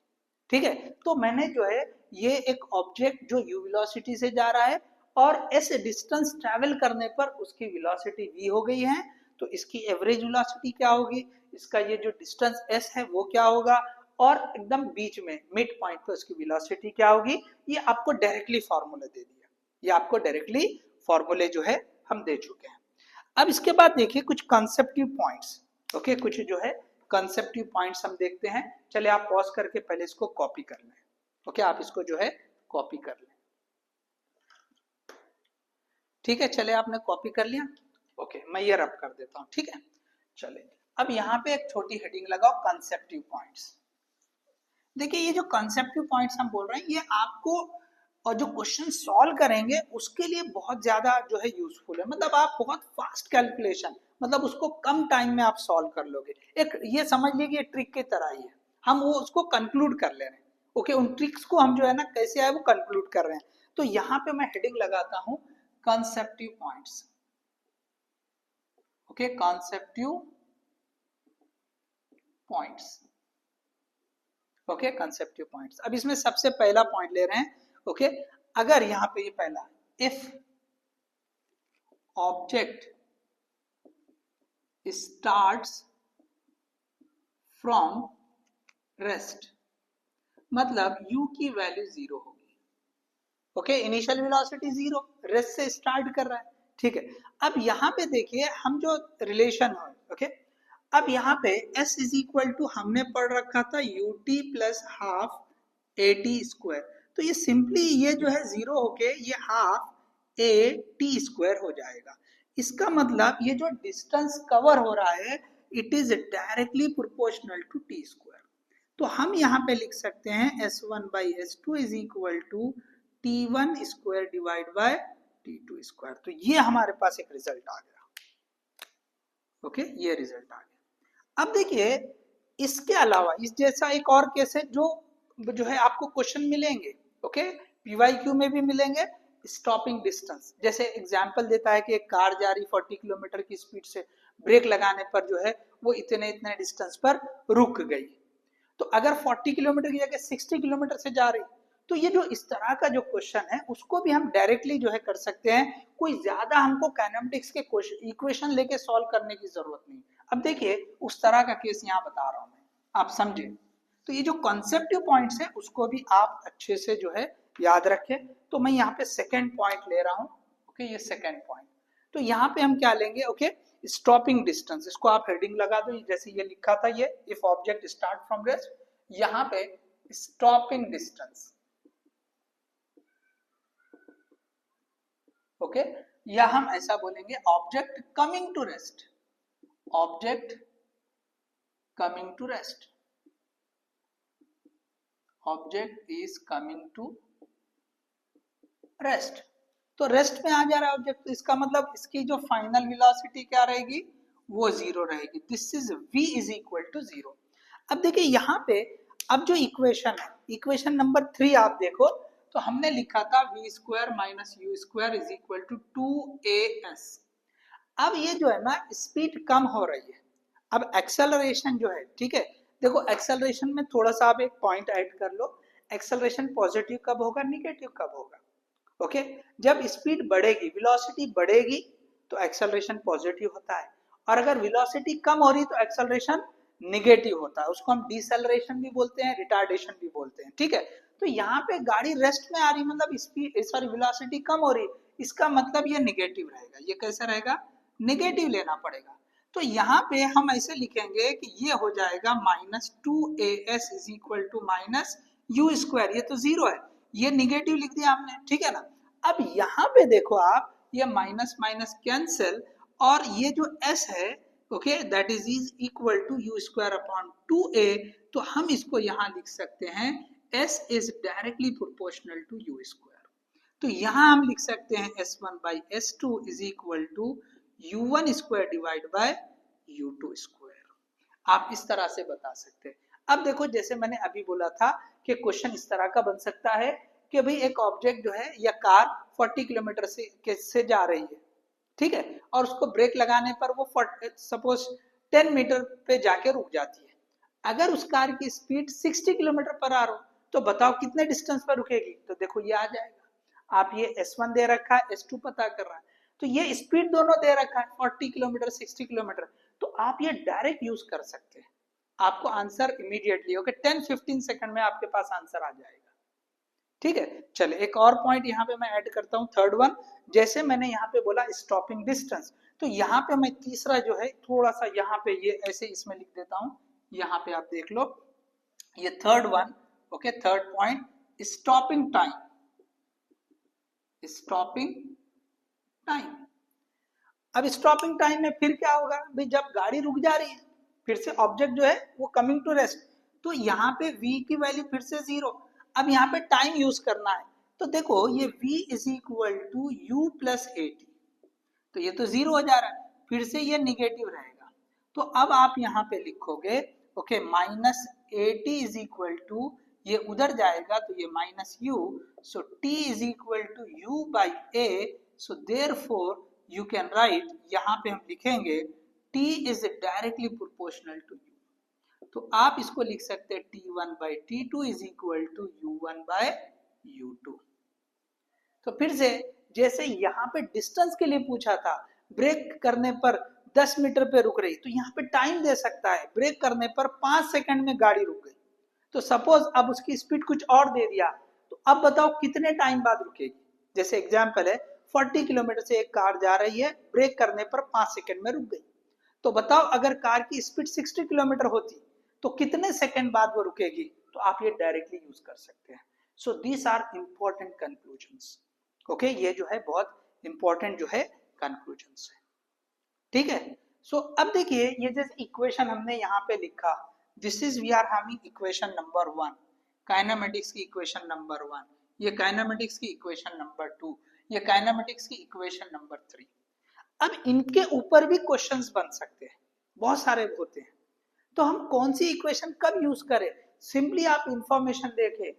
ठीक है। तो मैंने जो है ये एक ऑब्जेक्ट जो u वेलोसिटी से जा रहा है और s डिस्टेंस ट्रैवल करने पर उसकी वेलोसिटी v हो गई है, तो इसकी एवरेज वेलोसिटी क्या होगी, इसका ये जो डिस्टेंस s है वो क्या होगा, और एकदम बीच में मिड पॉइंट पे उसकी वेलोसिटी क्या होगी, ये आपको डायरेक्टली फॉर्मूला दे दिया, ये आपको डायरेक्टली फॉर्मूले जो है हम दे चुके हैं। अब इसके बाद देखिए कुछ कंसेप्टिव पॉइंट्स, ओके, कुछ जो है कंसेप्टिव पॉइंट्स हम देखते हैं। चलिए आप पॉज करके पहले इसको कॉपी कर लें, ओके, आप इसको जो है कॉपी कर लें, ठीक है, चले आपने कॉपी कर लिया, ओके, मैं ये रब कर देता हूं, ठीक है। चले अब यहाँ पे एक छोटी हेडिंग लगाओ, कंसेप्टिव पॉइंट्स। देखिए ये जो कंसेप्टिव पॉइंट्स हम बोल रहे हैं ये आपको और जो क्वेश्चन सॉल्व करेंगे उसके लिए बहुत ज्यादा जो है यूजफुल है, मतलब आप बहुत फास्ट कैलकुलेशन, मतलब उसको कम टाइम में आप सॉल्व कर लोगे। एक ये समझ लीजिए ट्रिक की तरह ही है, हम वो उसको कंक्लूड कर ले रहे हैं, ओके, उन ट्रिक्स को हम जो है ना कैसे आए वो कंक्लूड कर रहे हैं। तो यहाँ पे मैं हेडिंग लगाता हूँ conceptive points, okay, conceptive points, okay, conceptive points. अब इसमें सबसे पहला पॉइंट ले रहे हैं, ओके, अगर यहाँ पे ये पहला, if object starts from rest, मतलब u की वैल्यू 0 होगी, ओके, इनिशियल वेलोसिटी 0, रेस्ट से स्टार्ट कर रहा है, ठीक है। अब यहाँ पे देखिए हम जो रिलेशन है, ओके, अब यहाँ पे s इज इक्वल टू हमने पढ़ रखा था ut plus half at square, तो ये सिंपली ये जो है 0 होके ये हाफ at स्क्वायर हो जाएगा। इसका मतलब ये जो डिस्टेंस कवर हो रहा है it is directly proportional to t square, तो हम यहाँ पे लिख सकते हैं s1 by s2 is equal to t1 square divide by t2 square, तो ये हमारे पास एक रिजल्ट आ गया, ओके, ये रिजल्ट आ गया। अब देखिए इसके अलावा इस जैसा एक और केस है जो है आपको क्वेश्चन मिलेंगे, ओके, पीवाईक्यू में भी मिलेंगे, स्टॉपिंग डिस्टेंस, जैसे एग्जांपल देता है कि एक कार जा रही 40 किलोमीटर की स्पीड से, ब्रेक लगाने पर जो है वो इतने इतने डिस्टेंस पर रुक गई, तो अगर 40 किलोमीटर की जगह 60 किलोमीटर से जा रही, तो ये जो इस तरह का जो क्वेश्चन है उसको भी हम डायरेक्टली जो है कर सकते हैं, कोई ज्यादा हमको काइनेमेटिक्स के इक्वेशन लेके सॉल्व करने की जरूरत नहीं। अब देखिए उस तरह का केस यहाँ बता रहा हूं मैं, आप समझे, तो ये जो कॉन्सेप्टिव पॉइंट्स है उसको भी आप अच्छे से जो है याद रखें। तो मैं यहाँ पे सेकेंड पॉइंट ले रहा हूँ, ओके, ये सेकेंड पॉइंट, तो यहाँ पे हम क्या लेंगे, ओके, स्टॉपिंग डिस्टेंस, इसको आप हेडिंग लगा दो, जैसे ये लिखा था ये if object start from rest, यहाँ पे स्टॉपिंग डिस्टेंस, ओके, या हम ऐसा बोलेंगे object coming to rest, object coming to rest, object is coming to rest, तो रेस्ट में आ जा रहा है ऑब्जेक्ट, तो इसका मतलब इसकी जो फाइनल वेलोसिटी क्या रहेगी, वो 0 रहेगी, this is v is equal to 0। अब देखिए यहाँ पे अब जो इक्वेशन है, इक्वेशन नंबर 3 आप देखो, तो हमने लिखा था v square minus u square is equal to 2as। अब ये जो है ना स्पीड कम हो रही है, अब एक्सेलरेशन जो है, ठीक है, देखो एक्सेलरेशन में थोड़ा सा आप एक पॉइंट ऐड कर लो, एक्सेलरेशन पॉजिटिव कब होगा, निगेटिव कब होगा, ओके, जब स्पीड बढ़ेगी, वेलोसिटी बढ़ेगी तो एक्सेलरेशन पॉजिटिव होता है, और अगर वेलोसिटी कम हो रही तो एक्सेलरेशन निगेटिव होता है, उसको हम डिसेलरेशन भी बोलते हैं, रिटार्डेशन भी बोलते हैं, ठीक है। तो यहाँ पे गाड़ी रेस्ट में आ रही, मतलब स्पीड सॉरी वेलोसिटी कम हो रही, इसका मतलब ये निगेटिव रहेगा। ये कैसा रहेगा? निगेटिव लेना पड़ेगा। तो यहाँ पे हम ऐसे लिखेंगे कि ये हो जाएगा -2as is equal to minus u square. ये तो जीरो है, ये निगेटिव लिख दिया हमने, ठीक है ना। अब यहाँ पे देखो आप, ये माइनस माइनस कैंसिल, और ये जो s है okay that is equal to u square upon 2a। तो हम इसको यहाँ लिख सकते हैं s is directly proportional to u square. तो यहाँ हम लिख सकते हैं s1 by s2 is equal to u1 square divide by u2 square. आप इस तरह से बता सकते हैं। अब देखो, जैसे मैंने अभी बोला था कि क्वेश्चन इस तरह का बन सकता है कि भाई एक ऑब्जेक्ट जो है या कार 40 किलोमीटर से जा रही है, ठीक है, और उसको ब्रेक लगाने पर वो सपोज 10 मीटर पे जाके रुक जाती है। अगर उस कार की स्पीड 60 किलोमीटर पर आर हो तो बताओ कितने डिस्टेंस पर रुकेगी? तो देखो ये आ जाएगा। आप ये S1 दे रखा है, S2 पता कर रहा है, तो ये स्पीड दोनों दे रखा है 40 किलोमीटर 60 किलोमीटर। तो आप ये डायरेक्ट यूज कर सकते हैं, आपको आंसर इमीडिएटली ओके 10-15 सेकंड में आपके पास आंसर आ जाएगा। ठीक है, चले एक और पॉइंट यहाँ पे मैं ऐड करता हूँ, थर्ड वन। जैसे मैंने यहाँ पे बोला स्टॉपिंग डिस्टेंस, तो यहाँ पे मैं तीसरा जो है थोड़ा सा यहाँ पे ये ऐसे इसमें लिख देता हूँ। यहाँ पे आप देख लो, ये third one okay, third point stopping time. Stopping time, अब स्टॉपिंग टाइम में फिर क्या होगा भाई? जब गाड़ी रुक जा रही है, फिर से ऑब्जेक्ट जो है वो कमिंग टू रेस्ट, तो यहाँ पे v की वैल्यू फिर से 0। अब यहाँ पे टाइम यूज करना है, तो देखो ये v is equal to u plus a t, तो ये तो 0 हो जा रहा है, फिर से ये निगेटिव रहेगा। तो अब आप यहाँ पे लिखोगे okay minus a t is equal to, ये उधर जाएगा तो ये minus u, so t is equal to u by a. So therefore you can write, यहाँ पे हम लिखेंगे t is directly proportional to u। तो आप इसको लिख सकते हैं t1 by t2 is equal to u1 by u2। तो फिर से जैसे यहाँ पे डिस्टेंस के लिए पूछा था, ब्रेक करने पर 10 मीटर पे रुक रही, तो यहाँ पे टाइम दे सकता है, ब्रेक करने पर 5 सेकंड में गाड़ी रुक गई। तो सपोज अब उसकी स्पीड कुछ और दे दिया, तो अब बताओ कितने टाइम बाद रुकेगी? जैसे एग्जाम्पल है 40 किलोमीटर से एक कार जा रही है, ब्रेक करने पर 5 सेकंड में रुक गई, तो बताओ अगर कार की स्पीड 60 किलोमीटर होती तो कितने सेकंड बाद वो रुकेगी? तो आप ये डायरेक्टली यूज कर सकते हैं। So these are important conclusions okay, ये जो है बहुत इंपॉर्टेंट जो है कंक्लूजन्स है, ठीक है। सो अब देखिए, ये जैसे इक्वेशन हमने यहाँ पे लिखा, this is we are having equation number 1, kinematics की इक्वेशन नंबर 1, ये काइनेमेटिक्स की इक्वेशन नंबर 2, ये काइनेमेटिक्स की इक्वेशन नंबर 3। अब इनके ऊपर भी क्वेश्चंस बन सकते हैं, बहुत सारे होते हैं, तो हम कौन सी इक्वेशन कब यूज करें? सिंपली आप इंफॉर्मेशन देखें,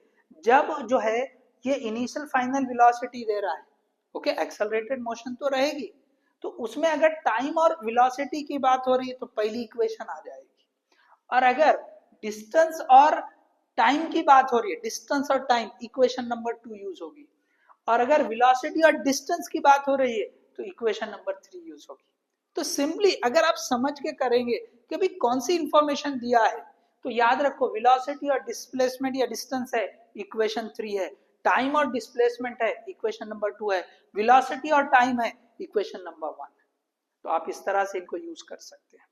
जब जो है ये इनिशियल फाइनल वेलोसिटी दे रहा है ओके, एक्सेलरेटेड मोशन तो रहेगी, तो उसमें अगर टाइम और वेलोसिटी की बात हो रही है तो पहली इक्वेशन आ जाएगी। और अगर डिस्टेंस और टाइम की बात हो रही है, डिस्टेंस और टाइम, इक्वेशन नंबर 2 यूज होगी। और अगर वेलोसिटी और डिस्टेंस की बात हो रही है तो इक्वेशन नंबर 3 यूज होगी। तो सिंपली अगर आप समझ के करेंगे कि भाई कौन सी इंफॉर्मेशन दिया है, तो याद रखो वेलोसिटी और डिस्प्लेसमेंट या डिस्टेंस है, इक्वेशन 3 है, टाइम और डिस्प्लेसमेंट है, इक्वेशन नंबर 2 है, वेलोसिटी और टाइम है, इक्वेशन नंबर 1 है। तो आप इस तरह से इनको यूज कर सकते हैं।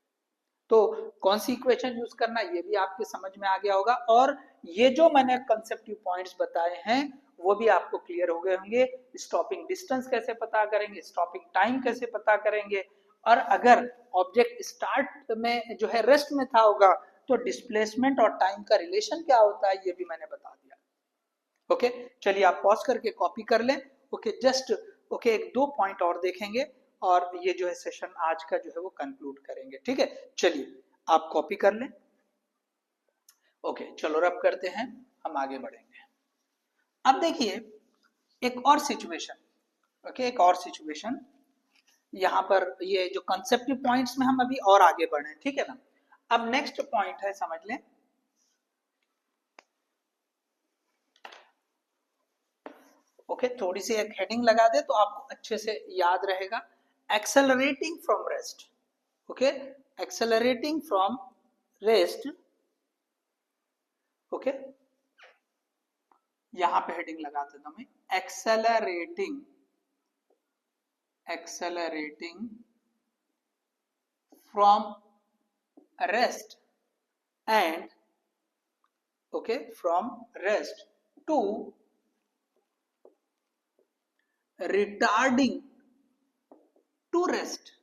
तो कौन सी इक्वेशन यूज करना ये भी आपके समझ में आ गया होगा, और ये जो मैंने कंसेप्टिव पॉइंट्स बताए हैं वो भी आपको क्लियर हो गए होंगे। स्टॉपिंग डिस्टेंस कैसे पता करेंगे, स्टॉपिंग टाइम कैसे पता करेंगे, और अगर ऑब्जेक्ट स्टार्ट में जो है रेस्ट में था होगा तो डिस्प्लेसमेंट और टाइम का रिलेशन क्या होता है ये भी मैंने बता दिया। ओके, चलिए आप पॉज करके कॉपी कर लें। ओके, जस्ट ओके एक दो पॉइंट और देखेंगे और ये जो है सेशन आज का जो है वो कंक्लूड करेंगे, ठीक है। चलिए आप कॉपी कर लें। ओके, चलो रब करते हैं, हम आगे बढ़ेंगे। अब देखिए एक और सिचुएशन, ओके एक और सिचुएशन, यहाँ पर ये जो कंसेप्टिव पॉइंट्स में हम अभी और आगे बढ़े, ठीक है ना। अब नेक्स्ट पॉइंट है, समझ लें। ओके, थोड़ी सी एक हेडिंग लगा दे तो आपको अच्छे से याद रहेगा। Accelerating from rest, okay accelerating from rest, okay यहां पे हेडिंग लगा देता हूं मैं, accelerating from rest and from rest to retarding to rest.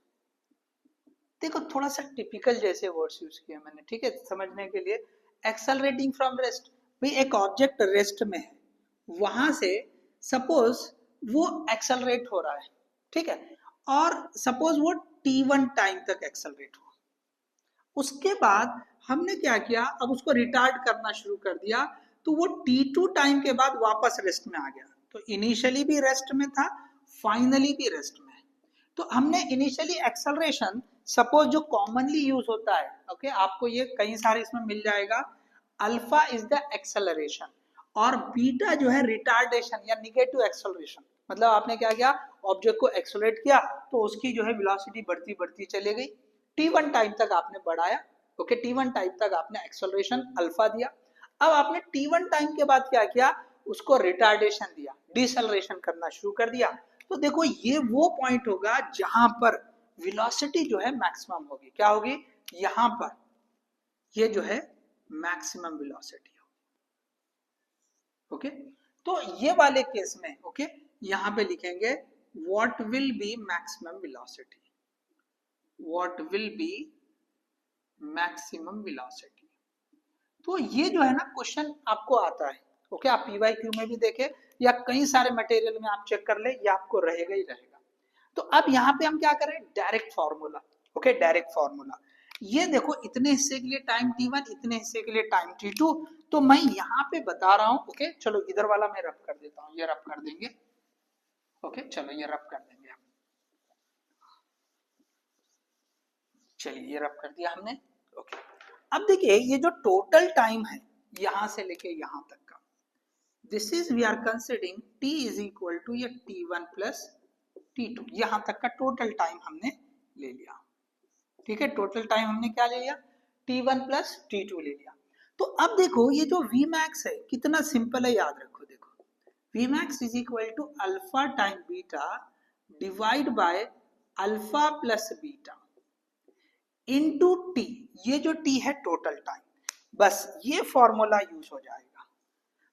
देखो थोड़ा सा टिपिकल जैसे वर्ड्स यूज किया मैंने, ठीक है, समझने के लिए। एक्सेलरेटिंग फ्रॉम रेस्ट, भाई एक ऑब्जेक्ट रेस्ट में है, वहां से सपोज वो एक्सेलरेट हो रहा है, ठीक है, और सपोज वो t1 टाइम तक एक्सेलरेट हुआ, उसके बाद हमने क्या किया, अब उसको रिटार्ड करना शुरू कर दिया, तो वो t2 टाइम के बाद वापस रेस्ट में आ गया। तो इनिशियली भी रेस्ट में था, फाइनली भी रेस्ट में। तो हमने इनिशियली एक्सेलरेशन, सपोज जो कॉमनली यूज होता है, ओके, आपको ये कई सारे इसमें मिल जाएगा, अल्फा इज द एक्सेलरेशन और बीटा जो है रिटार्डेशन या निगेटिव एक्सेलरेशन। मतलब आपने क्या किया, ऑब्जेक्ट को एक्सेलरेट किया तो उसकी जो है वेलोसिटी बढ़ती बढ़ती चली गई, t1 टाइम तक आपने बढ़ाया, ओके, t1 टाइम तक आपने एक्सेलरेशन अल्फा दिया। अब आपने t1 टाइम के बाद क्या किया, उसको रिटार्डेशन दिया, डिसेलरेशन करना शुरू कर दिया। तो देखो ये वो पॉइंट होगा जहां पर वेलोसिटी जो है मैक्सिमम होगी। क्या होगी, यहां पर ये जो है मैक्सिमम वेलोसिटी होगी, ओके। तो ये वाले केस में, ओके, यहां पे लिखेंगे what will be maximum velocity, what will be maximum velocity. तो ये जो है ना क्वेश्चन आपको आता है, ओके, आप पीवाईक्यू में भी देखे या कई सारे मटेरियल में आप चेक कर ले, ये आपको रहेगा ही रहेगा। तो अब यहाँ पे हम क्या करें, direct formula, okay, direct formula. ये देखो इतने हिस्से के लिए टाइम t1, इतने हिस्से के लिए टाइम t2, तो मैं यहाँ पे बता रहा हूँ, ओके, चलो इधर वाला मैं रब कर देता हूँ, ये रब कर देंगे, ओके, चलो ये रब कर देंगे हम, चलिए ये रब कर दिया हमने, ओके। अब देखिए ये जो टोटल टाइम है यहां से लेके यहां तक का, this is we are considering t is equal to ये t1 प्लस t2, यहां तक का टोटल टाइम हमने ले लिया, ठीक है, टोटल टाइम हमने क्या ले लिया, t1 प्लस t2 ले लिया। तो अब देखो ये जो vmax है कितना सिंपल है, याद रखो, देखो vmax is equal to alpha time beta divide by alpha plus beta into t, ये जो टी है टोटल टाइम, बस ये फॉर्मूला यूज हो जाएगा।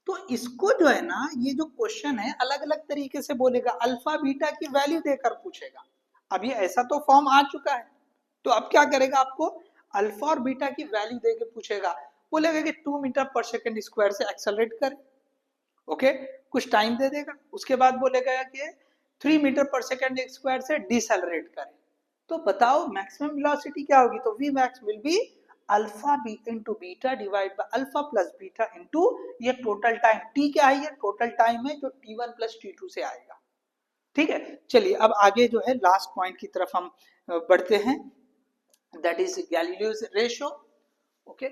तो इसको जो है ना, ये जो क्वेश्चन है अलग अलग तरीके से बोलेगा, अल्फा बीटा की वैल्यू देकर पूछेगा। अब ये ऐसा तो फॉर्म आ चुका है, तो अब क्या करेगा, आपको अल्फा और बीटा की वैल्यू देके पूछेगा, बोलेगा कि 2 मीटर पर सेकेंड स्क्वायर से एक्सेलरेट करे, ओके, कुछ टाइम दे देगा, उसके बाद बोलेगा कि 3 मीटर पर सेकेंड स्क्वायर से डिसेलरेट करे। तो बताओ मैक्सिमम वेलोसिटी क्या होगी, तो v max will be alpha b into beta divide by alpha plus beta into ये टोटल टाइम, t क्या है, ये टोटल टाइम है जो t1 प्लस t2 से आएगा, ठीक है। चलिए अब आगे जो है लास्ट पॉइंट की तरफ हम बढ़ते हैं, that is Galileo's ratio, okay.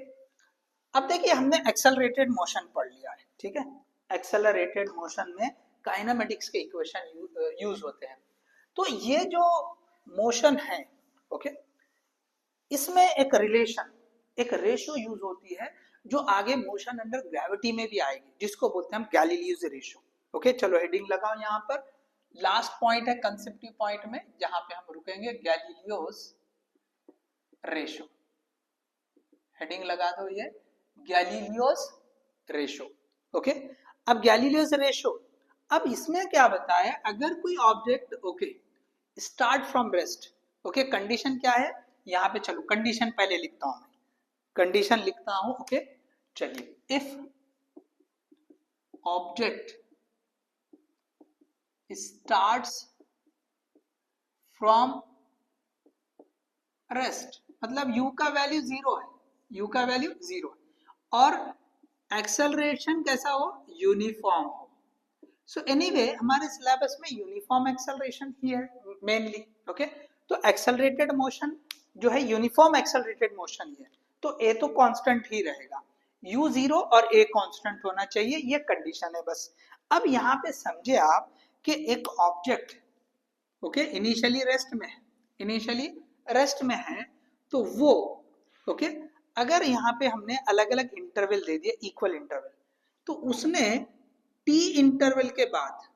अब देखिए हमने एक्सेलरेटेड मोशन पढ़ लिया है, ठीक है, एक्सेलरेटेड मोशन में काइनेमेटिक्स के इक्वेशन यूज होते हैं। तो ये जो मोशन है, ओके, इसमें एक रिलेशन, एक रेशियो यूज होती है जो आगे मोशन अंडर ग्रेविटी में भी आएगी, जिसको बोलते हैं हम गैलीलियोस रेशियो, ओके। चलो हेडिंग लगाओ यहाँ पर, लास्ट पॉइंट है कंसेप्टिव पॉइंट में जहां पे हम रुकेंगे, गैलीलियोस रेशियो, हेडिंग लगा दो ये गैलीलियोस रेशियो, ओके। अब गैलीलियोस रेशियो, अब इसमें क्या बताया, अगर कोई object, okay, start from rest, okay, condition क्या है यहाँ पे, चलो कंडीशन पहले लिखता हूं मैं, कंडीशन लिखता हूं, ओके, चलिए, if object starts from rest, मतलब u का वैल्यू 0 है, u का वैल्यू 0 है, और एक्सेलरेशन कैसा हो, यूनिफॉर्म हो। सो एनीवे हमारे सिलेबस में यूनिफॉर्म एक्सेलरेशन ही है मेनली, ओके। तो एक्सेलरेटेड मोशन जो है यूनिफॉर्म एक्सेलरेटेड मोशन ही है, तो a तो कांस्टेंट ही रहेगा, u 0 और a कांस्टेंट होना चाहिए, ये कंडीशन है बस। अब यहाँ पे समझे आप कि एक ऑब्जेक्ट, ओके, इनिशियली रेस्ट में है, इनिशियली रेस्ट में है, तो वो, ओके, अगर यहाँ पे हमने अलग अलग इंटरवल दे दिए, इक्वल इंटरवल, तो उसने टी इंटरवल के बाद,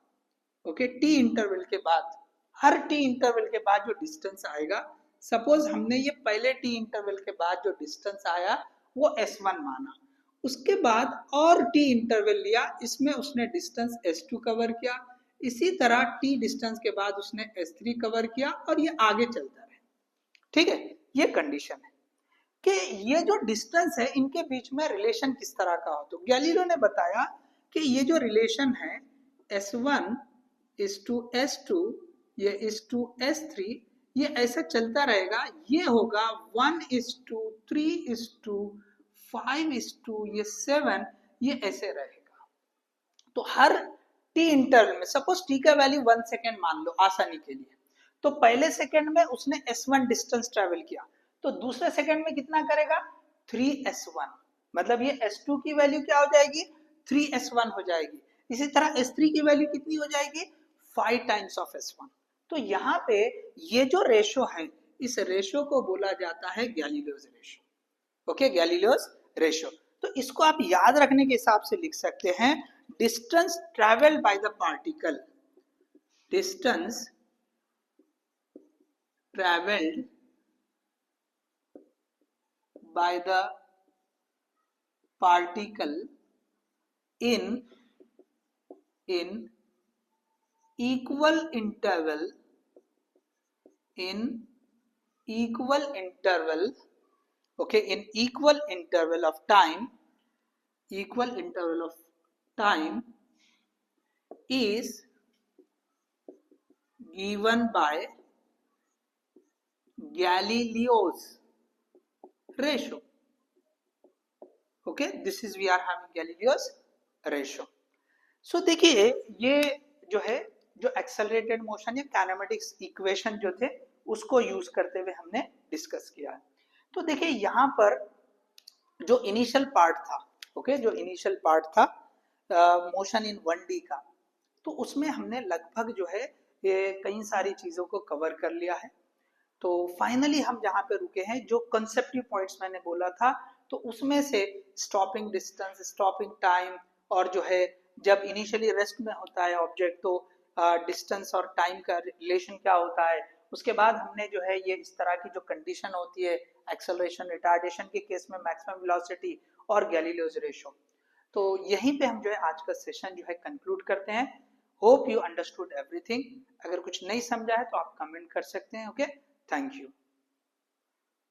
ओके, टी इंटरवल के बाद, हर टी इंटरवल के बाद जो डिस्टेंस आएगा, सपोज हमने ये पहले टी इंटरवल के बाद जो डिस्टेंस आया वो S1 माना, उसके बाद और टी इंटरवल लिया, इसमें उसने डिस्टेंस S2 कवर किया, इसी तरह टी डिस्टेंस के बाद उसने S3 कवर किया और ये आगे चलता रहे। ठीक है, ये कंडीशन है कि ये जो डिस्टेंस है इनके बीच में रिलेशन किस तरह का हो। तो गैलीलियो ने बताया कि ये जो रिलेशन है S1 इज टू S2, ये इज टू S3, ये ऐसा चलता रहेगा, ये होगा 1:3:5:, ये 7, ये ऐसे रहेगा। तो हर टी इंटरवल में, सपोज टी का वैल्यू 1 सेकेंड मान लो आसानी के लिए, तो पहले सेकेंड में उसने S1 डिस्टेंस ट्रेवल किया, तो दूसरे सेकेंड में कितना करेगा 3S1, मतलब ये S2 की वैल्यू क्या हो जाएगी 3S1 हो जाएगी। इसी तरह S3 की वैल्यू कितनी हो जाएगी 5 टाइम्स ऑफ S1। तो यहाँ पे ये जो रेशो है, इस रेशो को बोला जाता है Galileo's ratio. Okay, Galileo's ratio. तो इसको आप याद रखने के हिसाब से लिख सकते हैं, distance travelled by the particle, distance travelled by the particle in equal interval, okay, in equal interval of time, is given by Galileo's ratio. Okay, this is we are having Galileo's ratio. So देखिए ये जो है, जो एक्सेलरेटेड मोशन या काइनेमेटिक्स इक्वेशन जो थे उसको यूज करते हुए हमने डिस्कस किया है। तो देखिए यहाँ पर जो इनिशियल पार्ट था, ओके, जो इनिशियल पार्ट था मोशन इन 1D का, तो उसमें हमने लगभग जो है ये कई सारी चीजों को कवर कर लिया है। तो फाइनली हम जहाँ पे रुके हैं, जो कंसेप्टिव पॉइंट्स मैंने बोला था, तो उसमें से स्टॉपिंग डिस्टेंस, स्टॉपिंग टाइम, और जो है जब इनिशियली रेस्ट में होता है ऑब्जेक्ट तो डिस्टेंस और टाइम का रिलेशन क्या होता है। उसके बाद हमने जो है ये इस तरह की जो कंडीशन होती है एक्सेलरेशन रिटार्डेशन के केस में मैक्सिमम वेलोसिटी और गैलीलियोस रेशो, तो यहीं पे हम जो है आज का सेशन जो है कंक्लूड करते हैं। Hope you understood everything. अगर कुछ नहीं समझा है तो आप कमेंट कर सकते हैं। Okay, thank you.